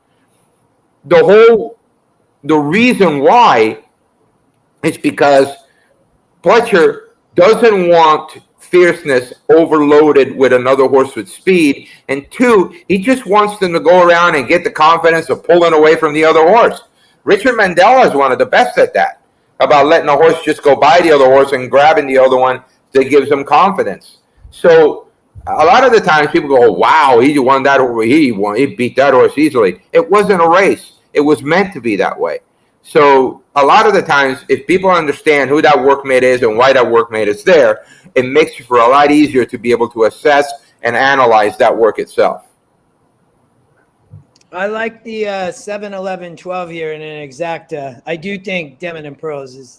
The reason why. It's because Pletcher doesn't want Fierceness overloaded with another horse with speed. And two, he just wants them to go around and get the confidence of pulling away from the other horse. Richard Mandela is one of the best at that, about letting a horse just go by the other horse and grabbing the other one that gives them confidence. So a lot of the times people go, wow, he won that, he beat that horse easily. It wasn't a race. It was meant to be that way. So a lot of the times, if people understand who that workmate is and why that workmate is there, it makes it for a lot easier to be able to assess and analyze that work itself. I like the 7, 11, 12 here in an exacta. I do think Denim and Pearls is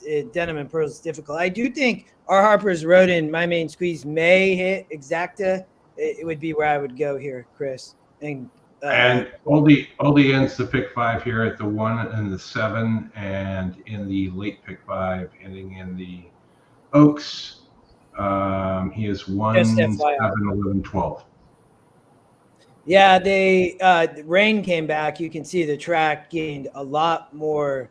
difficult. I do think R. Harper's Road and My Main Squeeze may hit exacta. It would be where I would go here, Chris. And Oldy ends the pick 5 here at the 1 and the 7, and in the late pick 5, ending in the Oaks. He is 1, 7, 11, 12. Yeah, rain came back. You can see the track gained a lot more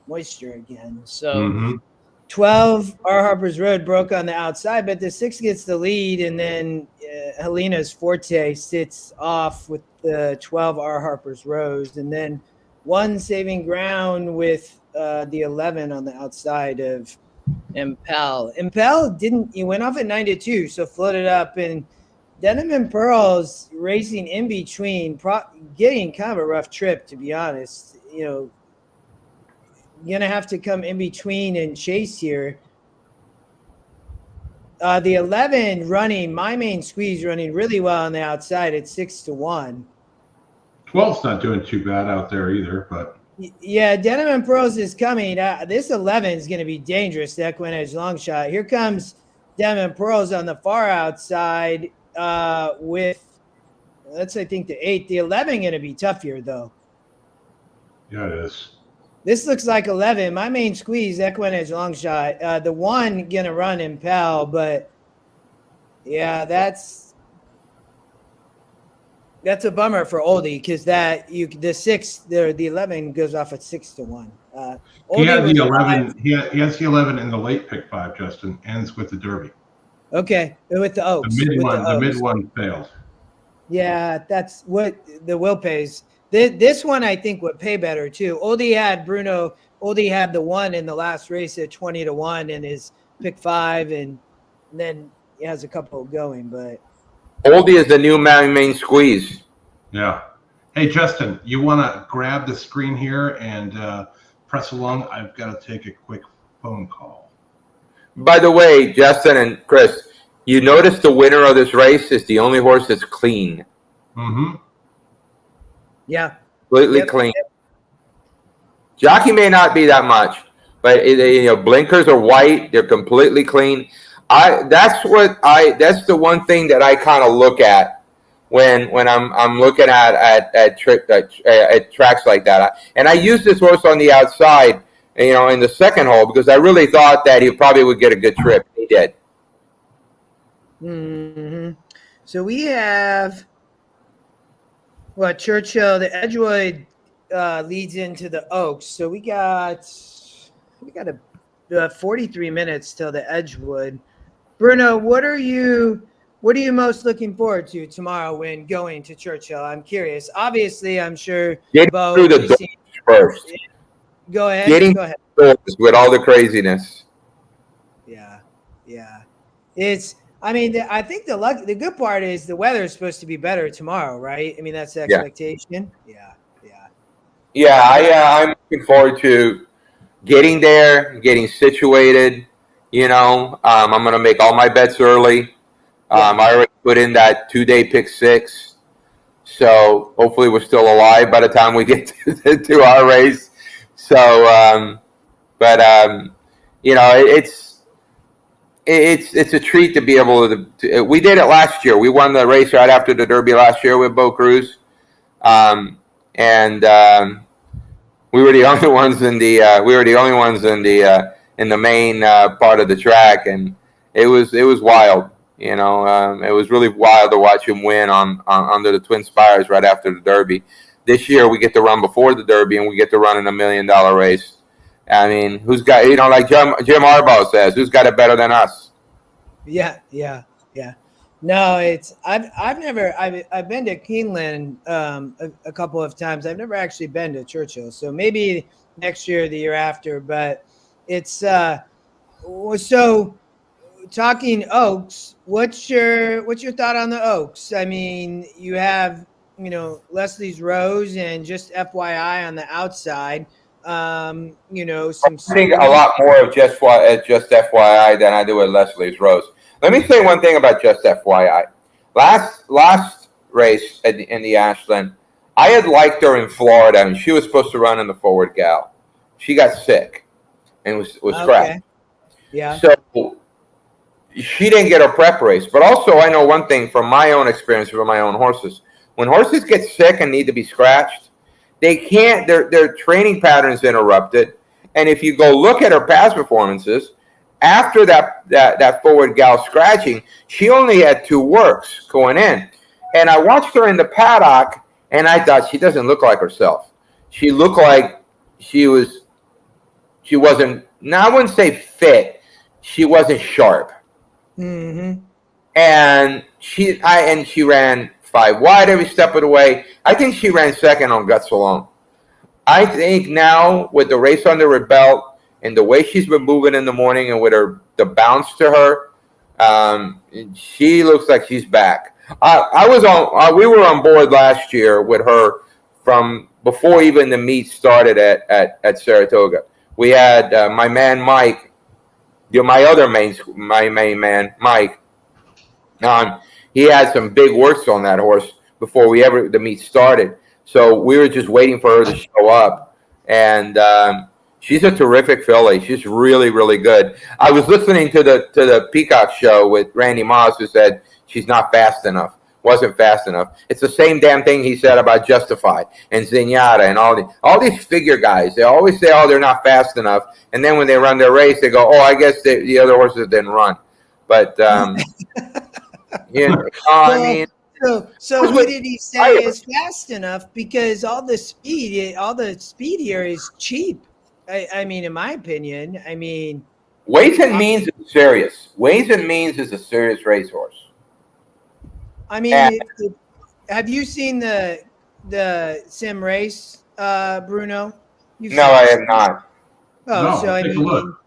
moisture again. So 12, R. Harper's Road broke on the outside, but the 6 gets the lead, and then Helena's Forte sits off with the 12 R. Harper's Road, and then 1 saving ground with the 11 on the outside of Impel. Impel he went off at 9-2, so floated up, and Denim and Pearls racing in between, getting kind of a rough trip, to be honest. Gonna have to come in between and chase here. The 11 running, My Main Squeeze running really well on the outside at 6-1. 12's not doing too bad out there either, but yeah, Denim and Pearls is coming. This 11 is going to be dangerous. The EquinEdge long shot. Here comes Denim and Pearls on the far outside with that's I think the 8. The 11 going to be tough here though. Yeah, it is. This looks like 11. My Main Squeeze, EquinEdge long shot. The 1 going to run Impel, but yeah, that's a bummer for Oldie because the 6, the 11 goes off at 6-1. He has was the alive. 11. He has the 11 in the late pick 5. Justin ends with the Derby. Okay, with the Oaks. The mid with one. the The mid Oaks. one failed. Yeah, that's what the will pays. This one I think would pay better too. Oldie had Bruno. Oldie had the 1 in the last race at 20-1 in his pick 5, and then he has a couple going. But Oldie is the new main squeeze. Yeah. Hey, Justin, you want to grab the screen here and press along? I've got to take a quick phone call. By the way, Justin and Chris, you notice the winner of this race is the only horse that's clean. Mm-hmm. yeah, Completely clean. Jockey may not be that much, but blinkers are white. They're completely clean. That's the one thing that I kind of look at when I'm looking at tracks like that. And I used this horse on the outside, in the second hole because I really thought that he probably would get a good trip. He did. Mm-hmm. So we have Churchill. The Edgewood leads into the Oaks. So we got 43 minutes till the Edgewood. Bruno, what are you most looking forward to tomorrow when going to Churchill? I'm curious. Obviously, I'm sure Getting Bo, through the doors first. Go ahead. Getting Go ahead. doors with all the craziness. Yeah. I think the good part is the weather is supposed to be better tomorrow, right? I mean, that's the expectation. Yeah, I'm looking forward to getting there, getting situated. I'm going to make all my bets early. I already put in that 2-day pick 6. So hopefully we're still alive by the time we get to our race. So, it's a treat to be able to. We did it last year. We won the race right after the Derby last year with Bo Cruz, and we were the only ones in the main part of the track, and it was wild. It was really wild to watch him win under the Twin Spires right after the Derby. This year we get to run before the Derby, and we get to run in $1 million race. I mean, who's got, like Jim Harbaugh says, who's got it better than us? Yeah. No, I've been to Keeneland a couple of times. I've never actually been to Churchill, so maybe next year or the year after. But it's so talking Oaks. What's your thought on the Oaks? I mean, you have Leslie's Rose, and just FYI on the outside. I think a lot more of just FYI than I do with Leslie's Rose. Let me say one thing about just FYI. Last race in the Ashland, I had liked her in Florida, and she was supposed to run in the forward gal. She got sick and was scrapped. Yeah. So she didn't get her prep race. But also, I know one thing from my own experience with my own horses. When horses get sick and need to be scratched, they can't. Their training patterns interrupted, and if you go look at her past performances, after that forward gal scratching, she only had 2 works going in, and I watched her in the paddock, and I thought she doesn't look like herself. She looked like she wasn't. Now I wouldn't say fit. She wasn't sharp, Mm-hmm. and she ran 5 wide every step of the way. I think she ran second on guts alone. I think now with the race under her belt and the way she's been moving in the morning and with the bounce to her, she looks like she's back. We were on board last year with her from before even the meet started at Saratoga. We had my man Mike, my main man Mike. He had some big works on that horse before the meet started. So we were just waiting for her to show up. And she's a terrific filly. She's really, really good. I was listening to the Peacock show with Randy Moss, who said she's not fast enough. Wasn't fast enough. It's the same damn thing he said about Justified and Zenyatta and all these figure guys. They always say, oh, they're not fast enough. And then when they run their race, they go, oh, I guess the other horses didn't run. But I mean, so what did he say is fast enough? Because all the speed here is cheap. I mean, in my opinion, I mean, Ways and Means is serious. Ways and Means is a serious racehorse. I mean, have you seen the sim race, Bruno? No, I have not. Oh, No, so I take a mean, look.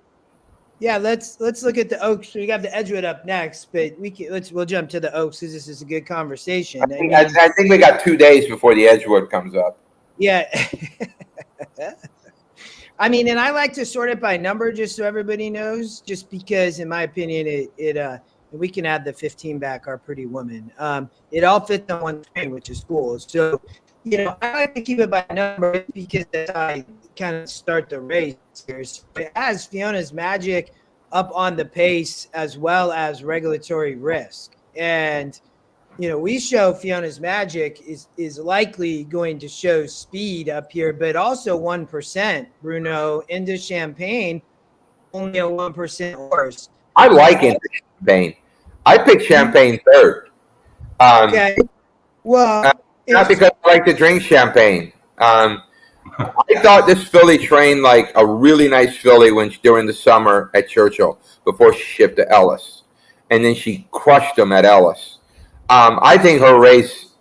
yeah, let's look at the Oaks. We got the Edgewood up next, but we'll jump to the Oaks because this is a good conversation. I think we got 2 days before the Edgewood comes up. Yeah. I mean, and I like to sort it by number just so everybody knows, just because in my opinion, we can add the 15 back, Our Pretty Woman. It all fits on one screen, which is cool. So, you know, I like to keep it by number because that's how I kind of start the race here. So it has Fiona's Magic up on the pace as well as Regulatory Risk. And, you know, we show Fiona's Magic is likely going to show speed up here, but also 1%, Bruno, into Champagne, only a 1% horse. I like into Champagne. I picked Champagne third. Okay. Well, not because I like to drink champagne. I thought this filly trained like a really nice filly during the summer at Churchill before she shipped to Ellis. And then she crushed them at Ellis. I think her race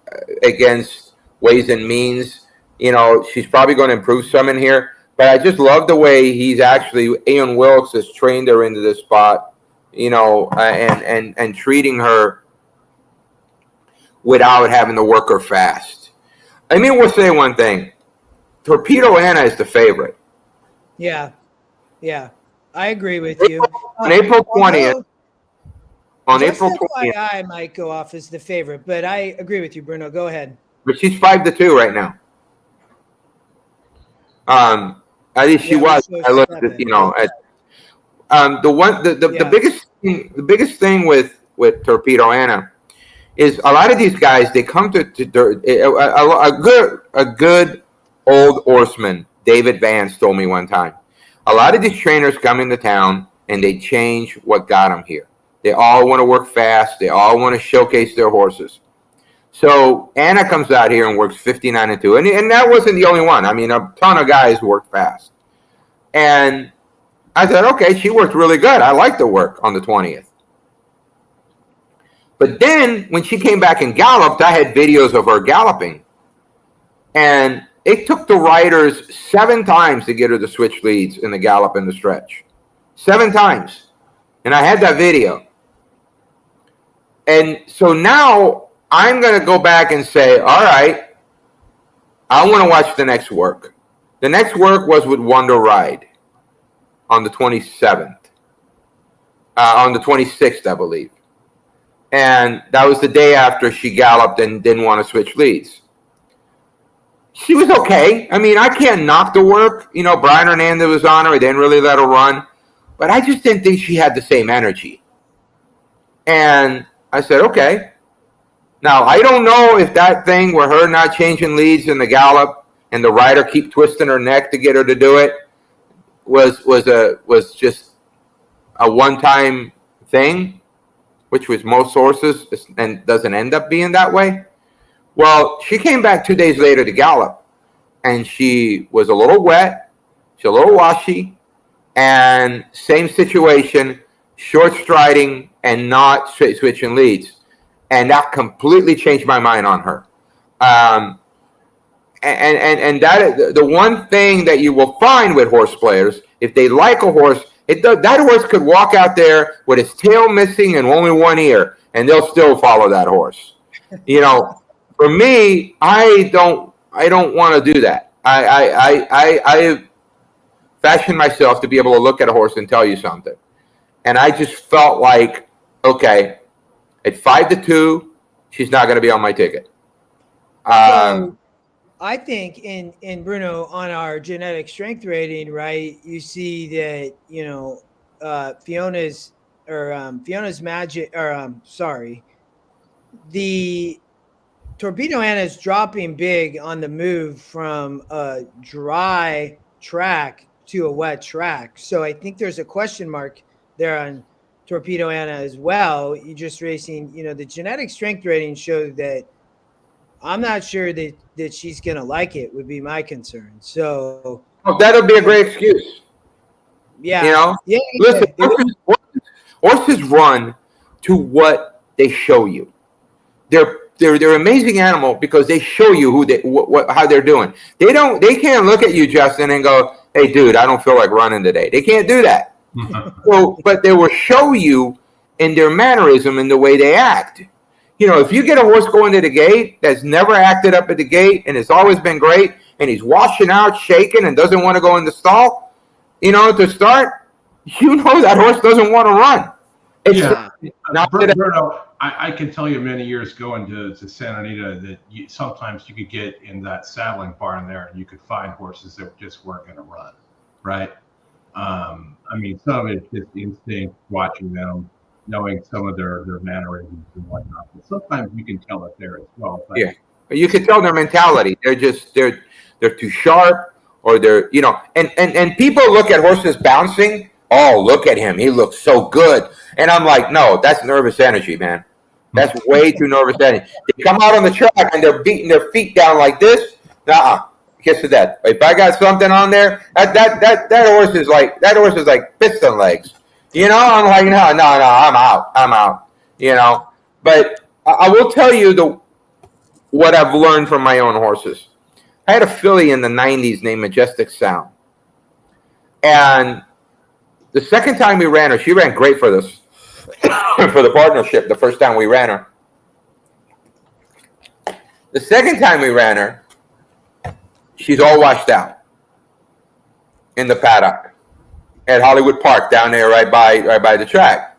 against Ways and Means, you know, she's probably going to improve some in here. But I just love the way Ian Wilkes has trained her into this spot, you know, and treating her without having to work her fast. I mean, we'll say one thing. Torpedo Anna is the favorite. Yeah. I agree with you. On April 20th. On April 20th. I might go off as the favorite, but I agree with you, Bruno. Go ahead. But she's 5-2 right now. At least she was. I looked at, you know, the biggest thing with Torpedo Anna is a lot of these guys, they come to a good old horseman. David Vance told me one time, a lot of these trainers come into town and they change what got them here. They all want to work fast. They all want to showcase their horses. So Anna comes out here and works 59-2, and that wasn't the only one. I mean, a ton of guys worked fast. And I thought, okay, she worked really good. I liked the work on the 20th. But then when she came back and galloped, I had videos of her galloping. And it took the riders 7 times to get her to switch leads in the gallop and the stretch. 7 times. And I had that video. And so now I'm going to go back and say, all right, I want to watch the next work. The next work was with Wonder Ride on the 27th. On the 26th, I believe. And that was the day after she galloped and didn't want to switch leads. She was okay. I mean, I can't knock the work. You know, Brian Hernandez was on her. I didn't really let her run. But I just didn't think she had the same energy. And I said, okay. Now, I don't know if that thing where her not changing leads in the gallop and the rider keep twisting her neck to get her to do it was just a one-time thing, which was most horses, and doesn't end up being that way. Well, she came back 2 days later to gallop, and she was a little wet, she's a little washy, and same situation, short striding and not switching leads. And that completely changed my mind on her. And that the one thing that you will find with horse players, if they like a horse, that horse could walk out there with his tail missing and only one ear, and they'll still follow that horse. You know, for me, I don't want to do that. I fashioned myself to be able to look at a horse and tell you something, and I just felt like, okay, at 5-2, she's not going to be on my ticket. So I think in Bruno, on our genetic strength rating, right, you see that, you know, Fiona's Magic, the Torpedo Anna is dropping big on the move from a dry track to a wet track. So I think there's a question mark there on Torpedo Anna as well. You just racing, you know, the genetic strength rating showed that. I'm not sure that she's going to like it, would be my concern. So Oh, that'll be a great excuse. Yeah. You know, Yeah. listen, horses run to what they show you. They're amazing animal because they show you how they're doing. They can't look at you, Justin, and go, "Hey, dude, I don't feel like running today." They can't do that. But they will show you in their mannerism and the way they act. You know, if you get a horse going to the gate that's never acted up at the gate and it's always been great, and he's washing out, shaking, and doesn't want to go in the stall, you know, to start, you know that horse doesn't want to run. It's Bruno, I can tell you many years going to Santa Anita that sometimes you could get in that saddling barn there and you could find horses that just weren't going to run, right? I mean, some of it's just instinct, watching them, knowing some of their mannerisms and whatnot. But sometimes you can tell it there as well. But, yeah, but you can tell their mentality. They're too sharp, or they're, you know, and people look at horses bouncing. Oh, look at him. He looks so good. And I'm like, no, that's nervous energy, man. That's way too nervous energy. They come out on the track and they're beating their feet down like this. Kiss of death. If I got something on there, that horse is like piston legs. You know, I'm like, no, I'm out. You know, but I will tell you what I've learned from my own horses. I had a filly in the 90s named Majestic Sound. And the second time we ran her, she ran great for this, for the partnership, the first time we ran her. The second time we ran her, she's all washed out in the paddock at Hollywood Park down there right by the track.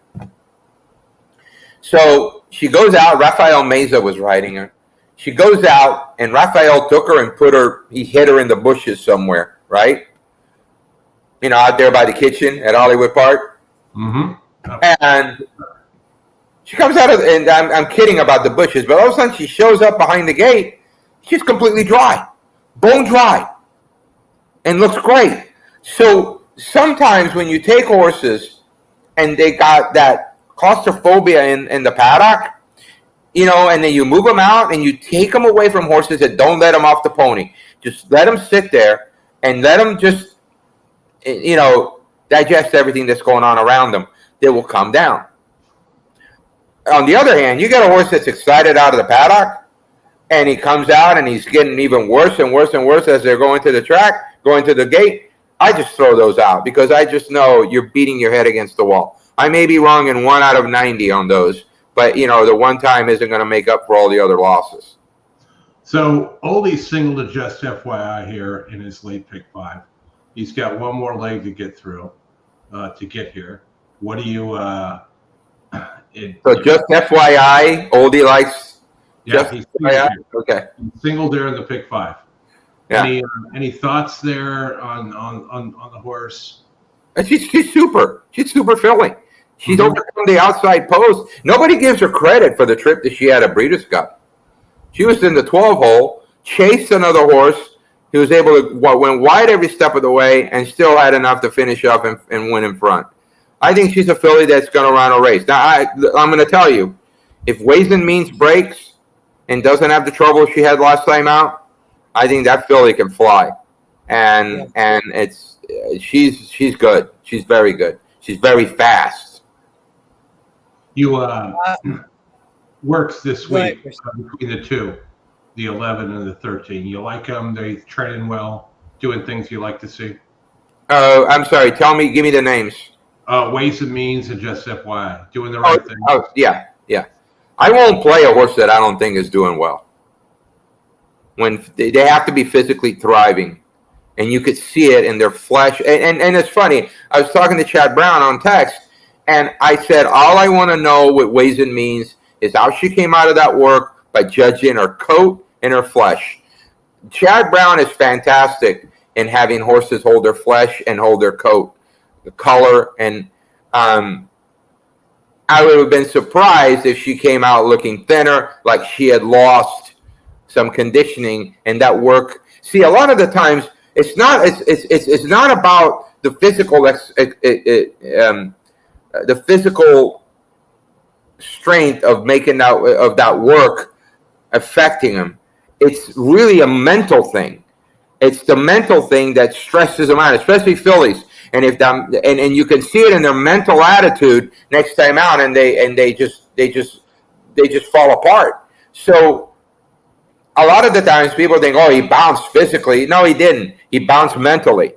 So she goes out. Rafael Meza was riding her. She goes out, and Rafael took her and he hit her in the bushes somewhere, right? You know, out there by the kitchen at Hollywood Park. Mm-hmm. And she comes out and I'm kidding about the bushes, but all of a sudden she shows up behind the gate. She's completely dry, bone dry, and looks great. So sometimes when you take horses and they got that claustrophobia in the paddock, you know, and then you move them out and you take them away from horses that don't let them off the pony. Just let them sit there and let them just, you know, digest everything that's going on around them. They will calm down. On the other hand, you got a horse that's excited out of the paddock, and he comes out and he's getting even worse and worse and worse as they're going to the track, going to the gate. I just throw those out because I just know you're beating your head against the wall. I may be wrong in 1 out of 90 on those, but, you know, the one time isn't going to make up for all the other losses. So Oldie singled to just FYI here in his late pick 5. He's got one more leg to get through to get here. What do you so just FYI, Oldie likes just FYI? Okay. He singled there in the pick 5. Yeah. Any thoughts there on the horse? She's super. She's super filling. She's overcome the outside post. Nobody gives her credit for the trip that she had at Breeders' Cup. She was in the 12 hole, chased another horse. He was able to went wide every step of the way and still had enough to finish up and win in front. I think she's a filly that's going to run a race. Now, I'm going to tell you, if Ways and Means breaks and doesn't have the trouble she had last time out, I think that filly can fly. And she's good. She's very good. She's very fast. You works this week between the two, the 11 and the 13. You like them? They training well, doing things you like to see? I'm sorry. Give me the names. Ways and Means and just FYI, doing the right thing. Oh, yeah. I won't play a horse that I don't think is doing well. When they have to be physically thriving, and you could see it in their flesh. And it's funny. I was talking to Chad Brown on text, and I said, all I want to know with Ways and Means is how she came out of that work by judging her coat and her flesh. Chad Brown is fantastic in having horses hold their flesh and hold their coat, the color. And I would have been surprised if she came out looking thinner, like she had lost some conditioning and that work. See, a lot of the times it's not about the physical strength of making that work affecting them. It's really a mental thing. It's the mental thing that stresses them out, especially fillies. And if them, and you can see it in their mental attitude next time out, and they just fall apart. So a lot of the times people think, oh, he bounced physically. No, he didn't. He bounced mentally.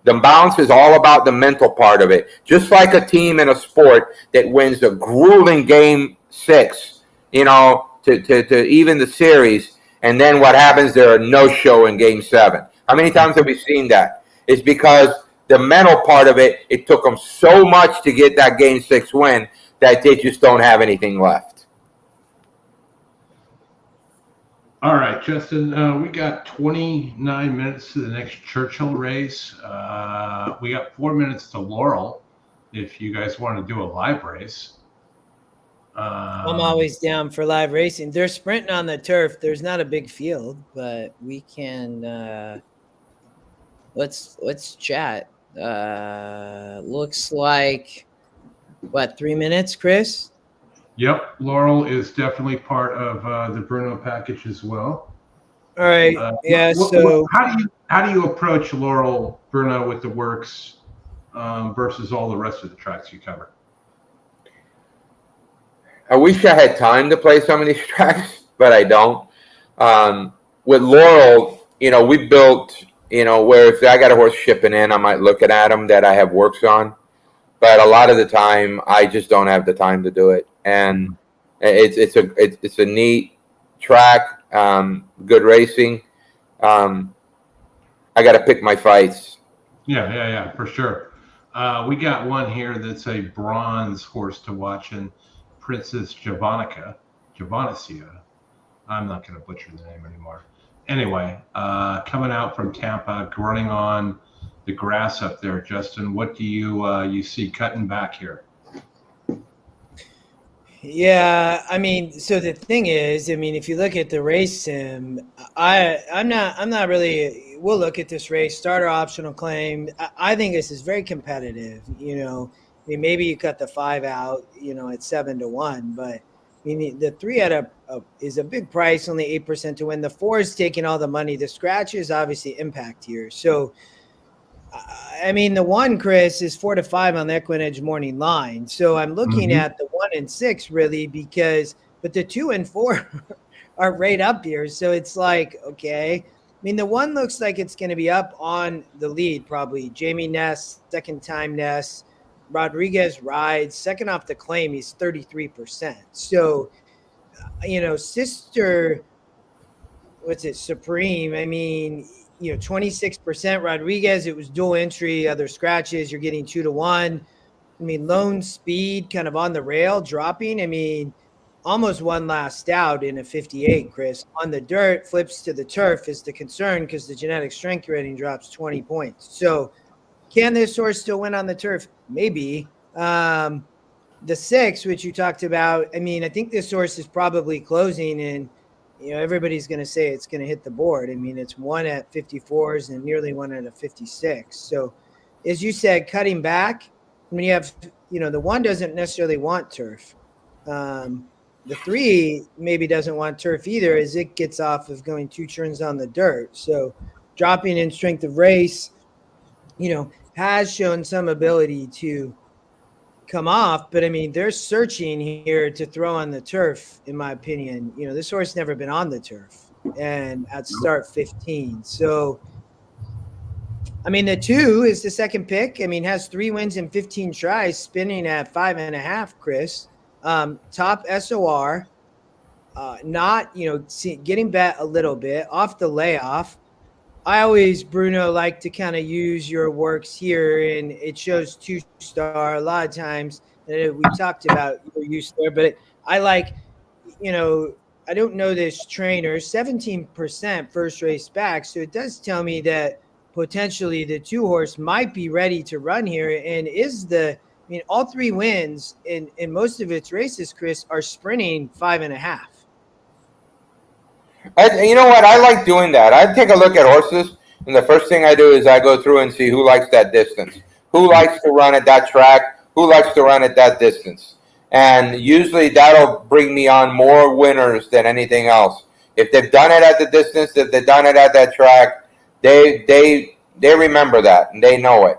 The bounce is all about the mental part of it. Just like a team in a sport that wins a grueling game 6, to even the series, and then what happens? There are no show in game 7. How many times have we seen that? It's because the mental part of it, it took them so much to get that game 6 win that they just don't have anything left. All right, Justin, we got 29 minutes to the next Churchill race. We got 4 minutes to Laurel if you guys want to do a live race. I'm always down for live racing. They're sprinting on the turf. There's not a big field, but we can let's chat. Looks like 3 minutes, Chris? Yep, Laurel is definitely part of the Bruno package as well. All right. So how do you approach Laurel, Bruno, with the works versus all the rest of the tracks you cover? I wish I had time to play some of these tracks, but I don't. With Laurel, we built, where if I got a horse shipping in, I might look at them that I have works on. But a lot of the time, I just don't have the time to do it. And it's a neat track, good racing. I got to pick my fights. Yeah, for sure. We got one here that's a bronze horse to watch in Princess Javonica. I'm not going to butcher the name anymore. Anyway, coming out from Tampa, running on the grass up there. Justin, what do you see cutting back here? Yeah, so the thing is, if you look at the race sim, I'm not really. We'll look at this race, starter optional claim. I think this is very competitive. Maybe you cut the 5 out, at 7-1, but the 3 is a big price, only 8% to win. The 4 is taking all the money. The scratch is obviously impact here. So, the 1, Chris, is 4 to 5 on the EquinEdge morning line. So I'm looking at the 1 and 6 really but the 2 and 4 are right up here. So it's like, okay. The 1 looks like it's going to be up on the lead, probably. Jamie Ness, second time Ness. Rodriguez rides, second off the claim, he's 33%. So, Sister, Supreme, 26%. Rodriguez, it was dual entry, other scratches, you're getting 2 to 1. Lone Speed kind of on the rail, dropping. Almost one last out in a 58, Chris. On the dirt, flips to the turf is the concern because the genetic strength rating drops 20 points. So, can this horse still win on the turf? Maybe. The 6, which you talked about, I think this horse is probably closing, and everybody's going to say it's going to hit the board. It's 1 at 54s and nearly 1 at a 56. So, as you said, cutting back. You have, the 1 doesn't necessarily want turf. The 3 maybe doesn't want turf either, as it gets off of going 2 turns on the dirt. So, dropping in strength of race, has shown some ability to come off, but they're searching here to throw on the turf, in my opinion. This horse never been on the turf and at start 15. So, the 2 is the second pick. Has 3 wins in 15 tries, spinning at 5.5, Chris. Top SOR, not, getting bet a little bit off the layoff. I always, Bruno, like to kind of use your works here, and it shows 2-star. A lot of times we talked about your use there, but I like, I don't know this trainer, 17% first race back. So it does tell me that potentially the 2 horse might be ready to run here, and is all 3 wins in most of its races, Chris, are sprinting 5.5. You know what? I like doing that. I take a look at horses, and the first thing I do is I go through and see who likes that distance, who likes to run at that track, who likes to run at that distance. And usually that'll bring me on more winners than anything else. If they've done it at the distance, if they've done it at that track, They remember that and they know it.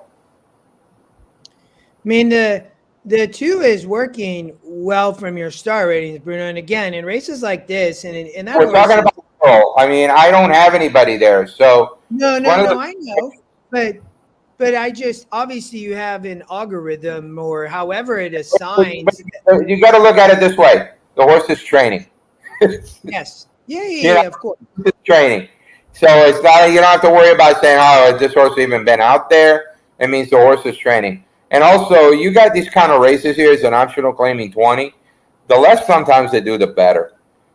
I mean, the 2 is working well from your star ratings, Bruno. And again, in races like this, and that We're talking about Laurel. I mean, I don't have anybody there, so no, I know, but I just obviously you have an algorithm or however it assigns. You got to look at it this way: the horse is training. Yes, yeah, of course. It's training, so it's not. You don't have to worry about saying, "Oh, has this horse even been out there?" It means the horse is training. And also, you got these kind of races here. It's an optional claiming 20. The less sometimes they do, the better.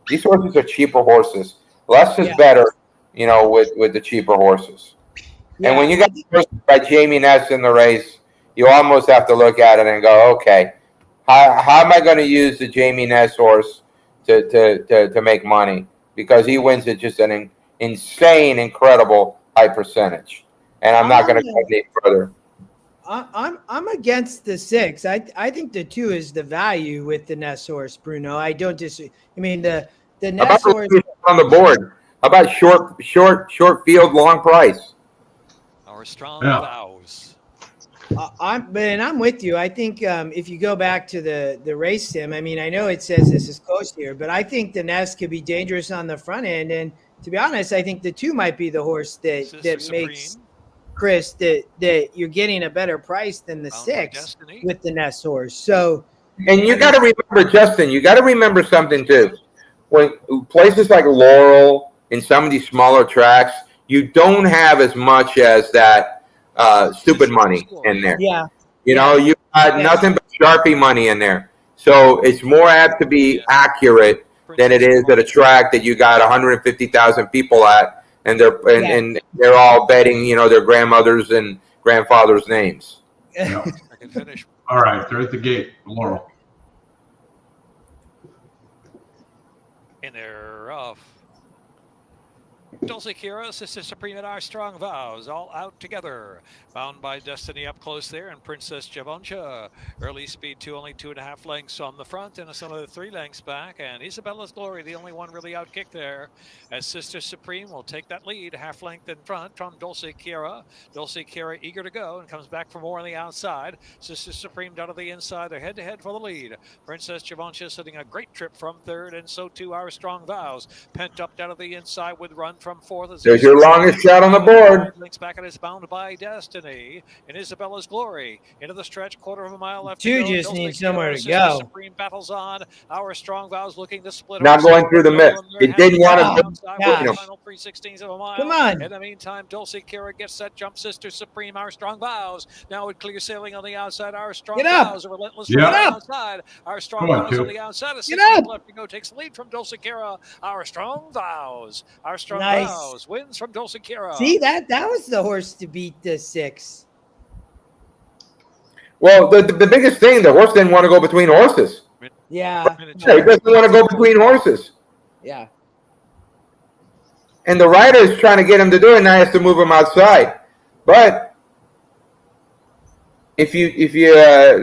These horses are cheaper horses. Less is better, with the cheaper horses. Yeah. And when you got horses by Jamie Ness in the race, you almost have to look at it and go, okay, how am I going to use the Jamie Ness horse to make money? Because he wins at just an insane, incredible high percentage. And I'm not going to go any further. I'm against the 6. I think the 2 is the value with the Ness horse, Bruno. I don't disagree. I mean the Ness horse on the board. How about short field, long price? Our strong vows. I'm with you. I think if you go back to the race sim, I mean, I know it says this is close here, but I think the Ness could be dangerous on the front end. And to be honest, I think the 2 might be the horse that makes Chris that you're getting a better price than the 6 with the Ness horse. So, and you got to remember, Justin, you got to remember something too. When places like Laurel and some of these smaller tracks, you don't have as much as that stupid money in there. Yeah. You got nothing but Sharpie money in there. So it's more apt to be accurate than it is at a track that you got 150,000 people at. And they're all betting, their grandmothers and grandfathers' names. Yeah. All right, they're at the gate, Laurel. And they're off. Dulce Kira, Sister Supreme, and Our Strong Vows, all out together. Bound by Destiny up close there, and Princess Javoncha. Early speed 2, only 2.5 lengths on the front, and some of the 3 lengths back. And Isabella's Glory, the only one really outkicked there. As Sister Supreme will take that lead, half length in front from Dulce Kira. Dulce Kira eager to go and comes back for more on the outside. Sister Supreme down to the inside. They're head to head for the lead. Princess Javoncha sitting a great trip from 3rd, and so too Our Strong Vows. Pent up down to the inside with run from 4th. There's your longest shot on the board. Links back and is bound by Destiny. And Isabella's Glory into the stretch, 1/4 mile left. You just need somewhere to go. Supreme battles on. Our Strong Vows looking to split. Not going through the mist. It didn't want to. Final 3/16 of a mile. Come on. In the meantime, Dulce Kira gets that jump. Sister Supreme, Our Strong Vows. Now with clear sailing on the outside. Our Strong Vows are relentless on the outside. Our Strong Vows on the outside. A 16 left to go takes the lead from Dulce Kira. Our Strong Vows. Our Strong Vows wins from Dulce Kira. See, that was the horse to beat the 6. Well, the biggest thing, the horse didn't want to go between horses. Yeah. He doesn't want to go between horses. Yeah. And the rider is trying to get him to do it, and I have to move him outside. But if you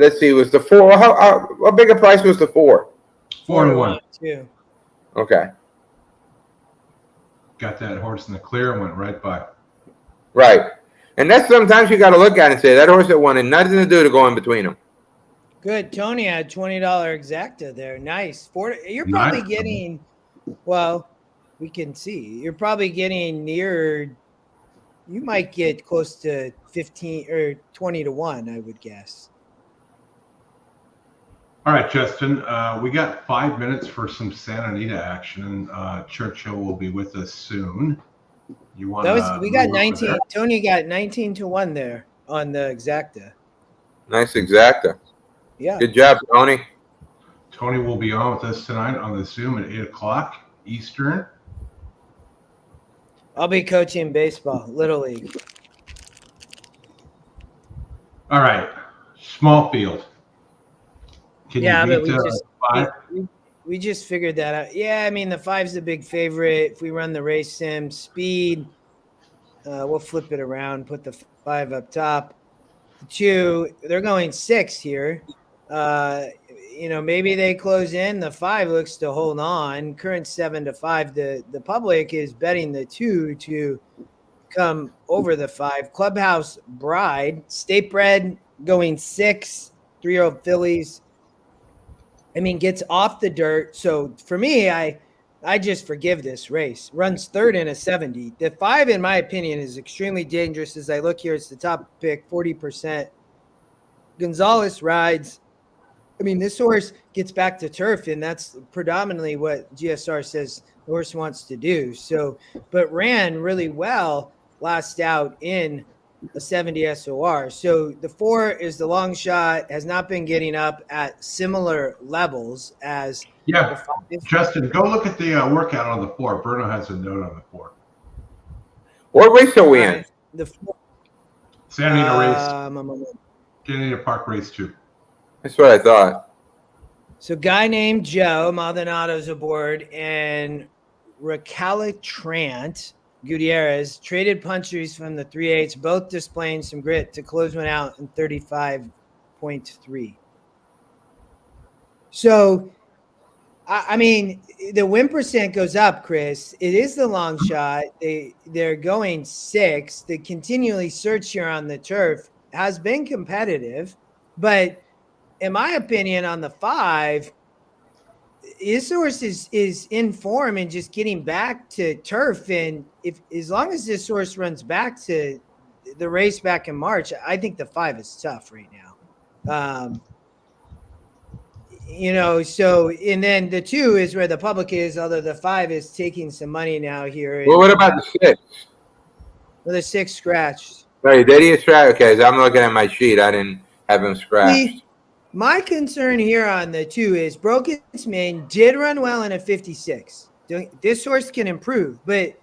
let's see, was the 4? How big a price was the 4? 4-1. 2. Okay. Got that horse in the clear and went right by. Right. And that's sometimes you got to look at it and say, that horse that wanted nothing to do to go in between them. Good. Tony had $20 exacta there. Nice. You're probably getting, well, we can see. You're probably getting near, you might get close to 15 or 20 to 1, I would guess. All right, Justin, we got 5 minutes for some Santa Anita action. Churchill will be with us soon. You want? We got 19. Tony got 19 to 1 there on the exacta. Nice exacta. Yeah. Good job, Tony. Tony will be on with us tonight on the Zoom at 8 o'clock Eastern. I'll be coaching baseball, Little League. All right, small field. Can you beat 5? We just figured that out. Yeah, I mean, the 5's the big favorite. If we run the race sim speed, we'll flip it around, put the 5 up top. The 2, they're going 6 here. Maybe they close in. The 5 looks to hold on. Current 7 to 5. The public is betting the 2 to come over the 5. Clubhouse Bride, state bred, going 6, 3-year-old fillies. I mean, gets off the dirt. So for me, I just forgive this race. Runs 3rd in a 70. The 5, in my opinion, is extremely dangerous. As I look here, it's the top pick, 40%. Gonzalez rides. I mean, this horse gets back to turf, and that's predominantly what GSR says the horse wants to do. So, but ran really well last out in a 70 SOR. So the 4 is the long shot, has not been getting up at similar levels as the 5. Justin, go look at the workout on the 4. Bruno has a note on the 4. What race are we in? The 4. Santa Anita race. Santa Anita Park race 2. That's what I thought. So guy named Joe Maldonado's aboard, and Recalcitrant Gutierrez traded puncheries from the 3/8, both displaying some grit to close one out in 35.3. So, I mean, the win percent goes up, Chris. It is the long shot. They're going 6. The continually search here on the turf has been competitive, but in my opinion, on the 5, his horse is in form and just getting back to turf. And as long as this horse runs back to the race back in March, I think the 5 is tough right now. So, and then the 2 is where the public is, although the 5 is taking some money now here. Well, what about the 6? Well, the 6 scratched. Right, did he scratch? Okay, so I'm looking at my sheet. I didn't have him scratched. My concern here on the 2 is Broken Mane did run well in a 56. This horse can improve, but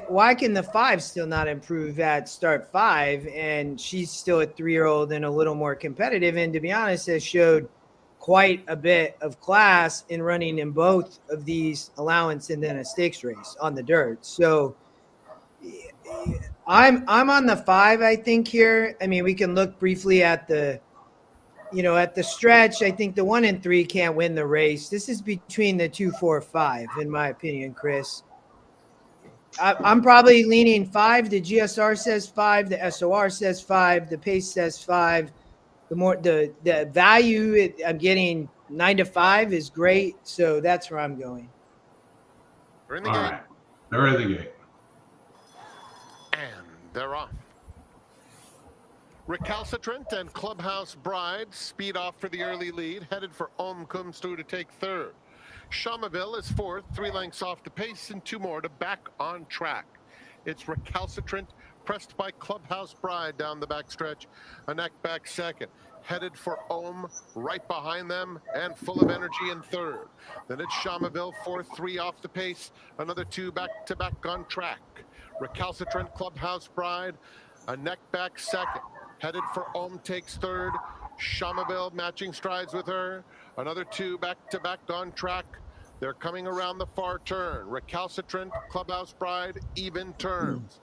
why can the 5 still not improve at start 5? And she's still a 3-year-old and a little more competitive. And to be honest, has showed quite a bit of class in running in both of these allowance and then a stakes race on the dirt. So I'm on the 5, I think here. I mean, we can look briefly at the stretch. I think the 1 and 3 can't win the race. This is between the 2, 4, 5, in my opinion, Chris. I'm probably leaning 5. The GSR says 5. The SOR says 5. The pace says 5. The value I'm getting 9 to 5 is great. So that's where I'm going. They're in the All gate. right. They're in the gate. And they're off. Recalcitrant and Clubhouse Bride speed off for the early lead, headed for Om comes through to take 3rd. Shamaville is 4th, 3 lengths off the pace, and 2 more to back on track. It's Recalcitrant, pressed by Clubhouse Bride down the backstretch, a neck back 2nd. Headed for Om, right behind them, and full of energy in 3rd. Then it's Shamaville, 4th, 3 off the pace, another 2 back-to-back on track. Recalcitrant, Clubhouse Bride, a neck back 2nd. Headed for Om takes 3rd. Shamaville matching strides with her. Another 2 back-to-back on track. They're coming around the far turn. Recalcitrant, Clubhouse Bride, even turns.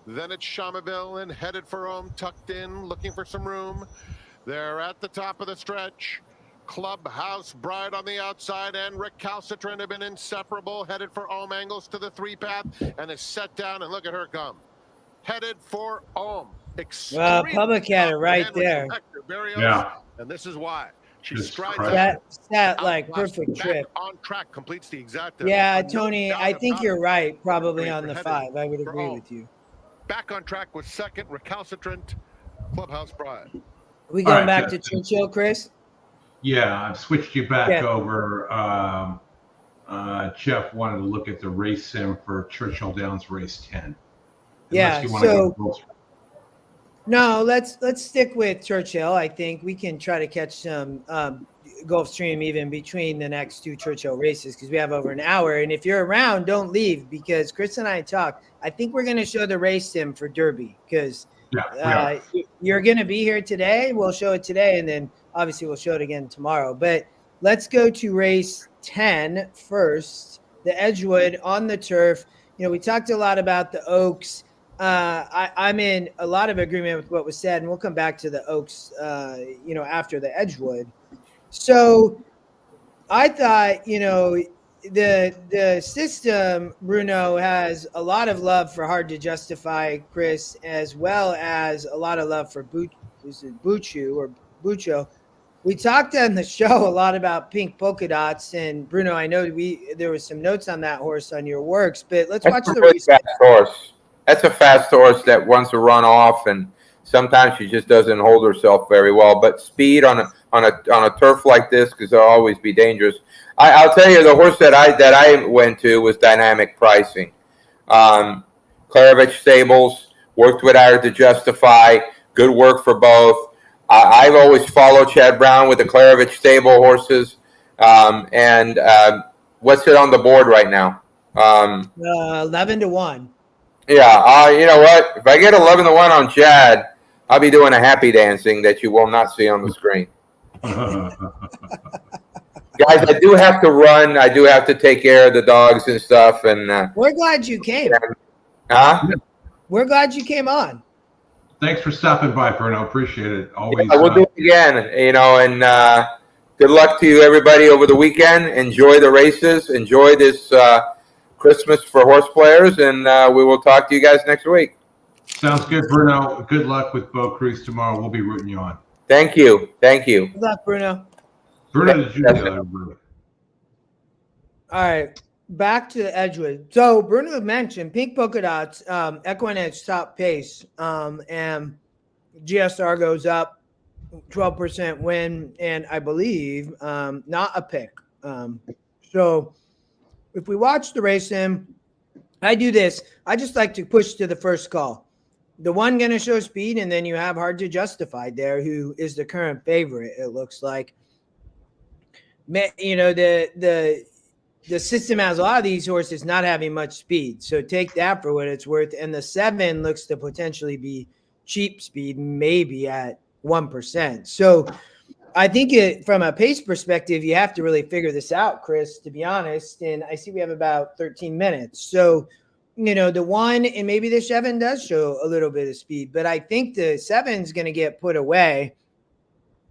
Then it's Shamaville and headed for Om, tucked in, looking for some room. They're at the top of the stretch. Clubhouse Bride on the outside, and Recalcitrant have been inseparable. Headed for Om, angles to the 3 path, and is set down, and look at her come. Headed for Om. Well, public had it right there. Yeah. And this is why. She Just strides crushed that like perfect trip. on track, completes the exact. Yeah, Tony, I think you're right. Probably on the 5. I would agree with you. Back on track with 2nd, Recalcitrant, Clubhouse Bride. We going All right, back to Justin. Churchill, Chris? Yeah, I've switched you back Yeah. over. Jeff wanted to look at the race sim for Churchill Downs race 10. Yeah, You want to so- go Gulfstream. No, let's stick with Churchill. I think we can try to catch some Gulfstream even between the next 2 Churchill races because we have over an hour. And if you're around, don't leave because Chris and I talked. I think we're going to show the race sim for Derby because you're going to be here today. We'll show it today, and then obviously we'll show it again tomorrow. But let's go to race 10 first, the Edgewood on the turf. You know, we talked a lot about the Oaks. I'm in a lot of agreement with what was said, and we'll come back to the Oaks, after the Edgewood. So I thought, the system, Bruno, has a lot of love for Hard to Justify, Chris, as well as a lot of love for Bucho. We talked on the show a lot about pink polka dots, and Bruno, I know there was some notes on that horse on your works, but let's watch the really race. fast horse. That's a fast horse that wants to run off, and sometimes she just doesn't hold herself very well. But speed on a turf like this could always be dangerous. I'll tell you, the horse that I went to was Dynamic Pricing. Klarovich Stables worked with Hard to Justify. Good work for both. I've always followed Chad Brown with the Klarovich Stable horses. What's it on the board right now? 11-1. Yeah, you know what? If I get 11-1 on Chad, I'll be doing a happy dancing that you will not see on the screen. Guys, I do have to run. I do have to take care of the dogs and stuff. And we're glad you came. Huh? We're glad you came on. Thanks for stopping by, Bruno. Appreciate it. Always. Yeah, we'll do it again. And good luck to you, everybody, over the weekend. Enjoy the races. Enjoy this Christmas for horse players, and we will talk to you guys next week. Sounds good, Bruno. Good luck with Boat Cruise tomorrow. We'll be rooting you on. Thank you. Good luck, Bruno. Bruno, did you Bruno? All right, back to Edgewood. So Bruno mentioned pink polka dots, EquinEdge top pace, and GSR goes up 12% win, and I believe not a pick. So if we watch the race I do this. I just like to push to the first call. The one going to show speed, and then you have Hard to Justify there, who is the current favorite, it looks like. You know, the system has a lot of these horses not having much speed, so take that for what it's worth. And the 7 looks to potentially be cheap speed, maybe at 1%. So I think from a pace perspective, you have to really figure this out, Chris, to be honest. And I see we have about 13 minutes. So, you know, the 1 and maybe the 7 does show a little bit of speed, but I think the 7 is going to get put away.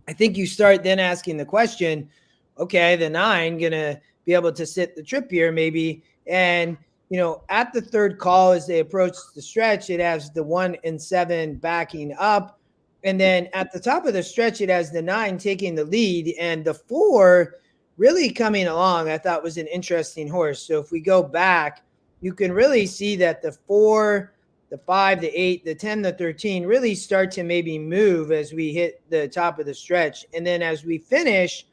I think you start then asking the question, okay, the 9 going to be able to sit the trip here maybe. And, you know, at the third call, as they approach the stretch, it has the 1 and 7 backing up. And then at the top of the stretch, it has the 9 taking the lead, and the 4 really coming along. I thought was an interesting horse. So if we go back, you can really see that the 4, the 5, the 8, the 10, the 13 really start to maybe move as we hit the top of the stretch. And then as we finish,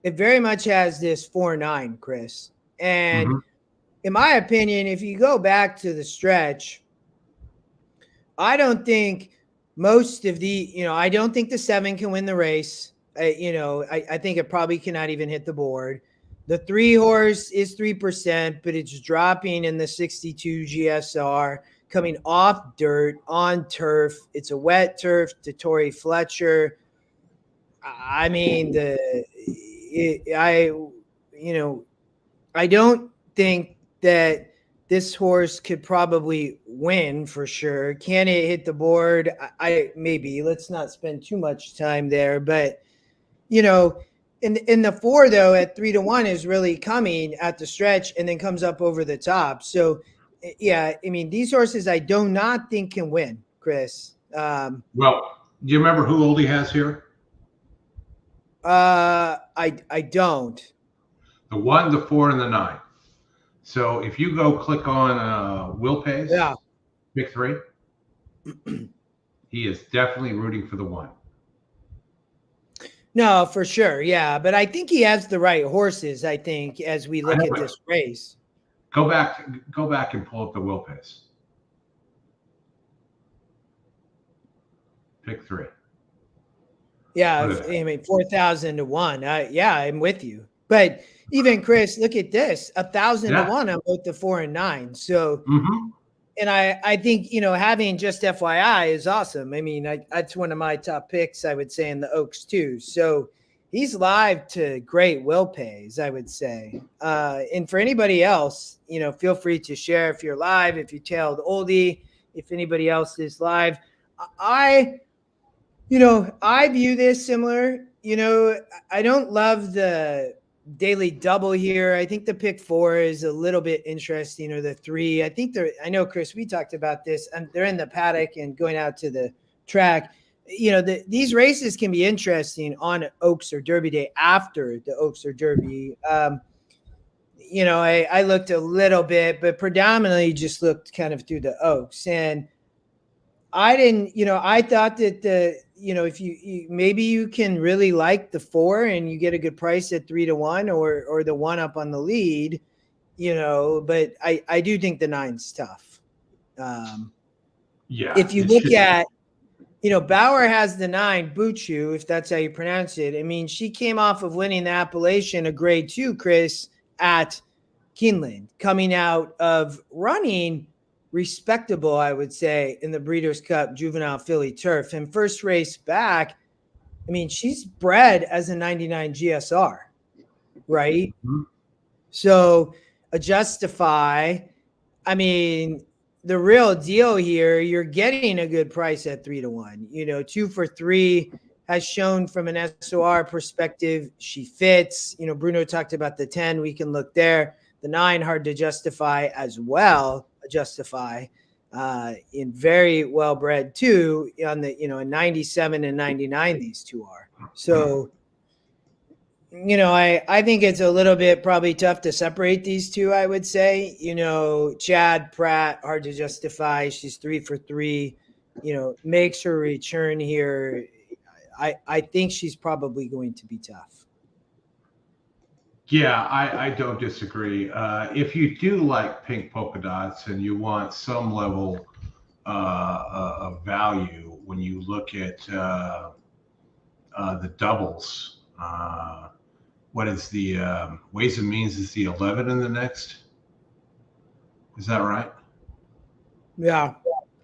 it very much has this 4-9, Chris. And in my opinion, if you go back to the stretch, I don't think most of I don't think the 7 can win the race. I think it probably cannot even hit the board. The 3 horse is 3%, but it's dropping in the 62 GSR, coming off dirt on turf. It's a wet turf to Tory Fletcher. I mean, I don't think that this horse could probably win for sure. Can it hit the board? Maybe. Let's not spend too much time there. But, you know, in the 4, though, at 3-1 is really coming at the stretch and then comes up over the top. So, yeah, I mean, these horses I do not think can win, Chris. Well, do you remember who Oldie has here? I don't. The 1, the 4, and the 9. So if you go click on Will Pays, pick 3, he is definitely rooting for the 1. No, for sure. Yeah. But I think he has the right horses, I think, as we look at this race. Go back and pull up the Will Pays. Pick 3. Yeah. I mean, 4,000 to 1. Yeah, I'm with you. But even Chris, look at this, 1,000 to 1 on both the 4 and 9. So, and I think, you know, having just FYI is awesome. I mean, that's one of my top picks, I would say, in the Oaks too. So he's live to great Will Pays, I would say. And for anybody else, you know, feel free to share if you're live, if you tailed Oldie, if anybody else is live. I view this similar. You know, I don't love the daily double here. I think the pick 4 is a little bit interesting, or the 3. I think I know, Chris, we talked about this, and they're in the paddock and going out to the track. These races can be interesting on Oaks or Derby Day after the Oaks or Derby. I looked a little bit, but predominantly just looked kind of through the Oaks. And I didn't, I thought that if you maybe you can really like the 4 and you get a good price at 3-1 or the 1 up on the lead, but I do think the 9's tough. If you look at, Bauer has the 9, Buchu, if that's how you pronounce it. I mean, she came off of winning the Appalachian, a grade 2, Chris, at Keeneland, coming out of running respectable, I would say, in the Breeders' Cup Juvenile Filly Turf. And first race back, I mean, she's bred as a 99 GSR, right? Mm-hmm. So a Justify, I mean, the real deal here, you're getting a good price at 3-1. 2 for 3 has shown from an SOR perspective, she fits. Bruno talked about the 10. We can look there. The 9, hard to justify as well. Justify in very well bred too on the, in 97 and 99, these 2 are. So, I think it's a little bit probably tough to separate these 2, I would say. Chad Pratt, hard to justify. She's 3 for 3, makes her return here. I think she's probably going to be tough. Yeah, I don't disagree. If you do like pink polka dots and you want some level of value when you look at the doubles, what is the Ways and Means is the 11 in the next? Is that right? Yeah.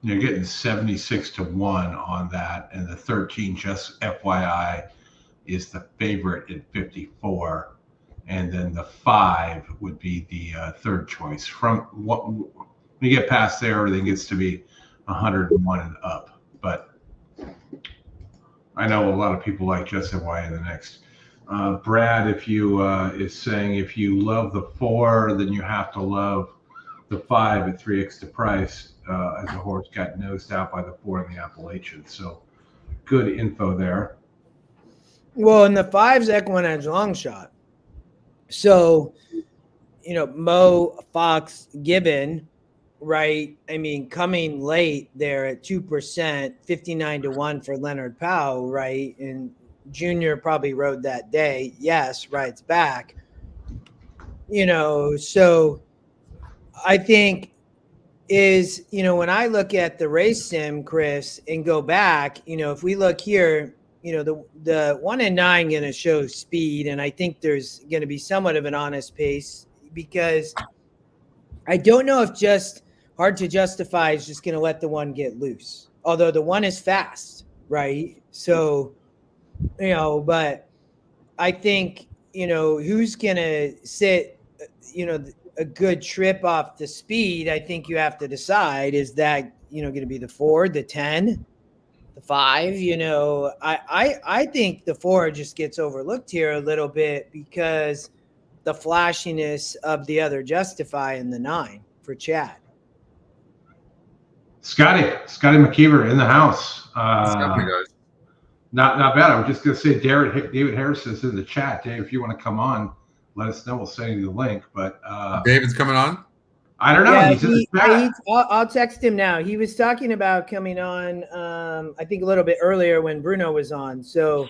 You're getting 76-1 on that, and the 13, just FYI, is the favorite at 54, and then the 5 would be the third choice. From what when you get past there, everything gets to be 101 and up. But I know a lot of people like just FYI in the next. Brad, if you is saying if you love the 4, then you have to love the 5 at 3x the price, as the horse got nosed out by the 4 in the Appalachian. So good info there. Well, and the 5's EquinEdge long shot. So, Mo, Fox, Gibbon, right? I mean, coming late there at 2%, 59-1 for Leonard Powell, right? And Junior probably rode that day. Yes, rides back. So I think is, when I look at the race sim, Chris, and go back, if we look here, the 1 and 9 going to show speed. And I think there's going to be somewhat of an honest pace, because I don't know if just hard to justify is just going to let the 1 get loose. Although the 1 is fast, right? So, but I think, who's going to sit, a good trip off the speed. I think you have to decide, is that, going to be the 4, the 10, the 5, I think the 4 just gets overlooked here a little bit because the flashiness of the other Justify in the 9 for Chad. Scotty McKeever in the house. What's happening, guys? Not bad. I'm just going to say David Harris is in the chat. Dave, if you want to come on, let us know. We'll send you the link. But David's coming on? I don't know. Yeah, He's in the chat. I'll text him now. He was talking about coming on, I think a little bit earlier when Bruno was on. So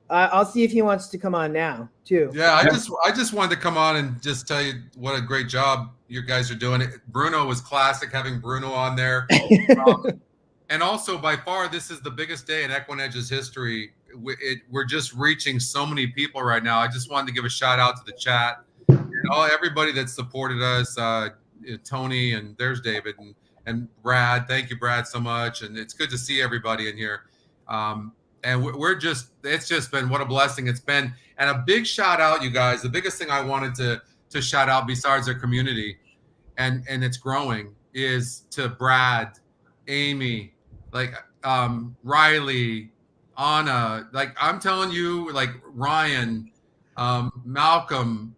I'll see if he wants to come on now too. Yeah, I just wanted to come on and just tell you what a great job you guys are doing. Bruno was classic having Bruno on there. And also, by far, this is the biggest day in EquinEdge's history. We're just reaching so many people right now. I just wanted to give a shout out to the chat and everybody that supported us. Tony, and there's David and Brad. Thank you, Brad, so much. And it's good to see everybody in here. And it's just been what a blessing it's been. And a big shout out, you guys. The biggest thing I wanted to shout out besides our community, and it's growing, is to Brad, Amy, Riley, Anna, I'm telling you, Ryan, Malcolm,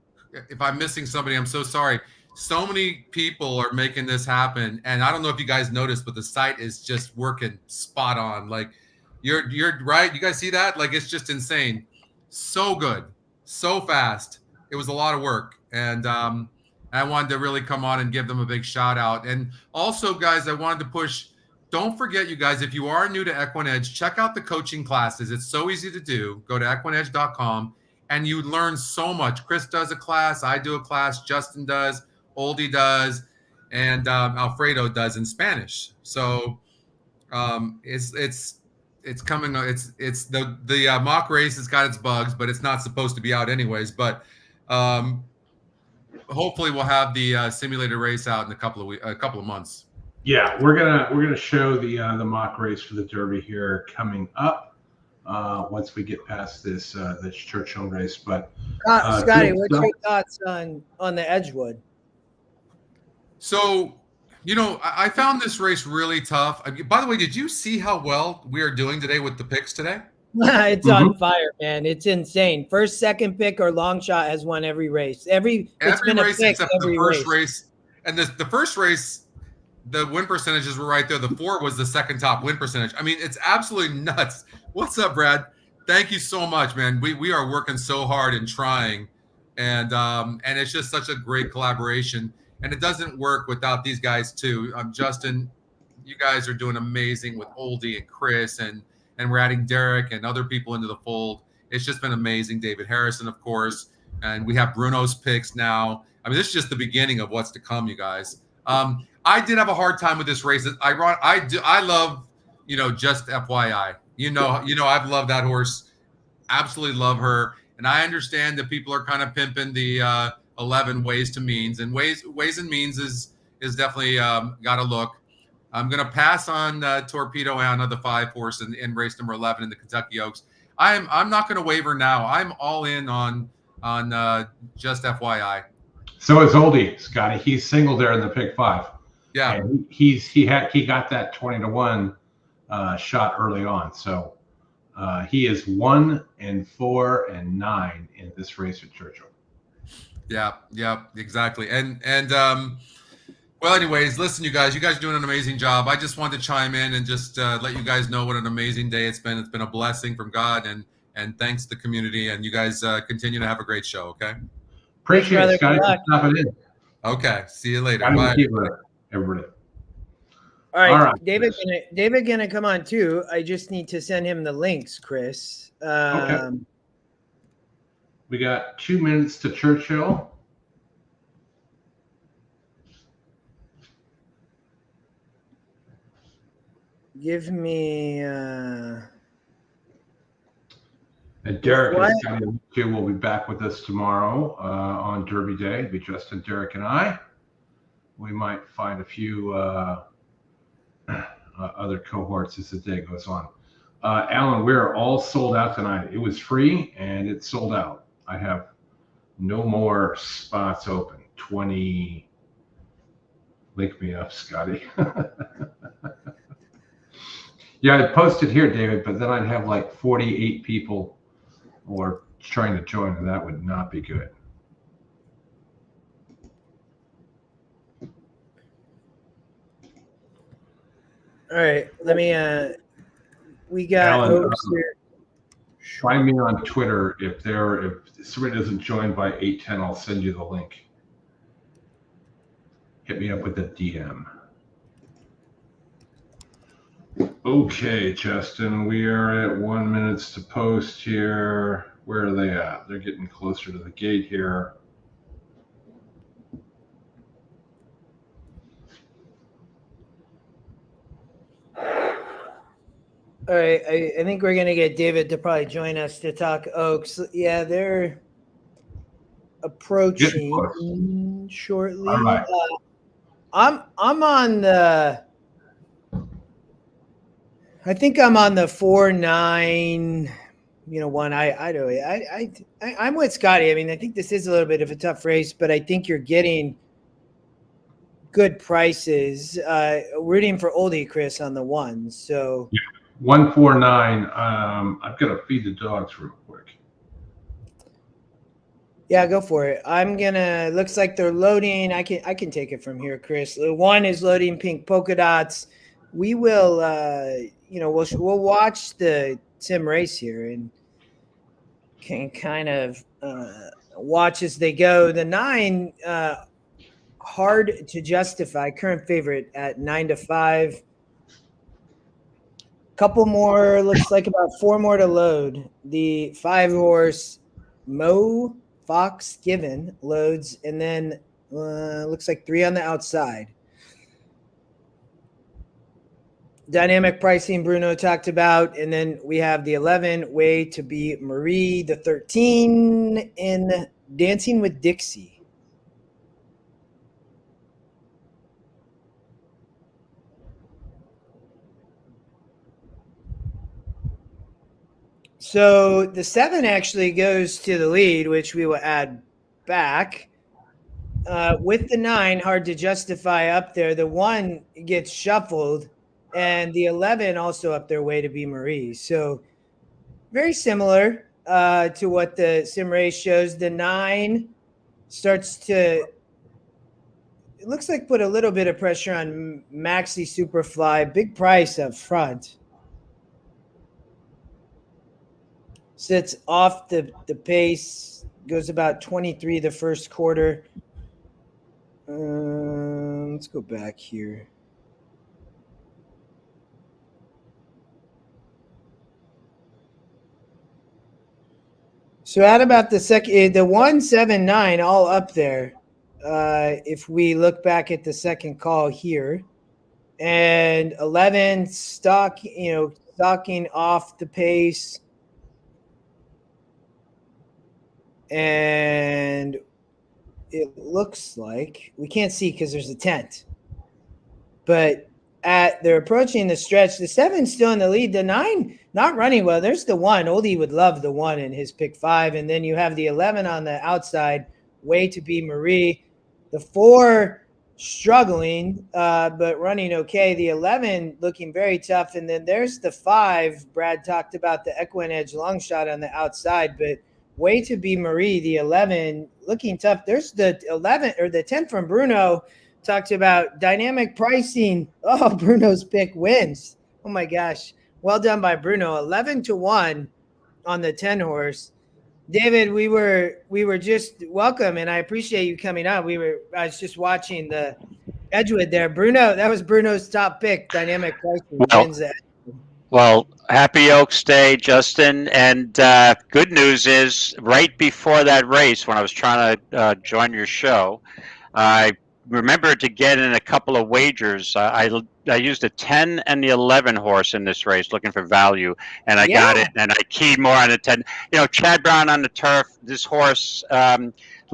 if I'm missing somebody, I'm so sorry. So many people are making this happen, and I don't know if you guys noticed, but the site is just working spot on. Like, you're right. You guys see that? Like, it's just insane. So good, so fast. It was a lot of work, and I wanted to really come on and give them a big shout out. And also, guys, I wanted to push. Don't forget, you guys, if you are new to EquinEdge, check out the coaching classes. It's so easy to do. Go to EquinEdge.com, and you learn so much. Chris does a class, I do a class, Justin does, Oldy does, and Alfredo does in Spanish. So it's coming. It's the mock race has got its bugs, but it's not supposed to be out anyways. But hopefully we'll have the simulated race out in a couple of months. Yeah, we're gonna show the mock race for the Derby here coming up once we get past this Churchill race. But Scotty, what's your thoughts on the Edgewood? So, I found this race really tough. By the way, did you see how well we are doing today with the picks today? It's on fire, man. It's insane. First, second pick, or long shot has won every race. Every race except the first race. And the first race, the win percentages were right there. The 4 was the second top win percentage. I mean, it's absolutely nuts. What's up, Brad? Thank you so much, man. We are working so hard and trying, and it's just such a great collaboration. And it doesn't work without these guys too. Justin, you guys are doing amazing with Oldy and Chris, and we're adding Derek and other people into the fold. It's just been amazing. David Harrison, of course, and we have Bruno's picks now. I mean, this is just the beginning of what's to come, you guys. I did have a hard time with this race. I love, just FYI. I've loved that horse. Absolutely love her. And I understand that people are kind of pimping the 11 Ways to Means. And Ways and Means is definitely got to look. I'm going to pass on Torpedo Anna, the 5 horse in race number 11 in the Kentucky Oaks. I'm not going to waver now. I'm all in on just FYI. So is Oldie, Scotty. He's single there in the pick 5. Yeah, and he got that 20-1 shot early on. So he is 1 and 4 and 9 in this race at Churchill. Yeah, exactly. And well, anyways, listen, you guys are doing an amazing job. I just wanted to chime in and just let you guys know what an amazing day it's been. It's been a blessing from God, and thanks to the community. And you guys continue to have a great show. Okay. Appreciate it, Scotty. Stop it in. Okay. See you later. Bye, everybody. All right. David gonna come on too. I just need to send him the links, Chris. Okay. We got 2 minutes to Churchill. Give me and Derek and Scotty will be back with us tomorrow on Derby Day. It'll be Justin, Derek, and I. We might find a few other cohorts as the day goes on. Alan, we're all sold out tonight. It was free and it's sold out. I have no more spots open. 20. Link me up, Scotty. Yeah, I posted here, David, but then I'd have like 48 people or trying to join, and that would not be good. All right, let me we got Alan, Oaks here. Find me on Twitter. If somebody doesn't join by 8:10, I'll send you the link. Hit me up with a DM. Okay, Justin, we are at 1 minute to post here. Where are they at? They're getting closer to the gate here. All right, I think we're gonna get David to probably join us to talk Oaks. Yeah, they're approaching shortly. All right. I'm on the. I think I'm on the 4-9. One. I'm with Scotty. I mean, I think this is a little bit of a tough race, but I think you're getting good prices. Rooting for Oldie, Chris, on the 1. So. Yeah. 149. I've got to feed the dogs real quick. Yeah, go for it. Looks like they're loading. I can take it from here, Chris. One is loading pink polka dots. We will, we'll watch the sim race here and can kind of watch as they go. The 9, hard to justify, current favorite at 9-5. Couple more, looks like about 4 more to load. The 5 horse Mo Fox Given loads, and then looks like 3 on the outside. Dynamic pricing Bruno talked about, and then we have the 11 Way to Be Marie, the 13 in Dancing with Dixie. So the 7 actually goes to the lead, which we will add back. With the 9, hard to justify up there. The 1 gets shuffled, and the 11 also up their Way to Be Marie. So very similar to what the sim race shows. The 9 starts to, it looks like, put a little bit of pressure on Maxi Superfly. Big price up front. Sits off the pace, goes about 23 the first quarter. Let's go back here. So at about the second, the 179 all up there. If we look back at the second call here, and 11 stalking off the pace. And it looks like we can't see because there's a tent, but they're approaching the stretch. The 7's still in the lead. The 9 not running well. There's the 1. Oldie would love the 1 in his pick 5, and then you have the 11 on the outside, Way to Be Marie. The 4 struggling, but running okay. The 11 looking very tough, and then there's the 5. Brad talked about the EquinEdge long shot on the outside, but Way to Be Marie, the 11, looking tough. There's the 11 or the 10 from Bruno. Talked about dynamic pricing. Oh, Bruno's pick wins. Oh my gosh. Well done by Bruno. 11-1 on the 10 horse. David, we were just welcome, and I appreciate you coming on. I was just watching the Edgewood there. Bruno, that was Bruno's top pick. Dynamic pricing wins that. Well, happy Oaks Day, Justin. And good news is, right before that race, when I was trying to join your show, I remembered to get in a couple of wagers. I used the 10 and the 11 horse in this race, looking for value, and I got it. And I keyed more on the 10. Chad Brown on the turf. This horse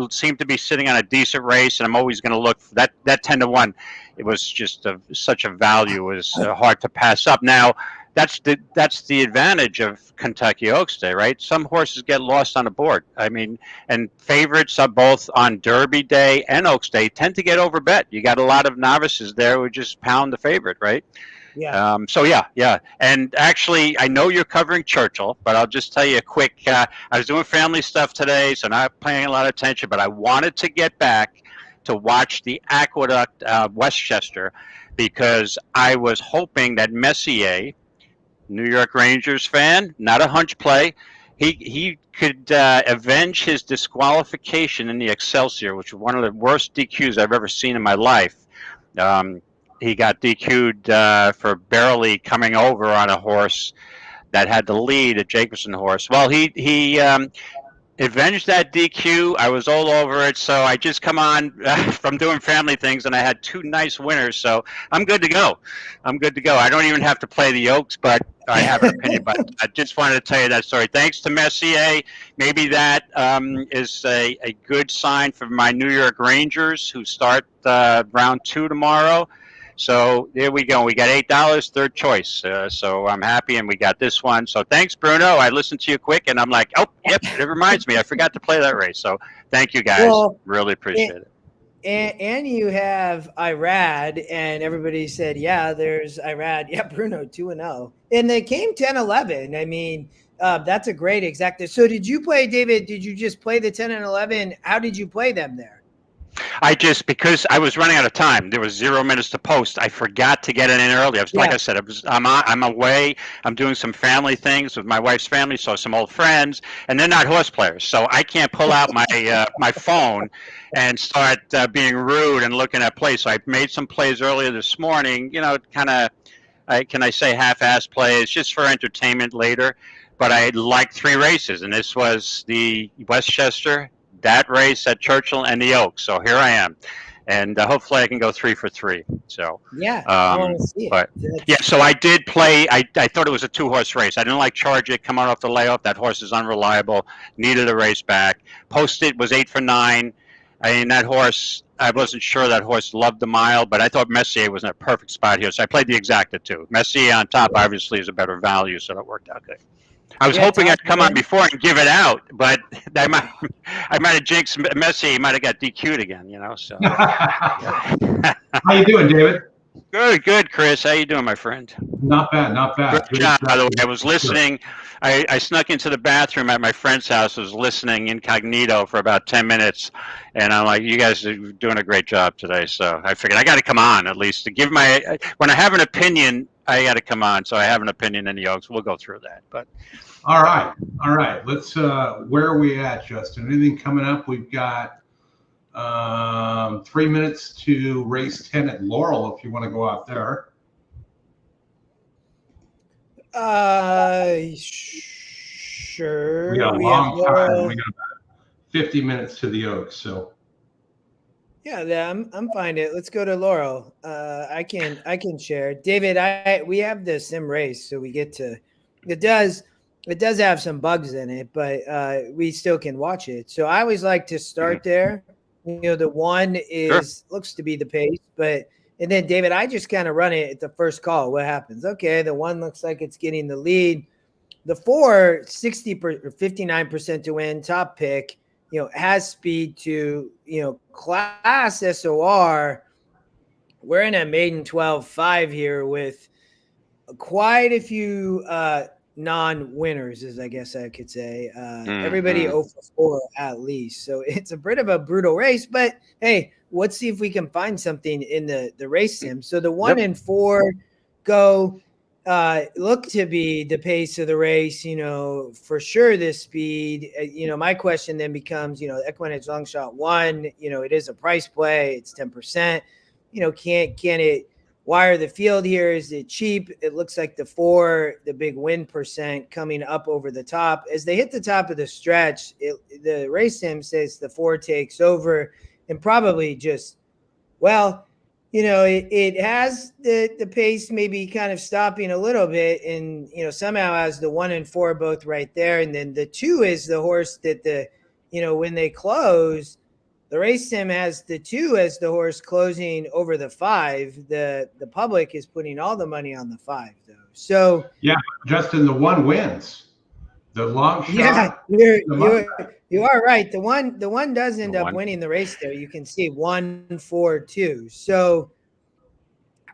seemed to be sitting on a decent race, and I'm always going to look for that 10-1. It was just such a value. It was hard to pass up. Now, that's the advantage of Kentucky Oaks Day, right? Some horses get lost on the board. I mean, and favorites are both on Derby Day and Oaks Day tend to get overbet. You got a lot of novices there who just pound the favorite, right? Yeah. Yeah. And actually, I know you're covering Churchill, but I'll just tell you a quick. I was doing family stuff today, so not paying a lot of attention. But I wanted to get back to watch the Aqueduct Westchester because I was hoping that Messier, New York Rangers fan, not a hunch play, he could avenge his disqualification in the Excelsior, which was one of the worst DQs I've ever seen in my life. He got DQ'd for barely coming over on a horse that had the lead, a Jacobson horse. Well, he avenged that DQ. I was all over it. So I just come on from doing family things, and I had 2 nice winners. So I'm good to go. I don't even have to play the Oaks, but I have an opinion. But I just wanted to tell you that story. Thanks to Messier. Maybe that is a good sign for my New York Rangers, who start round 2 tomorrow. So there we go. We got $8, third choice. So I'm happy, and we got this one. So thanks, Bruno. I listened to you quick, and I'm like, oh, yep, it reminds me. I forgot to play that race. So thank you, guys. Well, really appreciate it. And you have Irad, and everybody said, yeah, there's Irad. Yeah, Bruno, 2-0. And they came 10-11. I mean, That's a great exacta. So did you play, David? Did you just play the 10 and 11? How did you play them there? Because I was running out of time. There was 0 minutes to post. I forgot to get it in early. Like I said, I'm away. I'm doing some family things with my wife's family, so some old friends, and they're not horse players, so I can't pull out my my phone and start being rude and looking at plays. So I made some plays earlier this morning. Kind of, can I say half-ass plays just for entertainment later. But I liked 3 races, and this was the Westchester, that race at Churchill, and the Oaks. So here I am, and hopefully I can go 3 for 3. So I want to see it. But so I did play. I thought it was a 2-horse race. I didn't like Charge It coming off the layoff. That horse is unreliable. Needed a race back. Posted was 8 for 9. I mean, that horse, I wasn't sure that horse loved the mile, but I thought Messier was in a perfect spot here. So I played the exacta too. Messier on top obviously is a better value, so that worked out good. I was hoping I'd come on before and give it out, but I might have jinxed Messier. He might have got DQ'd again, So. How you doing, David? Good, Chris. How you doing, my friend? Not bad. Good job, by the way. I was listening. I snuck into the bathroom at my friend's house. I was listening incognito for about 10 minutes, and I'm like, you guys are doing a great job today. So I figured I got to come on at least to give when I have an opinion, I got to come on. So I have an opinion in the Oaks. We'll go through that. But all right. Let's. Where are we at, Justin? Anything coming up? We've got 3 minutes to race 10 at Laurel. If you want to go out there. Sure. We got a long time. We got about 50 minutes to the Oaks. So. Yeah, I'm fine. Let's go to Laurel. I can share. David, we have the sim race, so we get to. It does have some bugs in it, but we still can watch it. So I always like to start there. The one looks to be the pace, and then David, I just kind of run it at the first call. What happens? Okay, the one looks like it's getting the lead. The 4, 59% to win, top pick. Has speed to, class SOR. We're in a maiden 12-5 here with quite a few non-winners, as I guess I could say. Everybody 0 for 4 at least. So it's a bit of a brutal race, but hey, let's see if we can find something in the race sim. So the 1 and 4 go look to be the pace of the race, for sure this speed. My question then becomes, EquinEdge long shot 1, it is a price play. It's 10%. Can it wire the field here? Is it cheap? It looks like the 4, the big win percent coming up over the top. As they hit the top of the stretch, the race sim says the 4 takes over and probably just, it has the pace maybe kind of stopping a little bit and, somehow has the 1 and 4 both right there. And then the 2 is the horse that when they close, the race sim has the 2 as the horse closing over the 5. The public is putting all the money on the 5 though. So yeah, Justin, the 1 wins. The long shot. Yeah, you are right. The one does end up winning the race there. You can see 1, 4, 2. So,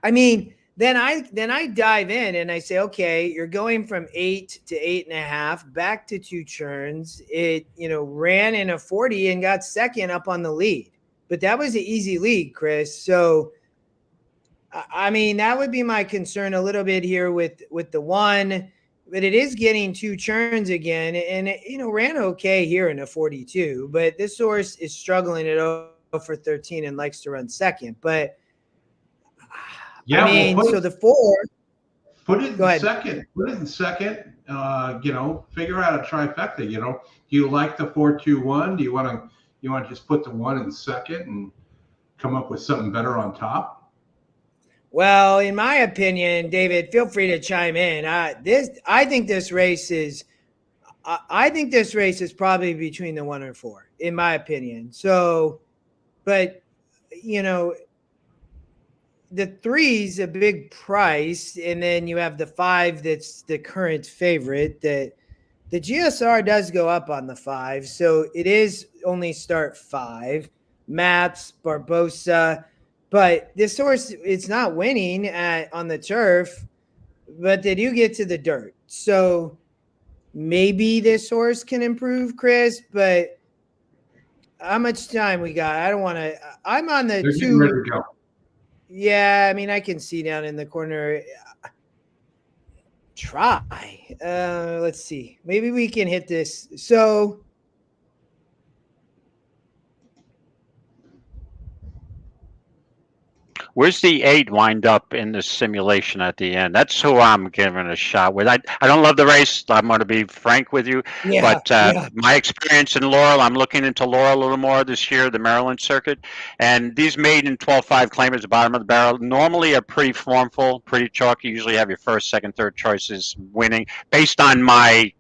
I mean, then I dive in and I say, okay, you're going from 8 to 8.5 back to 2 churns. It ran in a 40 and got second up on the lead, but that was an easy lead, Chris. So, I mean, that would be my concern a little bit here with the 1. But it is getting 2 churns again, and it, ran okay here in a 42. But this horse is struggling at 0 for 13 and likes to run second. But yeah, I mean, so the 4. Put it in second. Put it in second. Figure out a trifecta. Do you like the 4-2-1? Do you want to just put the 1 in second and come up with something better on top? Well, in my opinion, David, feel free to chime in. I think this race is probably between the 1 and 4, in my opinion. So, but the 3's a big price, and then you have the 5 that's the current favorite. That the GSR does go up on the 5, so it is only start 5. Mats, Barbosa. But this horse, it's not winning on the turf, but they do get to the dirt. So maybe this horse can improve, Chris, but how much time we got? I don't want to. I'm on the They're getting 2. ready to go. Yeah, I mean, I can see down in the corner. Try. Let's see. Maybe we can hit this. So Where's the 8 wind up in the simulation at the end? That's who I'm giving a shot with. I don't love the race. I'm going to be frank with you. yeah, But my experience in Laurel, I'm looking into Laurel a little more this year, the Maryland circuit. And these maiden 12-5 claimers, the bottom of the barrel, normally are pretty formful, pretty chalky. You usually have your first, second, third choices winning based on my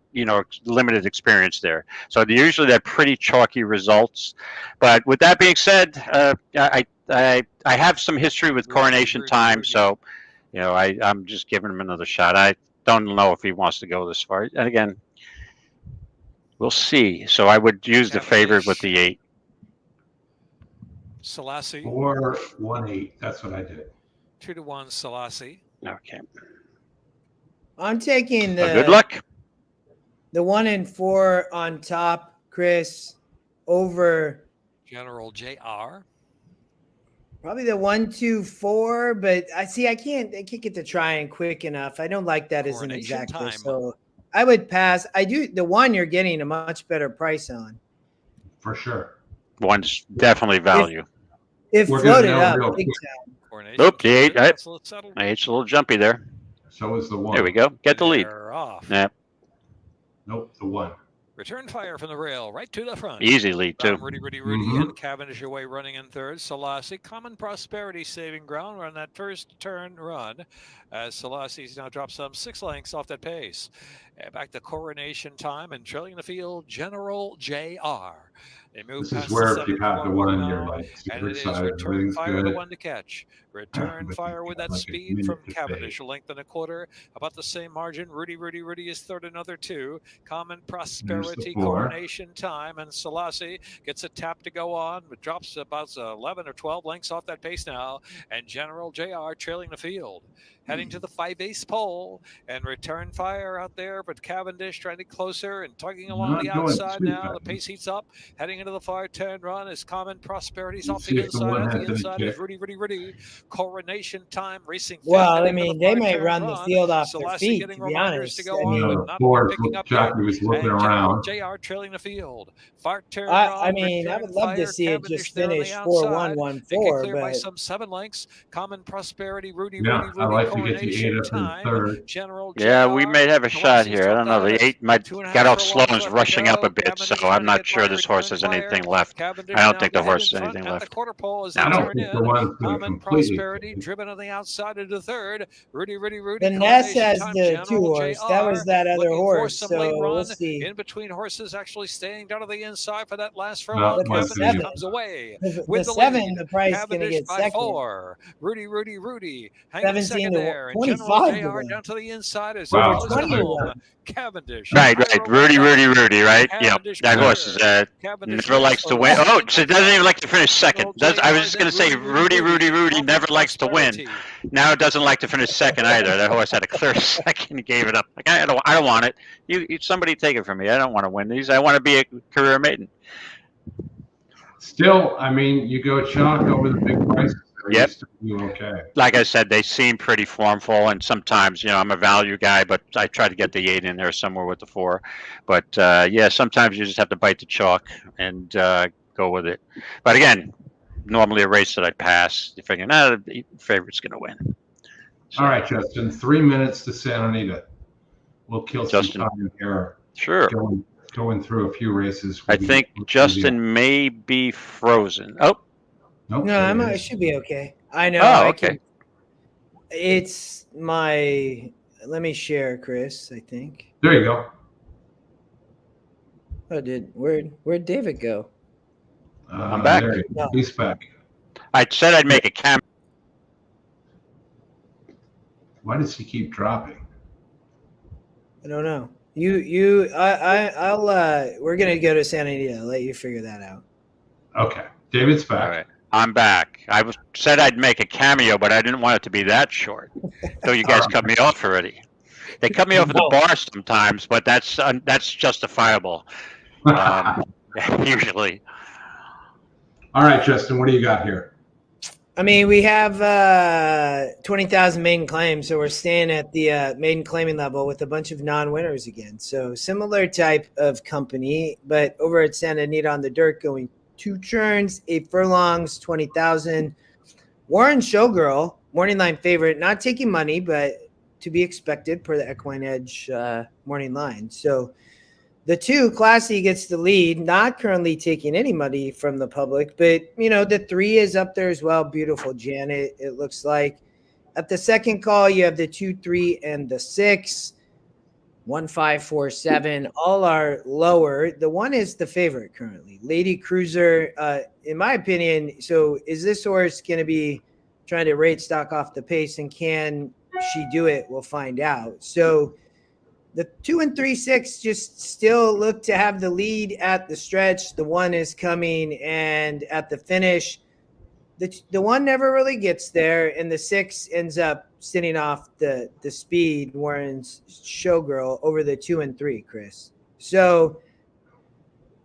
limited experience there. So usually they're pretty chalky results. But with that being said, I have some history with Coronation Time, so I'm just giving him another shot. I don't know if he wants to go this far. And again, we'll see. So I would use the favorite with the 8. Selassie. 4-1-8. That's what I did. 2-1 Selassie. Okay. I'm taking the Good luck. The 1 and 4 on top, Chris, over General JR. probably the 1, 2, 4. But I can't get the trying quick enough. I don't like that as an Coronation exacta. Time. So I would pass. I do the 1 you're getting a much better price on. For sure. 1's definitely value. It We're floated gonna know up real big quick. time. Coronation Oop, the 8. Time. So let's settle. 8's a little jumpy there. So is the 1. There we go. Get the lead. They're off. Yeah, Nope, the 1. Return fire from the rail, right to the front. easy lead too. Rudy, Mhm. and Cavendish away running in third. Selassie, Common Prosperity saving ground on that first turn run. As Selassie's now dropped some 6 lengths off that pace. And back to Coronation Time and trailing the field, General JR. They move This is past where the if you 7 have the to 1, now, you're like and super it is excited. return Everything's fire good. the 1 to catch. Return But fire you've with got that like a speed minute from to Cavendish, fade. a length and a quarter, about the same margin. Rudy is third, another 2. Common Prosperity, 4. Coronation Time, and Selassie gets a tap to go on, but drops about 11 or 12 lengths off that pace now, and General JR trailing the field. Heading to the 5-ace pole, and return fire out there, but Cavendish trying to closer and tugging along Not the going outside too now. fast. The pace heats up, heading into the far turn run as Common Prosperity's Let's off see the if the inside. 1 At the has any inside is kick. Rudy. Coronation Time racing. Well, fast I into the mean, they far might turn run the field off their Selassie feet, getting to be reminders honest. to go I on, mean, but The not 4 picking up yet. jockey was looking And General around. JR trailing the field. Far turn I run, mean, I return would love to fire, see it Cavendish just there on the finish outside. 4-1, They get 1-4, clear by but some 7 lengths. Common Prosperity, Rudy, Yeah, I like to get the 8 Coronation up in Time. third. General Yeah, JR. we may have a shot Selassie's here. I don't know. dropped out. The 8 might 2.5 get off furlongs slow and is left to rushing up go. a bit, so Cavendish I'm trying to not get sure by this horse return has anything fire. left. Cavendish I don't now think the ahead horse in has front anything at the left. quarter pole as they I don't turn think the in. 1's going to Common completely. Prosperity driven on the outside into third. Rudy, the Ness Coronation has Time, the 2 General horse. That was JR. that other Looking for horse. some late So run we'll see. in between horses, actually staying down to the inside for that last Not furlong. But the my Cavendish favorite. 7, comes away the with the 7, lead. the price going to Cavendish get by second. 4. Rudy hanging 17 second to there. And 25 General to JR 1. down to the inside as Over Wow, close to 20 to that's home. 1. Cavendish. Right. higher over Rudy, top. right? Yep. Cavendish That horse is clear. Cavendish never likes to win. clear. Oh, so it doesn't even like to finish second. General I JR, was just going to say then Rudy never Common likes to win. Prosperity. Now it doesn't like to finish second either. That horse had a clear second, and gave it up. Like, I don't want it. Somebody take it from me. I don't want to win these. I want to be a career maiden. Still, I mean, you go chalk over the big prices. Yep. You okay. Like I said, they seem pretty formful, and sometimes, I'm a value guy, but I try to get the 8 in there somewhere with the 4. But yeah, sometimes you just have to bite the chalk and go with it. But again, normally a race that I pass, you're figuring, the favorite's going to win. So, All right, Justin. 3 minutes to Santa Anita. We'll kill Justin. some time here. Sure. Going through a few races. I think Justin may be frozen. Oh. Nope, No, I should be okay. I know. Oh, okay. It's my. Let me share, Chris. I think. There you go. Oh, where'd David go? I'm back. There you go. No. He's back. I said I'd make a camera. Why does he keep dropping? I don't know. I'll. We're gonna go to Santa Anita. I'll let you figure that out. Okay, David's back. All right. I'm back. Said I'd make a cameo, but I didn't want it to be that short. So you guys cut me off already. They cut me over the bar sometimes, but that's justifiable. Usually. All right, Justin, what do you got here? I mean, we have 20,000 maiden claims, so we're staying at the maiden claiming level with a bunch of non-winners again. So similar type of company, but over at Santa Anita on the dirt, going 2 turns, 8 furlongs, 20,000. Warren Showgirl, morning line favorite, not taking money, but to be expected per the EquinEdge morning line. So the 2, Classy, gets the lead, not currently taking any money from the public, but, the 3 is up there as well. Beautiful Janet, it looks like. At the second call, you have the 2, 3, and the 6. 1, 5, 4, 7, all are lower. The 1 is the favorite currently. Lady Cruiser, in my opinion, so is this horse going to be trying to rate stock off the pace, and can she do it? We'll find out. So the 2 and 3, 6 just still look to have the lead at the stretch. The 1 is coming, and at the finish, the 1 never really gets there, and the 6 ends up sitting off the speed, Warren's Showgirl, over the 2 and 3, Chris. So,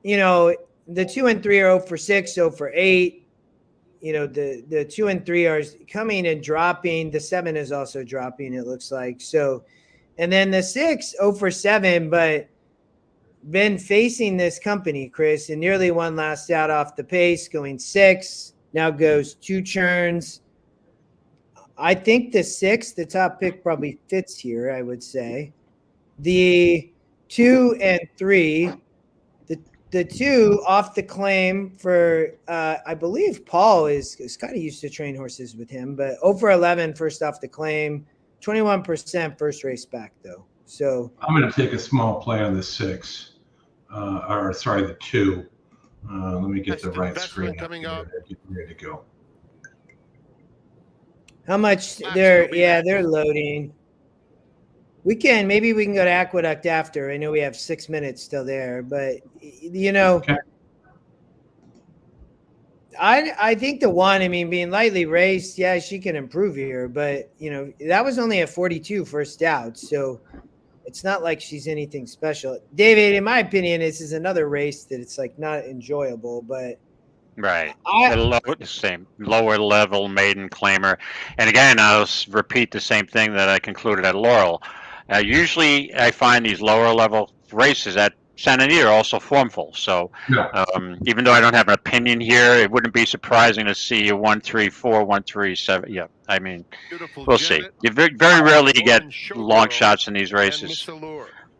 the 2 and 3 are 0 for 6, 0 for 8. The 2 and 3 are coming and dropping. The 7 is also dropping, it looks like. So, and then the 6, 0 for 7, but been facing this company, Chris, and nearly won last out off the pace, going 6, now goes 2 turns. I think the 6, the top pick, probably fits here, I would say. The 2 and 3, the 2 off the claim for, I believe Paul is kind of used to train horses with him, but 0 for 11 first off the claim. 21% first race back, though. So I'm going to take a small play on the 6, the 2. Let me get the right screen coming up. Get ready to go. How much they're loading. Maybe we can go to Aqueduct after. I know we have 6 minutes still there, but okay. I think the 1, being lightly raced, yeah, she can improve here, but that was only a 42 first out, so it's not like she's anything special. David, in my opinion, this is another race that it's like not enjoyable, but right. Same lower level maiden claimer. And again, I'll repeat the same thing that I concluded at Laurel. Usually I find these lower level races at Santa Anita are also formful. So even though I don't have an opinion here, it wouldn't be surprising to see a 1, 3, 4, 1, 3, 7. Yeah, we'll see. You very rarely get long shots in these races.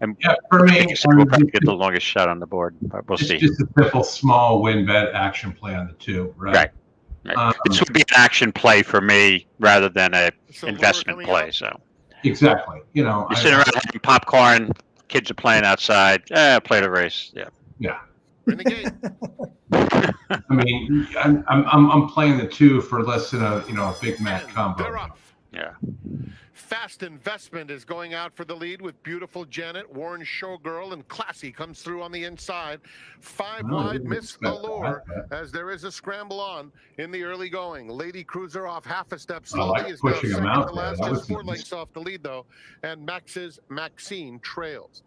And for me, we'll probably get the longest shot on the board, but we'll see. It's just a simple small win bet action play on the 2, right? Right. This would be an action play for me rather than a investment play. So exactly. You're sitting around having popcorn. Kids are playing outside. Play the race. Yeah. I'm playing the 2 for less than a Big Mac combo. Yeah. Fast Investment is going out for the lead with Beautiful Janet. Warren Showgirl and Classy comes through on the inside. 5 wide, Miss Allure, as there is a scramble on in the early going. Lady Cruiser off half a step slowly is now second to last, just 4 lengths off the lead though, and Maxine trails.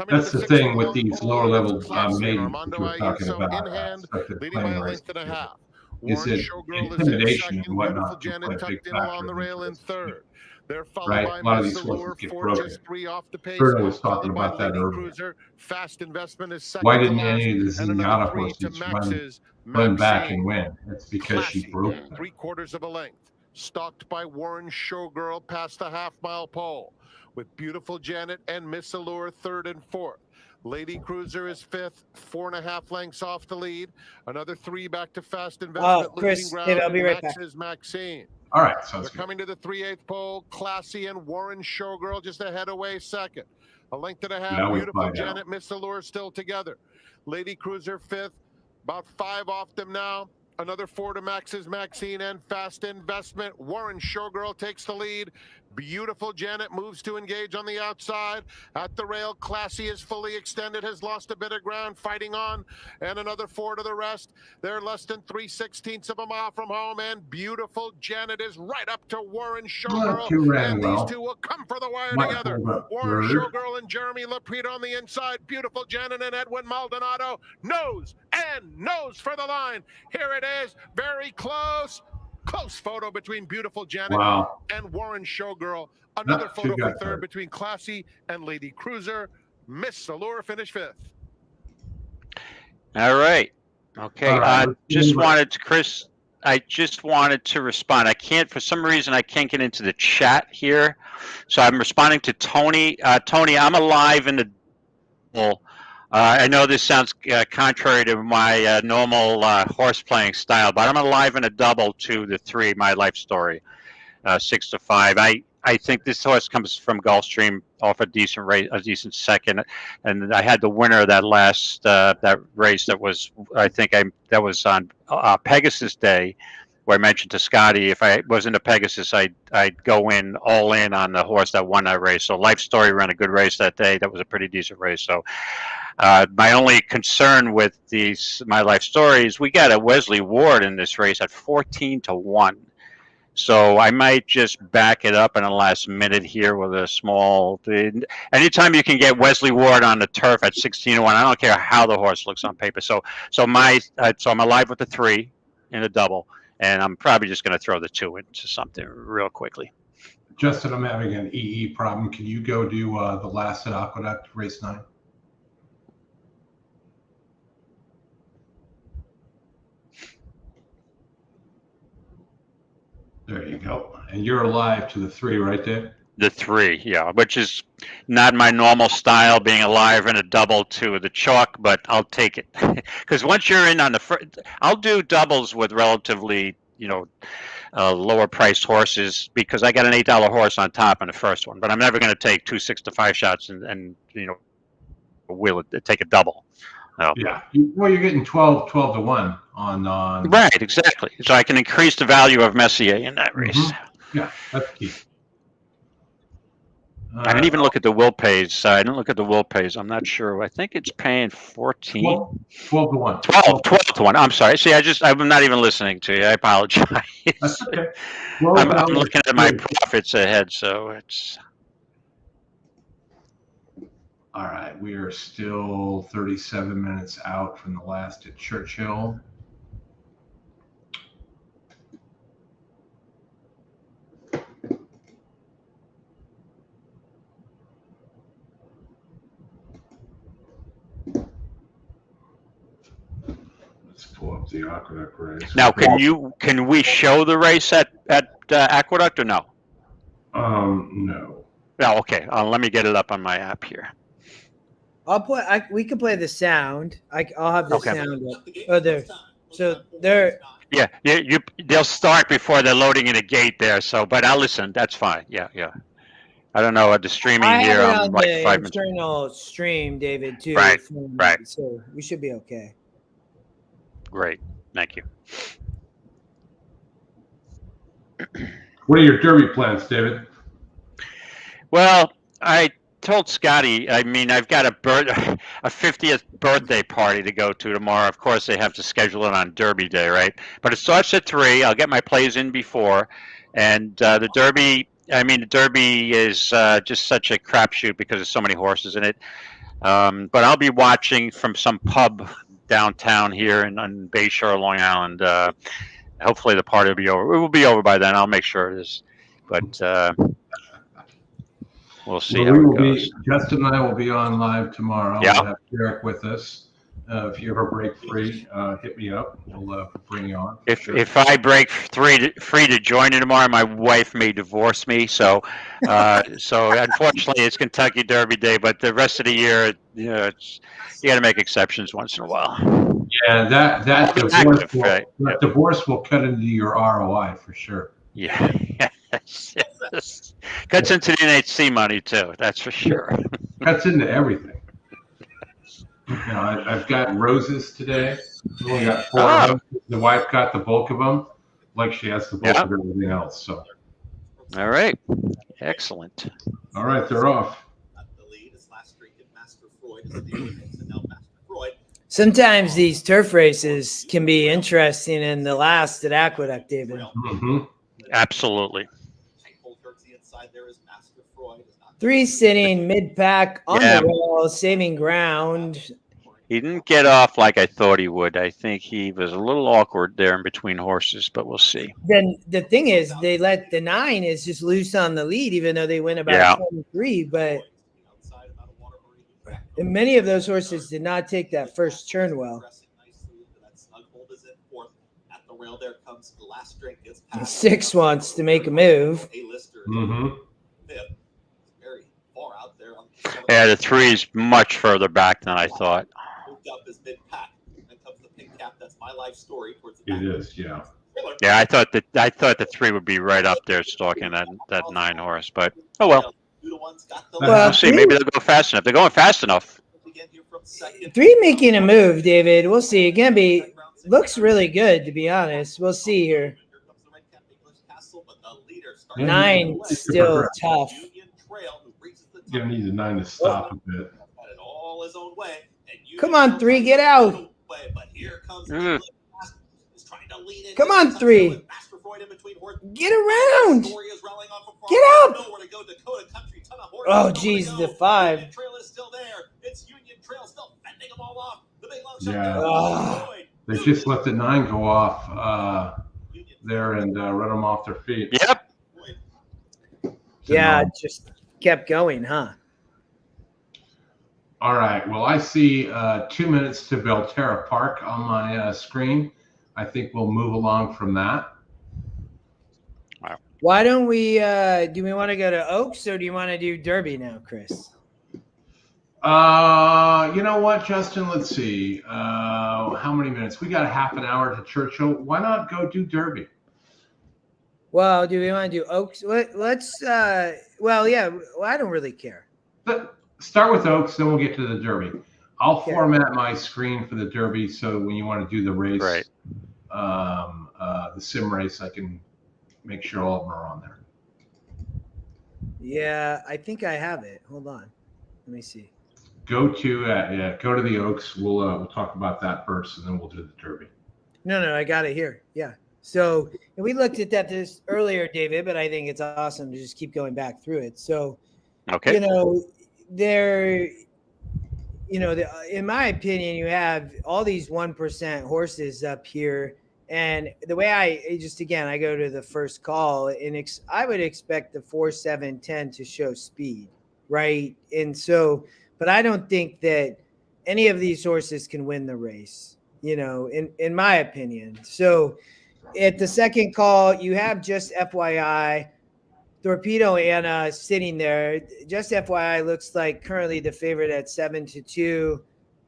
That's the thing with these lower level maidens we're talking about. In hand, leading by a length and a half. Is it intimidation and whatnot? Beautiful Janet tucked in along the rail in third. They're followed right? by A lot of these Miss horses Allure, get 4 broken. just 3 off the pace. Bruno was talking about that earlier. Cruiser, Fast Investment is second. Why didn't any of the Zenyatta horses run back and win? That's because she broke them. 3/4 of a length. Stalked by Warren Showgirl past the half-mile pole, with Beautiful Janet and Miss Allure third and fourth. Lady Cruiser is fifth, 4.5 lengths off the lead. Another 3 back to Fast Investment. Chris, I'll be right back. Maxine. All right, They're coming to the 3/8 pole. Classy and Warren Showgirl just ahead away second. A length and a half. Beautiful Janet, Miss Allure still together. Lady Cruiser fifth, about 5 off them now. Another 4 to Max's Maxine and Fast Investment. Warren Showgirl takes the lead. Beautiful Janet moves to engage on the outside. At the rail, Classy is fully extended, has lost a bit of ground, fighting on. And another 4 to the rest. They're less than 3/16 of a mile from home. And Beautiful Janet is right up to Warren Showgirl. And these two will come for the wire together. Warren Showgirl and Jeremy Lapita on the inside. Beautiful Janet and Edwin Maldonado nose for the line. Here it is, very close. Close photo between Beautiful Janet and Warren Showgirl. Another photo for third between Classy and Lady Cruiser. Miss Allure finished 5th. All right. Okay. I just wanted to respond. I can't, for some reason, I can't get into the chat here. So I'm responding to Tony. Tony, I'm alive in the I know this sounds contrary to my normal horse playing style, but I'm alive in a double to the 3, my life story, 6 to 5. I think this horse comes from Gulfstream off a decent race, a decent second, and I had the winner of that last that race. That was, that was on Pegasus Day, where I mentioned to Scotty, if I was into Pegasus, I'd go in all in on the horse that won that race. So Life Story ran a good race that day. That was a pretty decent race. So my only concern with my Life Story is we got a Wesley Ward in this race at 14 to 1. So I might just back it up in the last minute here with a small. Anytime you can get Wesley Ward on the turf at 16 to 1, I don't care how the horse looks on paper. So I'm alive with the 3 in a double, and I'm probably just going to throw the 2 into something real quickly. Justin, I'm having an EE problem. Can you go do the last at Aqueduct, race 9? There you go. And you're alive to the 3, right, Dave? The 3, yeah, which is not my normal style, being alive in a double to the chalk, but I'll take it. Because once you're in on the first, I'll do doubles with relatively, lower priced horses, because I got an $8 horse on top in the first one, but I'm never going to take 2 6 to 5 shots and take a double. Yeah. You're getting 12 to 1 on. Right, exactly. So I can increase the value of Messier in that race. Mm-hmm. Yeah, that's key. I didn't even look at the will pays. I didn't look at the will pays. I'm not sure. I think it's paying 14. 12 to 1. 12 to 1. I'm sorry. See, I'm not even listening to you. I apologize. That's okay. I'm looking at my profits ahead, so it's. All right, we are still 37 minutes out from the last at Churchill. Let's pull up the Aqueduct race. Now, can we show the race at Aqueduct or no? No. Oh, okay. Let me get it up on my app here. I'll play. We can play the sound. I'll have the sound up. Oh, there. So there. Yeah, they'll start before they're loading in a gate there. So, but I'll listen. That's fine. Yeah. I don't know. The streaming here. I have it on the 5 internal stream, David, too. Right. So we should be okay. Great. Thank you. What are your Derby plans, David? Well, I told Scotty, I've got a 50th birthday party to go to tomorrow. Of course, they have to schedule it on Derby Day, right? But it starts at 3. I'll get my plays in before. And the Derby is just such a crapshoot because there's so many horses in it. But I'll be watching from some pub downtown here on Bayshore, Long Island. Hopefully the party will be over. It will be over by then. I'll make sure it is. But we'll see how it goes. Justin and I will be on live tomorrow. Yeah. We'll have Derek with us. If you ever break free, hit me up. We'll bring you on. If I break free to join you tomorrow, my wife may divorce me. So unfortunately, it's Kentucky Derby Day. But the rest of the year, you got to make exceptions once in a while. Yeah, that divorce will cut into your ROI for sure. Yeah. Yes. Cuts into the NHC money too. That's for sure. Cuts into everything. I've got roses today. I only got 4 Oh. of them. The wife got the bulk of them, like she has the bulk Yeah. of everything else. So, All right. Excellent. all right, they're off. Sometimes these turf races can be interesting in the last at Aqueduct, David. Mm-hmm. Absolutely. 3 sitting mid-pack on Yeah. the rail, saving ground. He didn't get off like I thought he would. I think he was a little awkward there in between horses, but we'll see. Then the thing is, they let the 9 is just loose on the lead, even though they went about Yeah. 23. But and many of those horses did not take that first turn well. 6 wants to make a move. Mm-hmm. Yeah, the 3 is much further back than I thought. It is, yeah. Yeah, I thought the 3 would be right up there stalking that 9 horse, but oh well. We'll see. Maybe they'll go fast enough. They're going fast enough. 3 making a move, David. We'll see. It can be looks really good, to be honest. We'll see here. 9 still tough. You're gonna need the 9 to stop a bit. Come on, 3, get out. Come on, 3. Get around. Get up. Oh, geez, the 5. Yeah. Oh. They just let the 9 go off there and run them off their feet. Yep. Yeah, it just kept going, huh? All right. Well, I see 2 minutes to Belterra Park on my screen. I think we'll move along from that. Why don't we do we want to go to Oaks or do you want to do Derby now, Chris? You know what, Justin? Let's see. How many minutes? We got a half an hour to Churchill. Why not go do Derby? Well, do we want to do Oaks? Let's well, yeah, well, I don't really care. But start with Oaks, then we'll get to the Derby. I'll format my screen for the Derby so when you want to do the race, Right. The sim race, I can make sure all of them are on there. Yeah, I think I have it. Hold on. Let me see. Go to the Oaks. We'll talk about that first, and then we'll do the Derby. No, I got it here. Yeah. So and we looked at that this earlier, David, but I think it's awesome to just keep going back through it. So, Okay. In my opinion, you have all these 1% horses up here. And the way I go to the first call, and I would expect the 4, 7, 10 to show speed, right? And so, but I don't think that any of these horses can win the race, in my opinion. So at the second call, you have just FYI, Torpedo Anna sitting there. Just FYI looks like currently the favorite at 7-2.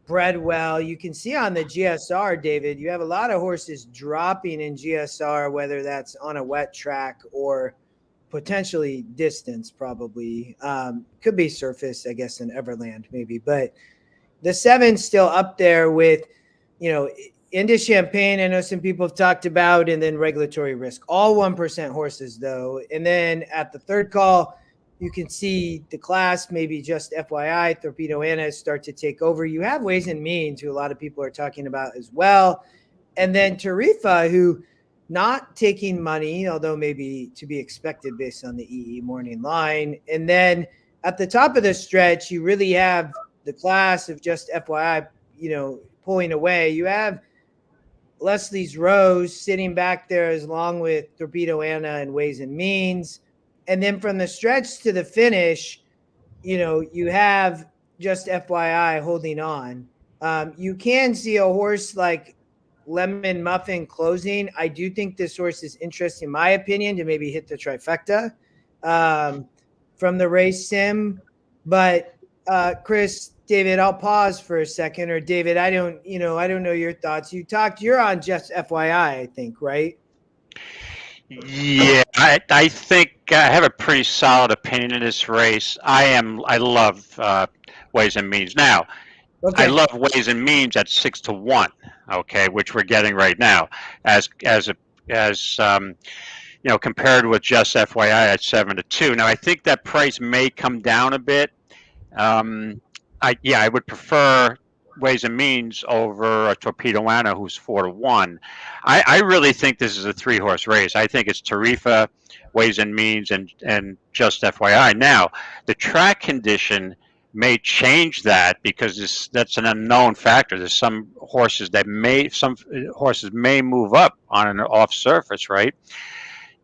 Bred well. You can see on the GSR, David, you have a lot of horses dropping in GSR, whether that's on a wet track or potentially distance, probably. Could be surface, I guess, in Everland maybe. But the 7's still up there with, into Champagne, I know some people have talked about, and then Regulatory Risk. All 1% horses, though. And then at the third call, you can see the class, maybe just FYI, Torpedo Anna start to take over. You have Ways and Means, who a lot of people are talking about as well. And then Tarifa, who not taking money, although maybe to be expected based on the EE morning line. And then at the top of the stretch, you really have the class of just FYI, pulling away. You have Leslie's Rose sitting back there along with Torpedo Anna and Ways and Means. And then from the stretch to the finish, you have just FYI holding on. You can see a horse like Lemon Muffin closing. I do think this horse is interesting, in my opinion, to maybe hit the trifecta from the race sim. But Chris, David, I'll pause for a second. Or David, I don't know your thoughts. You're on just FYI, I think, right? Yeah, I think I have a pretty solid opinion in this race. I love Ways and Means. Now, Okay. I love Ways and Means at 6-1. Okay, which we're getting right now, as compared with just FYI at 7-2. Now I think that price may come down a bit. I would prefer Ways and Means over a Torpedo Anna, who's 4-1. I really think this is a 3-horse race. I think it's Tarifa, Ways and Means, and just FYI. Now, the track condition may change that because that's an unknown factor. There's some horses may move up on an off surface, right?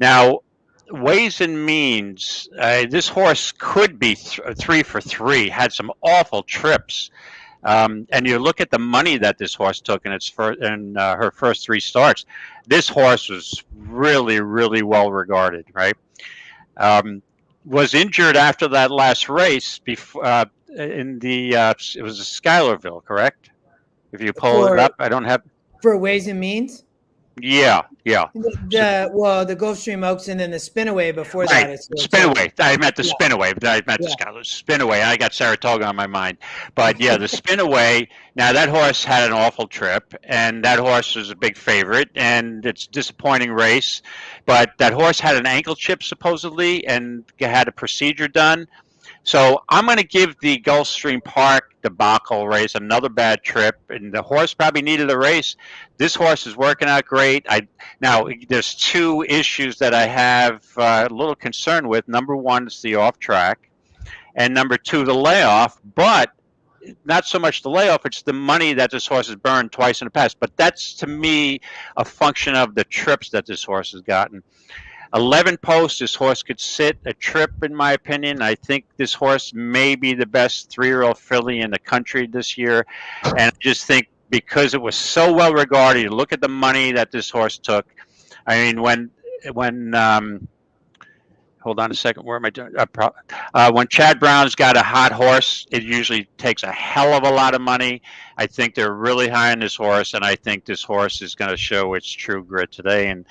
Now, Ways and Means, this horse could be 3 for 3, had some awful trips. And you look at the money that this horse took in her first 3 starts. This horse was really, really well regarded, right? Was injured after that last race before it was Schuylerville, correct? If you pull it up, I don't have for Ways and Means. Yeah. The Gulfstream Oaks and then the Spinaway before that. Right. Spinaway. I meant the Spinaway, but I meant the Schuylerville. Spinaway. I got Saratoga on my mind. But yeah, the Spinaway. Now that horse had an awful trip, and that horse was a big favorite, and it's a disappointing race. But that horse had an ankle chip supposedly, and had a procedure done. So I'm going to give the Gulfstream Park debacle race another bad trip, and the horse probably needed a race. This horse is working out great. Now there's 2 issues that I have a little concern with. Number 1 is the off track, and number 2 the layoff. But not so much the layoff; it's the money that this horse has burned twice in the past. But that's to me a function of the trips that this horse has gotten. 11 posts, this horse could sit a trip, in my opinion. I think this horse may be the best 3-year-old filly in the country this year. And I just think because it was so well regarded, you look at the money that this horse took. I mean, when hold on a second, where am I doing? When Chad Brown's got a hot horse, it usually takes a hell of a lot of money. I think they're really high on this horse, and I think this horse is going to show its true grit today. And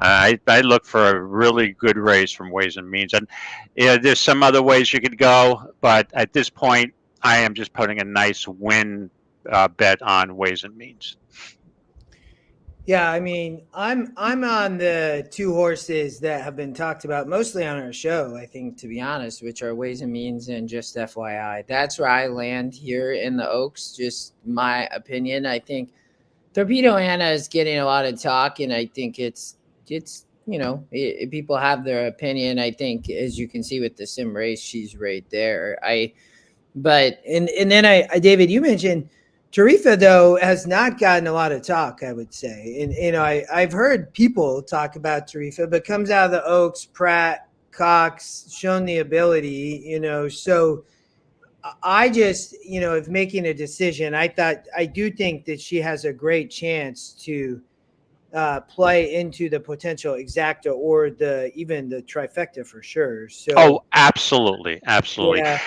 I look for a really good race from Ways and Means. And there's some other ways you could go, but at this point, I am just putting a nice win bet on Ways and Means. Yeah, I mean, I'm on the 2 horses that have been talked about mostly on our show, I think, to be honest, which are Ways and Means and just FYI. That's where I land here in the Oaks, just my opinion. I think Torpedo Anna is getting a lot of talk, and I think it's people have their opinion. I think, as you can see with the sim race, she's right there. David, you mentioned Tarifa, though, has not gotten a lot of talk, I would say. And, I've heard people talk about Tarifa, but comes out of the Oaks, Pratt, Cox, shown the ability, so I just, of making a decision, I do think that she has a great chance to play into the potential exacta or even the trifecta for sure. So absolutely. Yeah.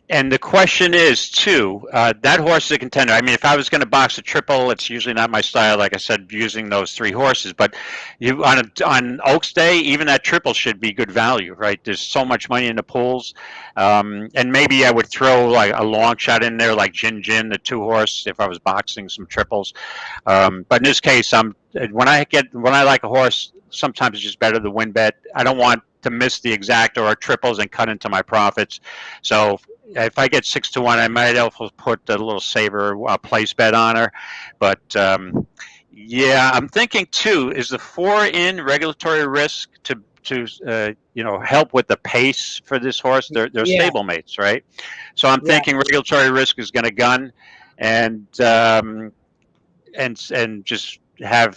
And the question is too, that horse is a contender. I mean, if I was going to box a triple, it's usually not my style, like I said, using those 3 horses, but you on Oaks Day, even that triple should be good value, right? There's so much money in the pools. And maybe I would throw like a long shot in there, like Jin, the 2 horse, if I was boxing some triples. But in this case, when I like a horse, sometimes it's just better to win bet. I don't want to miss the exacta or triples and cut into my profits. So if I get 6-1, I might also put a little saver place bet on her. But I'm thinking too, is the 4 in regulatory risk to help with the pace for this horse? They're stablemates, right? So I'm thinking regulatory risk is going to gun and just have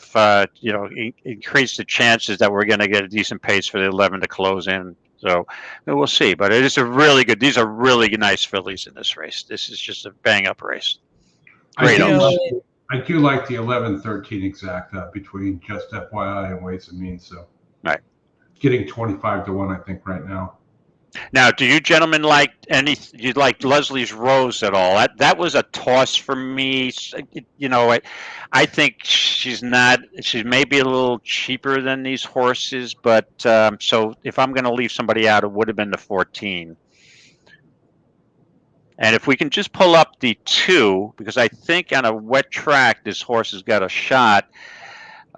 increase the chances that we're going to get a decent pace for the 11 to close in. So we'll see, but it is these are really nice fillies in this race. This is just a bang up race. Great. I do like the 11-13 exacta between just FYI and Ways and Means. So right, getting 25-1, I think right now. Now, do you gentlemen like you like Leslie's Rose at all? That was a toss for me. I think she's maybe a little cheaper than these horses, but so if I'm going to leave somebody out, it would have been the 14. And if we can just pull up the 2, because I think on a wet track, this horse has got a shot.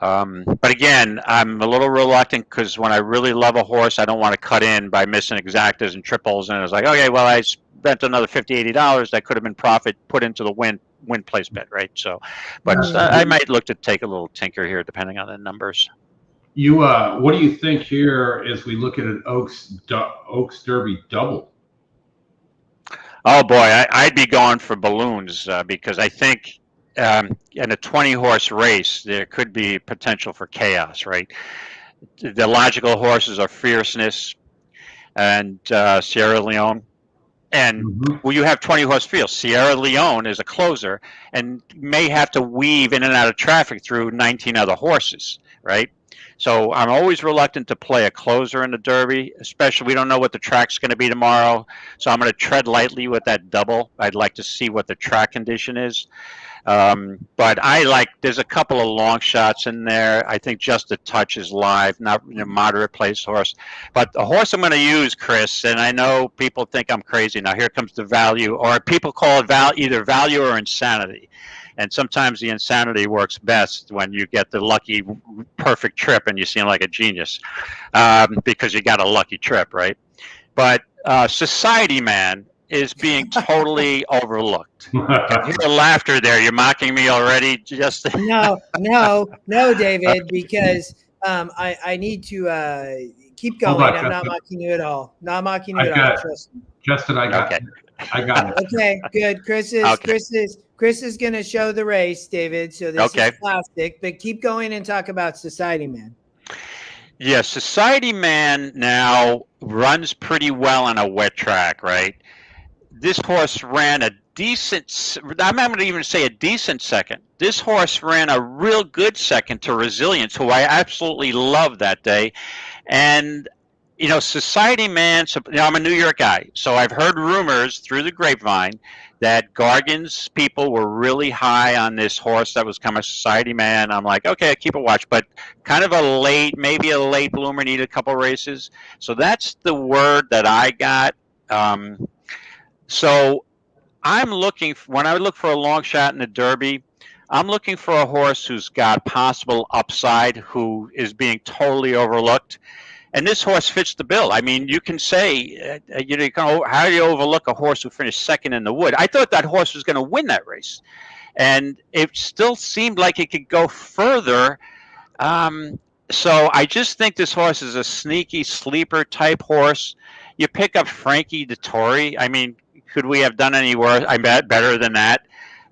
But again, I'm a little reluctant because when I really love a horse, I don't want to cut in by missing exactas and triples. And it's like, okay, well, I spent another $50, $80 that could have been profit put into the win place bet, right? So, but I might look to take a little tinker here depending on the numbers. You, what do you think here as we look at an Oaks Derby double? Oh boy, I'd be going for balloons because I think in a 20-horse race there could be potential for chaos, right? The logical horses are Fierceness and Sierra Leone. And when you have 20-horse fields, Sierra Leone is a closer and may have to weave in and out of traffic through 19 other horses, right? So I'm always reluctant to play a closer in the Derby, especially we don't know what the track's going to be tomorrow. So I'm going to tread lightly with that double. I'd like to see what the track condition is. But there's a couple of long shots in there. I think Just a Touch is live, not moderate place horse. But the horse I'm going to use, Chris, and I know people think I'm crazy. Now here comes the value, or people call it either value or insanity. And sometimes the insanity works best when you get the lucky, perfect trip and you seem like a genius because you got a lucky trip, right? But Society Man is being totally overlooked. I hear the laughter there. You're mocking me already, Justin? No, David, because I need to keep going. I'm not mocking you at all. Not mocking you at all. Trust me. Justin, I got it. Okay, good. Chris is going to show the race, David. So this is plastic, but keep going and talk about Society Man. Yeah, Society Man now runs pretty well on a wet track, right? This horse ran a decent, I'm not going to even say a decent second. This horse ran a real good second to Resilience, who I absolutely loved that day. And Society Man, I'm a New York guy, so I've heard rumors through the grapevine that Gargan's people were really high on this horse that was coming, Society Man. I'm like, okay, keep a watch, but kind of maybe a late bloomer, need a couple races. So that's the word that I got. So I'm looking, when I look for a long shot in the Derby, I'm looking for a horse who's got possible upside, who is being totally overlooked. And this horse fits the bill. I mean, you can say, how do you overlook a horse who finished second in the Wood? I thought that horse was going to win that race. And it still seemed like it could go further. So I just think this horse is a sneaky sleeper type horse. You pick up Frankie Dettori. I mean, could we have done any worse? I bet better than that.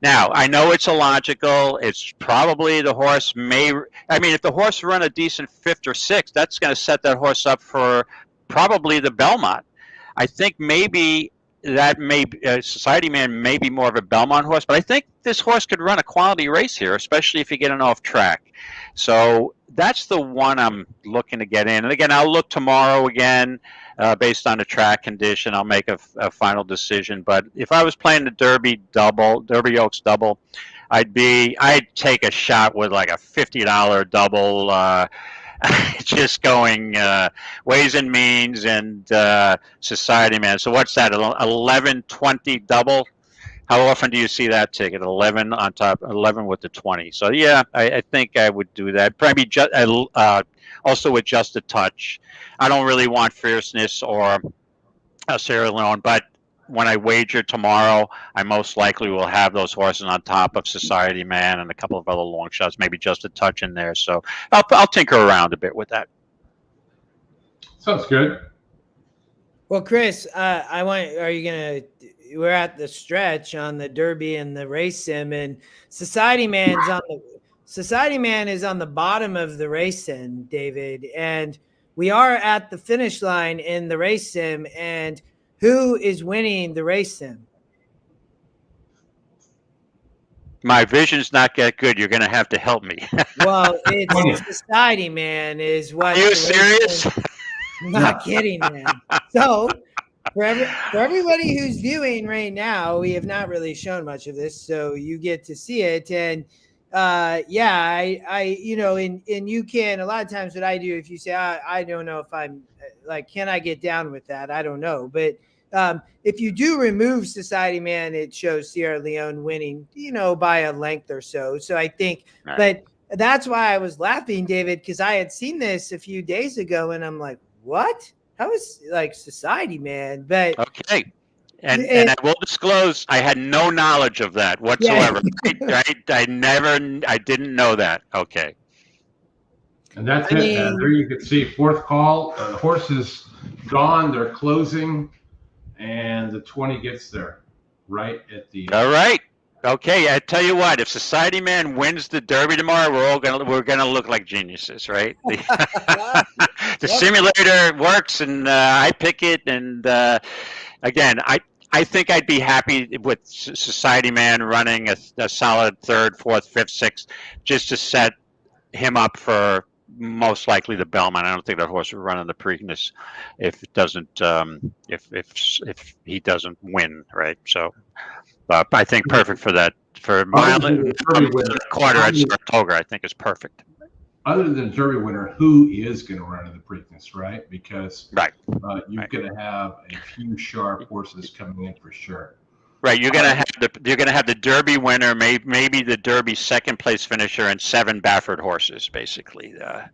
Now, I know it's illogical. It's probably the horse if the horse run a decent 5th or 6th, that's going to set that horse up for probably the Belmont. I think maybe Society Man may be more of a Belmont horse, but I think this horse could run a quality race here, especially if you get it off track. So that's the one I'm looking to get in. And again, I'll look tomorrow again. Based on the track condition, I'll make a final decision. But if I was playing the Derby Oaks double, I'd take a shot with like a $50 double, just going ways and means and Society Man. So what's that? 11-20 double. How often do you see that ticket? 11 on top, 11 with the 20. So yeah, I think I would do that. Probably also with Just a Touch. I don't really want Fierceness or Sierra Leone, but when I wager tomorrow, I most likely will have those horses on top of Society Man and a couple of other long shots, maybe Just a Touch in there. So I'll tinker around a bit with that. Sounds good. Well, Chris, we're at the stretch on the Derby and the race sim, and Society Man is on the bottom of the race sim, David, and we are at the finish line in the race sim. And who is winning the race sim? My vision's not that good. You're going to have to help me. Well, it's Society Man is what. Are you serious? I'm not kidding, man. So for everybody who's viewing right now, we have not really shown much of this, so you get to see it. And and you can, a lot of times what I do, if you say, I don't know if I'm like, can I get down with that? I don't know. But if you do remove Society Man, it shows Sierra Leone winning, by a length or so. So I think, but that's why I was laughing, David, because I had seen this a few days ago, and I'm like, what? How is like Society Man? But okay. And I will disclose, I had no knowledge of that whatsoever. Yeah. I didn't know that. Okay. And that's it. There you can see fourth call. The horse is gone. They're closing, and the 20 gets there right at the. All right. Okay. I tell you what. If Society Man wins the Derby tomorrow, we're gonna look like geniuses, right? The simulator works, and I pick it. And again, I think I'd be happy with Society Man running a solid third, fourth, fifth, sixth, just to set him up for most likely the Belmont. I don't think that horse would run in the Preakness if it doesn't, if he doesn't win, right? So, I think perfect for that. For mile quarter at Saratoga, I think is perfect. Other than Derby winner, who is going to run in the Preakness, right? Because you're going to have a few sharp horses coming in for sure. Right, you're gonna have the Derby winner, maybe the Derby second place finisher, and 7 Baffert horses, basically. All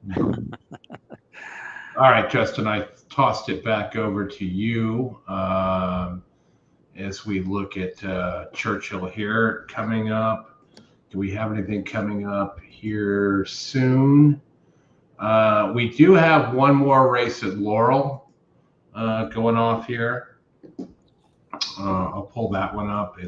right, Justin, I tossed it back over to you as we look at Churchill here coming up. Do we have anything coming up here soon? We do have one more race at Laurel going off here. I'll pull that one up.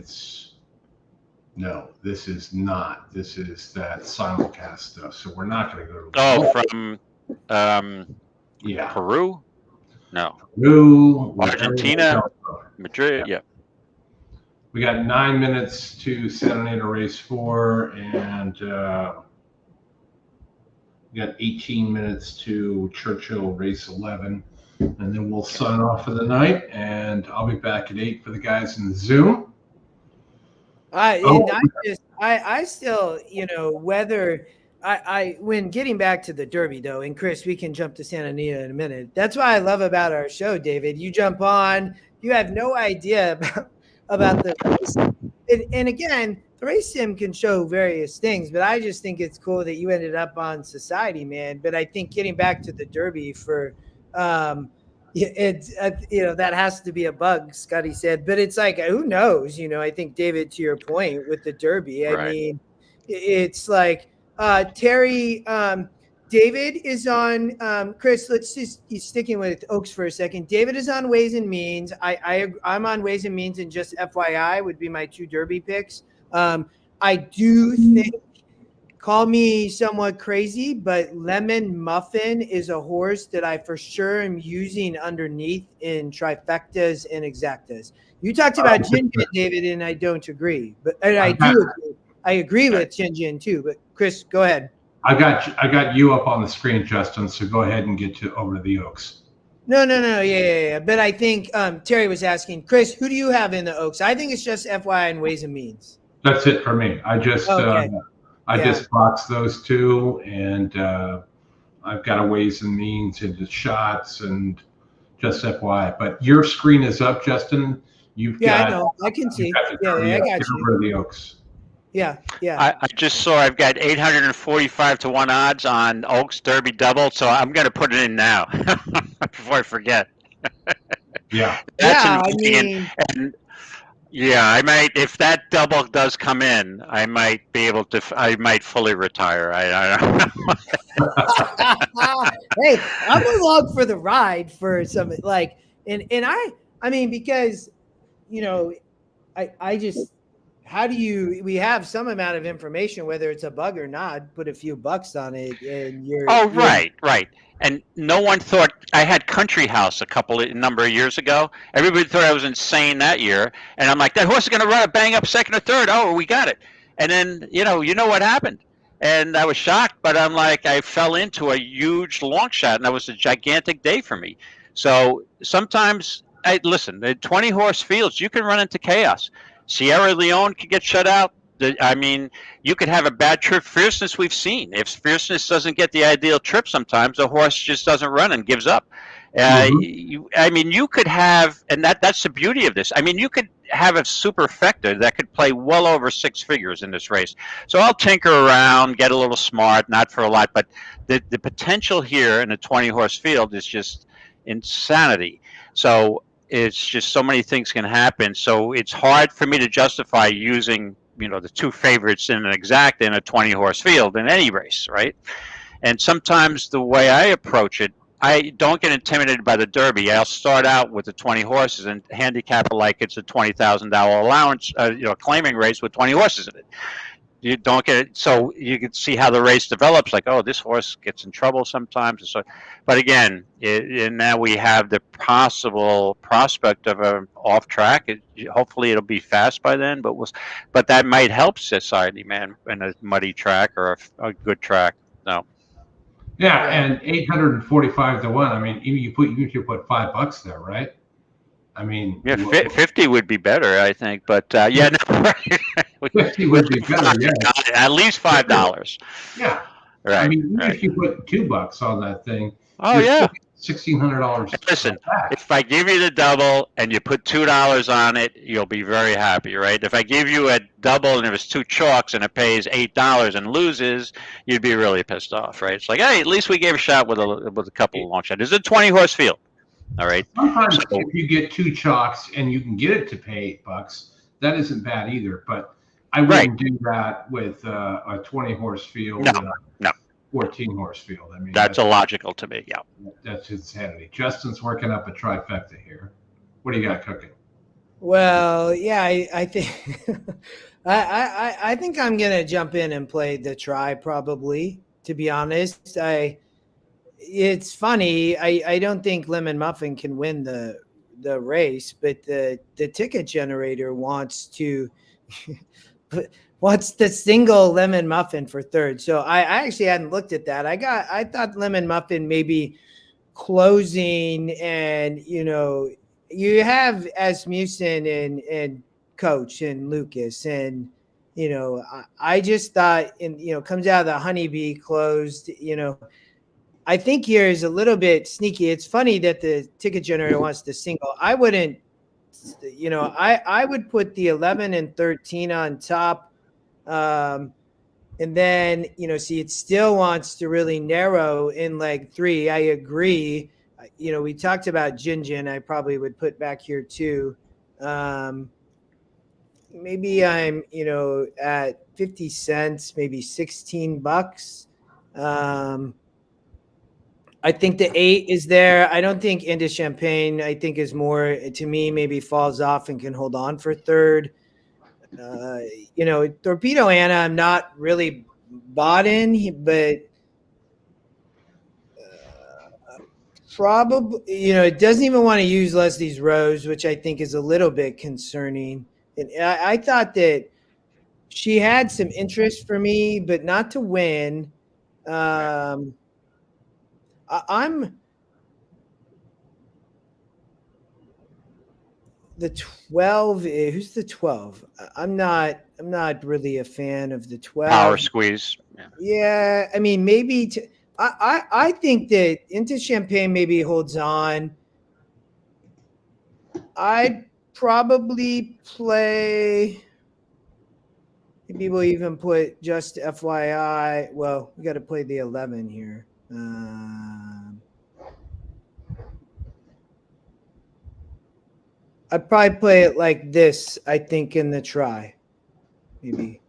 No, this is not. This is that simulcast stuff. So we're not going to go to. From Peru? No. Peru, Argentina, Madrid. Yeah. We got 9 minutes to Santa Anita race 4, and we got 18 minutes to Churchill race 11. And then we'll sign off for the night, and I'll be back at 8 for the guys in the Zoom. I still, whether when getting back to the Derby though, and Chris, we can jump to Santa Anita in a minute. That's what I love about our show, David. You jump on, you have no idea about the race. And again, the race sim can show various things, but I just think it's cool that you ended up on Society Man. But I think getting back to the Derby for that has to be a bug, Scotty said, but it's like, who knows? I think, David, to your point with the Derby, I mean, it's like Terry, David is on, Chris, he's sticking with Oaks for a second. David is on Ways and Means. I'm on Ways and Means, and just FYI would be my 2 Derby picks. I do think, call me somewhat crazy, but Lemon Muffin is a horse that I for sure am using underneath in trifectas and exactas. You talked about Jinjin, David, and I don't agree, but I do agree. I agree with Jinjin too. But Chris, go ahead. I got you up on the screen, Justin. So go ahead and get over to the Oaks. No. Yeah. But I think Terry was asking, Chris, who do you have in the Oaks? I think it's just FYI and Ways and Means. That's it for me. I just just boxed those 2, and I've got a Ways and Means into shots and just FYI. But your screen is up, Justin. You've got. I know. I can see. I got you. Over the Oaks. Yeah. I just saw I've got 845 to 1 odds on Oaks Derby double, so I'm going to put it in now before I forget. Yeah. I might, if that double does come in, I might be able to. I might fully retire. I don't know. Hey, I'm along for the ride for some and I mean because I just. How do we have some amount of information, whether it's a bug or not, put a few bucks on it and you're. Oh, right. And no one thought I had Country House a number of years ago. Everybody thought I was insane that year. And I'm like, that horse is going to run a bang up second or third. Oh, we got it. And then, you know what happened. And I was shocked, but I'm like, I fell into a huge long shot, and that was a gigantic day for me. So sometimes, listen, the 20 horse fields, you can run into chaos. Sierra Leone could get shut out. I mean, you could have a bad trip. Fierceness we've seen. If Fierceness doesn't get the ideal trip sometimes, the horse just doesn't run and gives up. I mean, you could have, and that's the beauty of this. I mean, you could have a superfecta that could play well over 6 figures in this race. So I'll tinker around, get a little smart, not for a lot, but the potential here in a 20-horse field is just insanity. So it's just so many things can happen. So it's hard for me to justify using, the 2 favorites in an exact in a 20-horse field in any race, right? And sometimes the way I approach it, I don't get intimidated by the Derby. I'll start out with the 20 horses and handicap it like it's a $20,000 allowance, claiming race with 20 horses in it. You don't get it, so you can see how the race develops. Like, oh, this horse gets in trouble sometimes. And so, but again, and now we have the possible prospect of an off track. Hopefully, it'll be fast by then. But that might help society, man, in a muddy track or a good track. No. Yeah, and 845 to 1. I mean, even you could put $5 there, right? I mean, yeah, 50 would be better, I think. But yeah, no, 50 would be better. Yeah, at least $5. Yeah, right. I mean, even if you put $2 on that thing, oh yeah, $1,600. Listen, if I give you the double and you put $2 on it, you'll be very happy, right? If I give you a double and it was 2 chalks and it pays $8 and loses, you'd be really pissed off, right? It's like, hey, at least we gave a shot with a couple of long shots. It's a 20-horse field, all right. Sometimes if you get 2 chalks and you can get it to pay $8, that isn't bad either. But I wouldn't do that with a 20-horse field. No. 14-horse field. I mean, that's illogical to me. Yeah, that's insanity. Justin's working up a trifecta here. What do you got cooking? Well, yeah, I think I think I'm gonna jump in and play the try. Probably, to be honest, it's funny. I don't think Lemon Muffin can win the race, but the ticket generator wants to. What's the single Lemon Muffin for third? So I actually hadn't looked at that. I thought Lemon Muffin maybe closing, and you have Asmussen and Coach and Lucas, and I just thought, comes out of the Honeybee closed. I think here is a little bit sneaky. It's funny that the ticket generator wants the single. I wouldn't. I would put the 11 and 13 on top. And then, see, it still wants to really narrow in leg 3. I agree. We talked about Gingin. I probably would put back here too. Maybe I'm, at 50 cents, maybe $16. I think the 8 is there. I don't think Into Champagne, I think, is more, to me, maybe falls off and can hold on for third. Torpedo Anna, I'm not really bought in, but probably, it doesn't even want to use Leslie's Rose, which I think is a little bit concerning. And I thought that she had some interest for me, but not to win. I'm the 12. Who's the 12? I'm not really a fan of the 12. Power squeeze. Yeah, I mean, maybe I think that Into Champagne maybe holds on. I'd probably play. Maybe we'll even put just FYI. Well, we got to play the 11 here. I'd probably play it like this, I think, in the try. Maybe.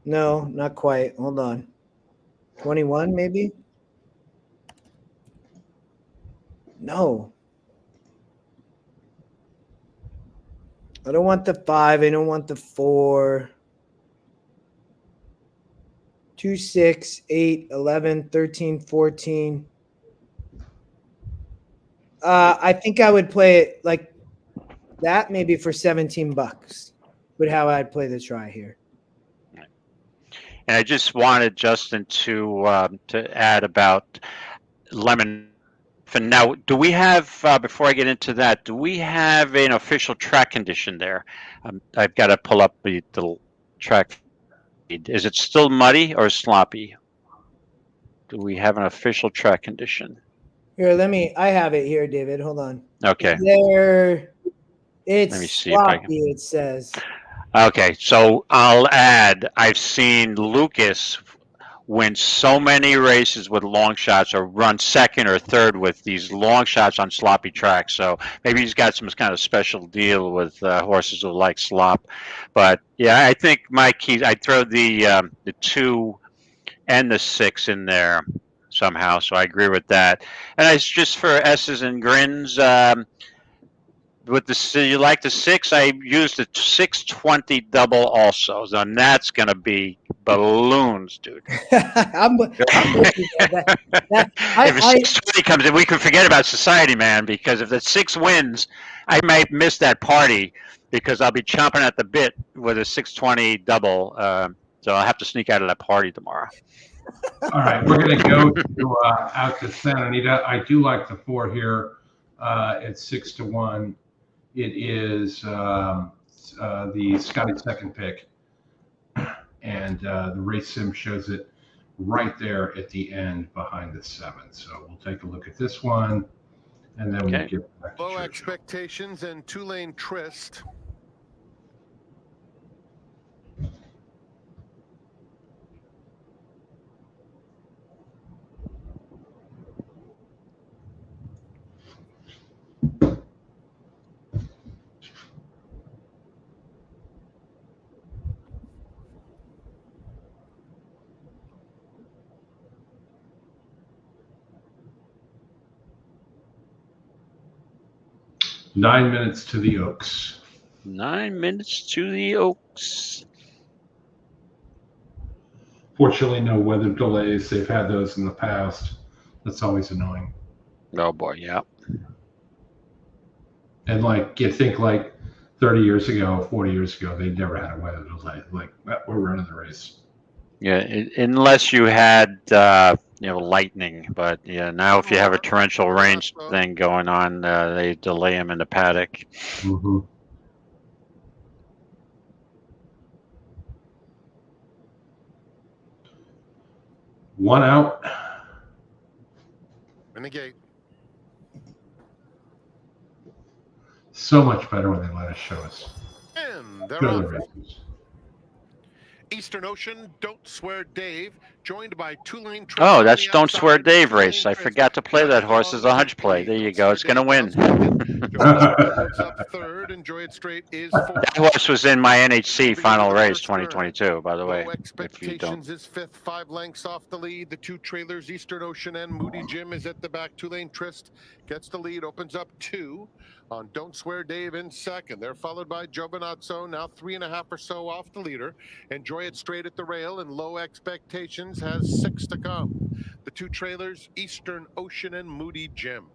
No, not quite. Hold on. 21, maybe? No. I don't want the 5. I don't want the 4. 2, 6, 8, 11, 13, 14. I think I would play it like that, maybe for $17, but how I'd play the try here. And I just wanted Justin to add about Lemon. Now, do we have, before I get into that, do we have an official track condition there? I've got to pull up the track feed. Is it still muddy or sloppy? Do we have an official track condition? Here, I have it here, David. Hold on. Okay. It's Let me see if I can. sloppy, it says. Okay, so I'll add, I've seen Lucas win so many races with long shots or run second or third with these long shots on sloppy tracks. So maybe he's got some kind of special deal with horses who like slop. But yeah, I think my keys, I'd throw the 2 and the 6 in there somehow. So I agree with that. And it's just for S's and grins. With you like the 6, I used the 620 double also. So that's going to be balloons, dude. I'm with you on that. If a 620 comes in, we can forget about society, man, because if the 6 wins, I might miss that party because I'll be chomping at the bit with a 620 double. So I'll have to sneak out of that party tomorrow. All right, we're going to go out to Santa Anita. I do like the 4 here at 6-1. It is the Scotty second pick, and the race sim shows it right there at the end behind the 7. So we'll take a look at this one, and then we'll get back to Low Churchill. Expectations and 2-lane Tryst. Nine minutes to the Oaks. 9 minutes to the Oaks. Fortunately, no weather delays. They've had those in the past. That's always annoying. Oh boy, yeah. And you think 30 years ago, 40 years ago, they never had a weather delay. We're running the race. Yeah, unless you had lightning, but yeah, now if you have a torrential rain thing going on, they delay them in the paddock. Mm-hmm. One out. In the gate. So much better when they let us show us. And they're Show the off. races. Eastern Ocean, Don't Swear Dave, joined by 2-lane Tryst. Oh, that's Don't Swear Dave race. I forgot to play that horse as a hunch play. There you go. It's going to win. Up third, Enjoy It Straight is fourth. That horse was in my NHC final race 2022, by the way. Low Expectations is 5th, 5 lengths off the lead. The 2 trailers, Eastern Ocean and Moody Jim, is at the back. 2-lane Tryst gets the lead, opens up 2 on Don't Swear Dave in second. They're followed by Giovinazzo, now 3.5 or so off the leader. Enjoy It Straight at the rail, and Low Expectations has 6 to come. The 2 trailers, Eastern Ocean and Moody Jim.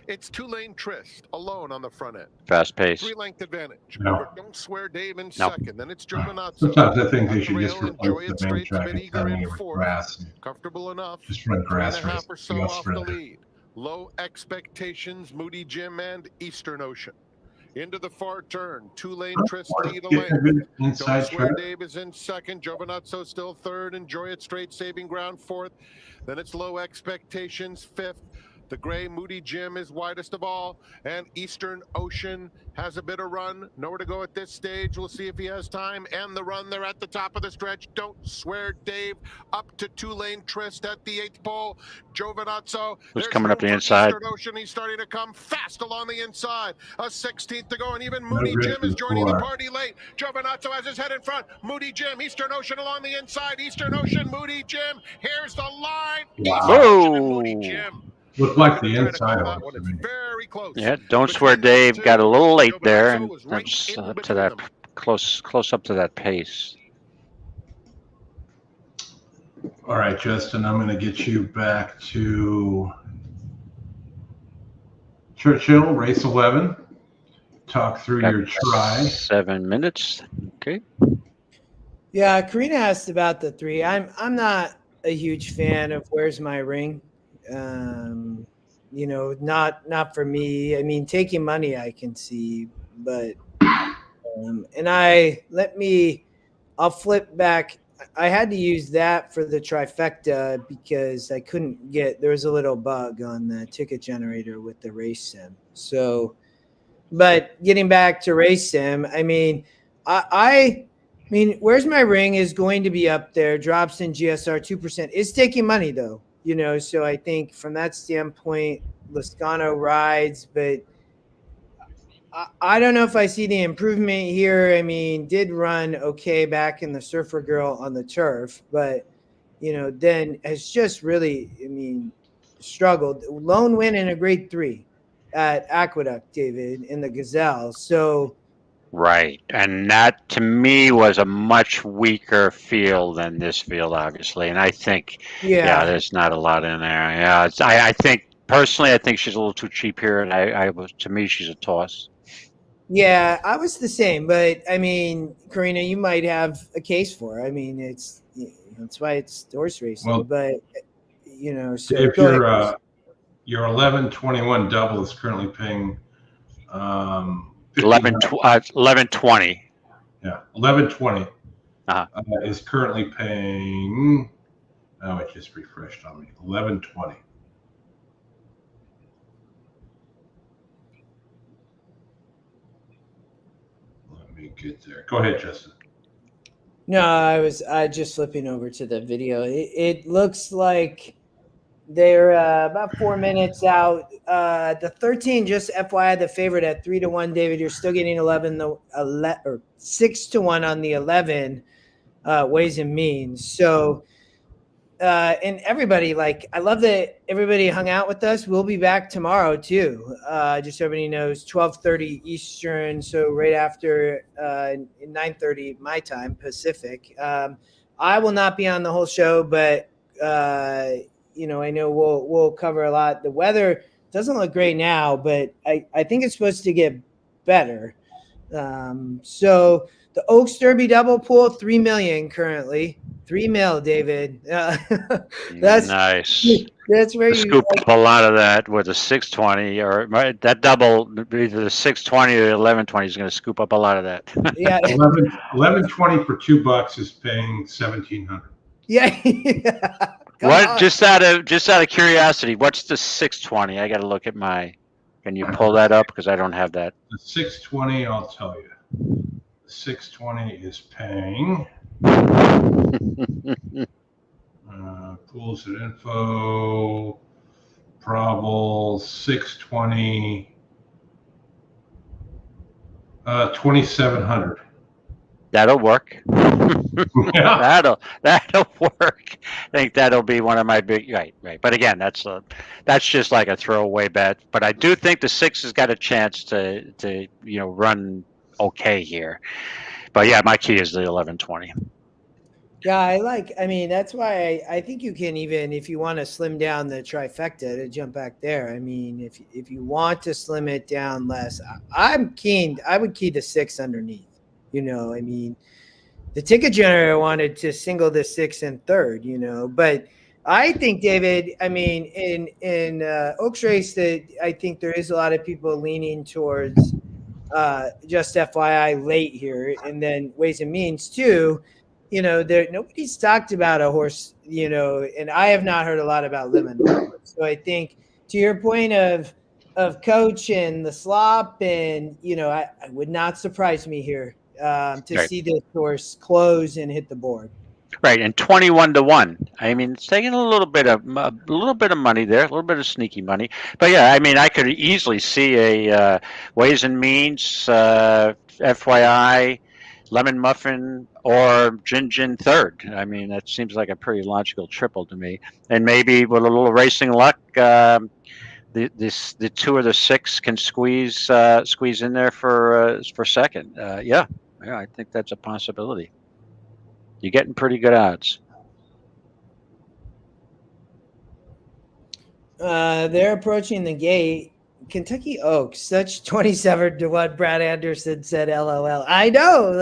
It's 2-lane Tryst alone on the front end. Fast pace. 3-length advantage. No. Don't Swear Dave in No. second. Then it's Giovinazzo. Sometimes I think they Up should the just rail, Enjoy replace It the main Straight's a track bit and eager turn in it with fourth. grass. Comfortable enough. Just run grass 3.5 race. or so Be off the Australia. lead. Low Expectations, Moody Jim, and Eastern Ocean. Into the far turn. 2-lane Tryst lead a lane. Inside Don't Swear track. Dave is in second. Giovinazzo still third. Enjoy It Straight saving ground fourth. Then it's Low Expectations fifth. The gray Moody Jim is widest of all, and Eastern Ocean has a bit of run. Nowhere to go at this stage. We'll see if he has time. And the run, they're at the top of the stretch. Don't Swear Dave up to 2-lane Tryst at the 8th pole. Giovinazzo. Who's coming up the inside? Eastern Ocean, he's starting to come fast along the inside. A 16th to go, and even Moody No Jim is risk joining the before. party late. Giovinazzo has his head in front. Moody Jim, Eastern Ocean along the inside. Eastern Ocean, Moody Jim. Here's the line. Wow. Eastern Ocean and Moody Whoa. Jim. Looked like the Trying to call inside that on one. it. It's very close. Yeah, Don't Between Swear those Dave two, got a little late there, Giovinazzo and was right that's in up to between that them. close up to that pace. All right, Justin, I'm going to get you back to Churchill, race 11. Talk through Got your try. 7 minutes. Okay. Yeah, Karina asked about the 3. I'm not a huge fan of Where's My Ring. Not for me. I mean, taking money I can see, but I'll flip back I had to use that for the trifecta because I couldn't get, there was a little bug on the ticket generator with the race sim. So, but getting back to race sim, I mean, I mean, Where's My Ring is going to be up there. Drops in GSR 2%. It's taking money though, so I think from that standpoint, Lascano rides, but I don't know if I see the improvement here. I mean, did run okay back in the Surfer Girl on the turf, but then has just really, struggled. Lone win in a grade 3 at Aqueduct, David, in the Gazelle. So right, and that to me was a much weaker field than this field, obviously. And I think, there's not a lot in there. Yeah, I think personally, I think she's a little too cheap here, and to me, she's a toss. Yeah, I was the same, but I mean, Karina, you might have a case for her. I mean, that's why it's horse racing. Well, but so if your 1121 double is currently paying 1120. Yeah, 1120 is currently paying. Oh, it just refreshed on me. 1120. Get there. Go ahead, Justin. No, I just flipping over to the video. It looks like they're about 4 minutes out. The 13, just FYI, the favorite at 3-1. David, you're still getting 6-1 on the 11 ways and means. So, and everybody, I love that everybody hung out with us. We'll be back tomorrow too. Just so everybody knows, 12:30 Eastern, so right after 9:30 my time Pacific. I will not be on the whole show, but I know we'll cover a lot. The weather doesn't look great now, but I think it's supposed to get better. So the Oaks Derby double pool, $3 million currently. $3 million, David. That's nice. That's where you scoop up a lot of that with a 620, or that double, either the 620 or the 1120 is going to scoop up a lot of that. Yeah, 1120 for $2 is paying 1,700. Yeah. What? Just out of curiosity, what's the 620? I got to look at my. Can you pull that up because I don't have that? The 620, I'll tell you. The 620 is paying. Pools and info, Probable 620, 2,700. That'll work. Yeah. That'll work. I think that'll be one of my big right. But again, that's just like a throwaway bet. But I do think the 6 has got a chance to run okay here. But yeah, my key is the 1120. Yeah, that's why I think you can, even if you want to slim down the trifecta, to jump back there. I mean, if you want to slim it down less, I'm keen. I would key the 6 underneath. The ticket generator wanted to single the 6 and 3rd, but I think, David, in Oaks race, that I think there is a lot of people leaning towards just FYI late here, and then ways and means too. Nobody's talked about a horse, and I have not heard a lot about Lemon. So I think, to your point of coach and the slop, and I would not surprise me here to see this horse close and hit the board. Right, and 21-1. It's taking a little bit of money there, a little bit of sneaky money. But yeah, I could easily see a ways and means, FYI, Lemon Muffin, or Gin 3rd. That seems like a pretty logical triple to me. And maybe with a little racing luck, the 2 or the 6 can squeeze in there for second. Yeah, I think that's a possibility. You're getting pretty good odds. They're approaching the gate. Kentucky Oaks, such 27-1. Brad Anderson said, "LOL." I know,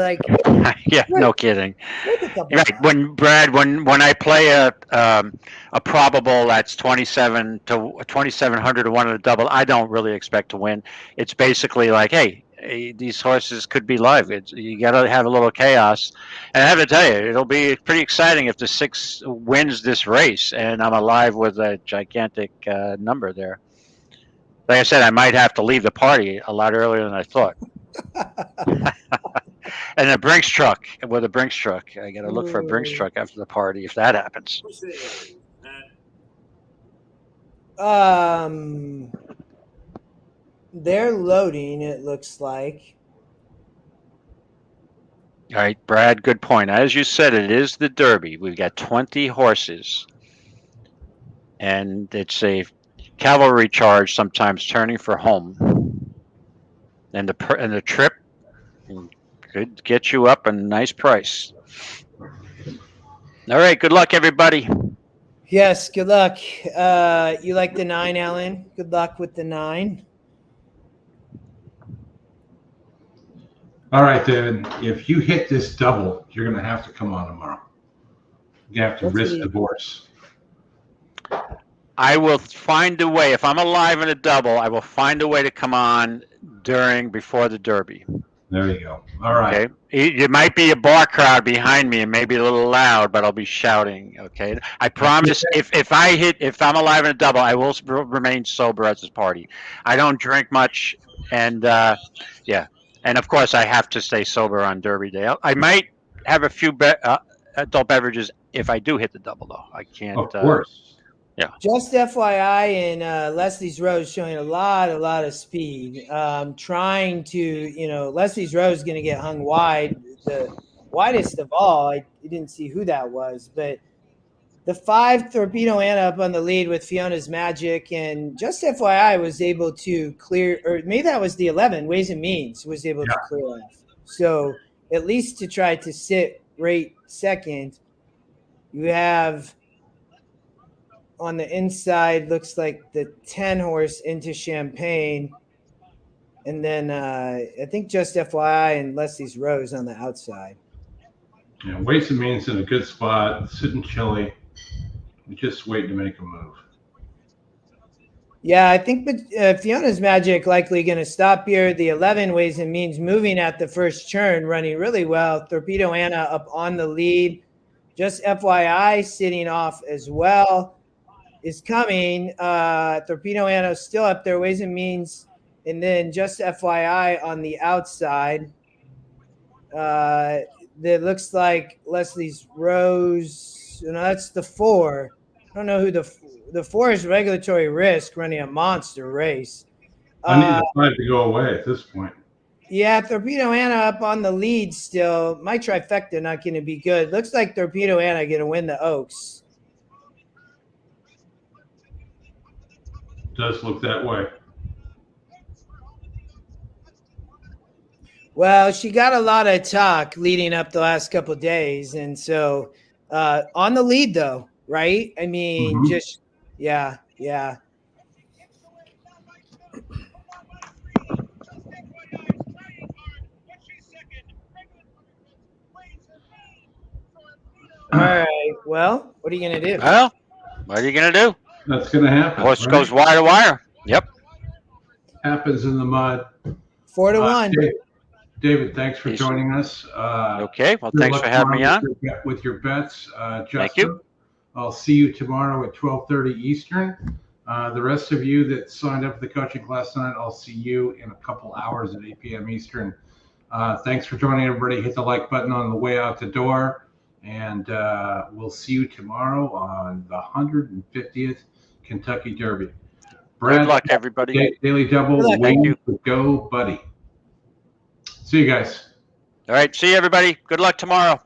yeah, no kidding. Right, when I play a probable that's 2,700 to 1 in a double, I don't really expect to win. It's basically like, hey, these horses could be live. You got to have a little chaos. And I have to tell you, it'll be pretty exciting if the 6 wins this race and I'm alive with a gigantic number there. Like I said, I might have to leave the party a lot earlier than I thought. And a Brinks truck, I got to look for a Brinks truck after the party if that happens. They're loading, it looks like. All right, Brad, good point. As you said, it is the Derby. We've got 20 horses. And it's a cavalry charge, sometimes turning for home. And the trip could get you up a nice price. All right, good luck, everybody. Yes, good luck. You like the 9, Alan? Good luck with the 9. All right, David. If you hit this double, you're going to have to come on tomorrow. You have to risk divorce. I will find a way. If I'm alive in a double, I will find a way to come on before the Derby. There you go. All right. Okay. It might be a bar crowd behind me and maybe a little loud, but I'll be shouting. Okay. I promise. If I'm alive in a double, I will remain sober at this party. I don't drink much, and yeah. And of course, I have to stay sober on Derby Day. I might have a few adult beverages if I do hit the double, though. I can't. Of course. Yeah. Just FYI, and Leslie's Rose showing a lot of speed. Trying to, Leslie's Rose is going to get hung wide, the widest of all. I didn't see who that was, but the 5 Torpedo Anna up on the lead with Fiona's Magic, and just FYI was able to clear, or maybe that was the 11, Ways and Means was able to clear off. So at least to try to sit right second, you have on the inside, looks like the 10 horse Into Champagne. And then I think just FYI and Leslie's Rose on the outside. Yeah, Ways and Means in a good spot, sitting chilly. Just waiting to make a move. Yeah, I think Fiona's Magic likely going to stop here. The 11 Ways and Means moving at the first turn, running really well. Torpedo Anna up on the lead. Just FYI, sitting off as well is coming. Torpedo Anna still up there, Ways and Means. And then just FYI on the outside, that looks like Leslie's Rose. That's the 4. I don't know who the 4 is. Regulatory Risk running a monster race. I need the 5 to go away at this point. Yeah, Torpedo Anna up on the lead still. My trifecta not going to be good. Looks like Torpedo Anna going to win the Oaks. Does look that way. Well, she got a lot of talk leading up the last couple of days, and so on the lead though, right? I mean, just yeah. All right. Well, what are you gonna do? Well, what are you gonna do? That's gonna happen. Horse goes wire to wire. Yep. Happens in the mud. 4-1. David, thanks for joining us. Okay. Well, thanks for having me on. With your bets, Justin. Thank you. I'll see you tomorrow at 12:30 Eastern. The rest of you that signed up for the coaching class tonight, I'll see you in a couple hours at 8 p.m. Eastern. Thanks for joining, everybody. Hit the like button on the way out the door. And we'll see you tomorrow on the 150th Kentucky Derby. Brad, good luck, everybody. Daily Double. Thank you. Go, buddy. See you guys. All right. See you, everybody. Good luck tomorrow.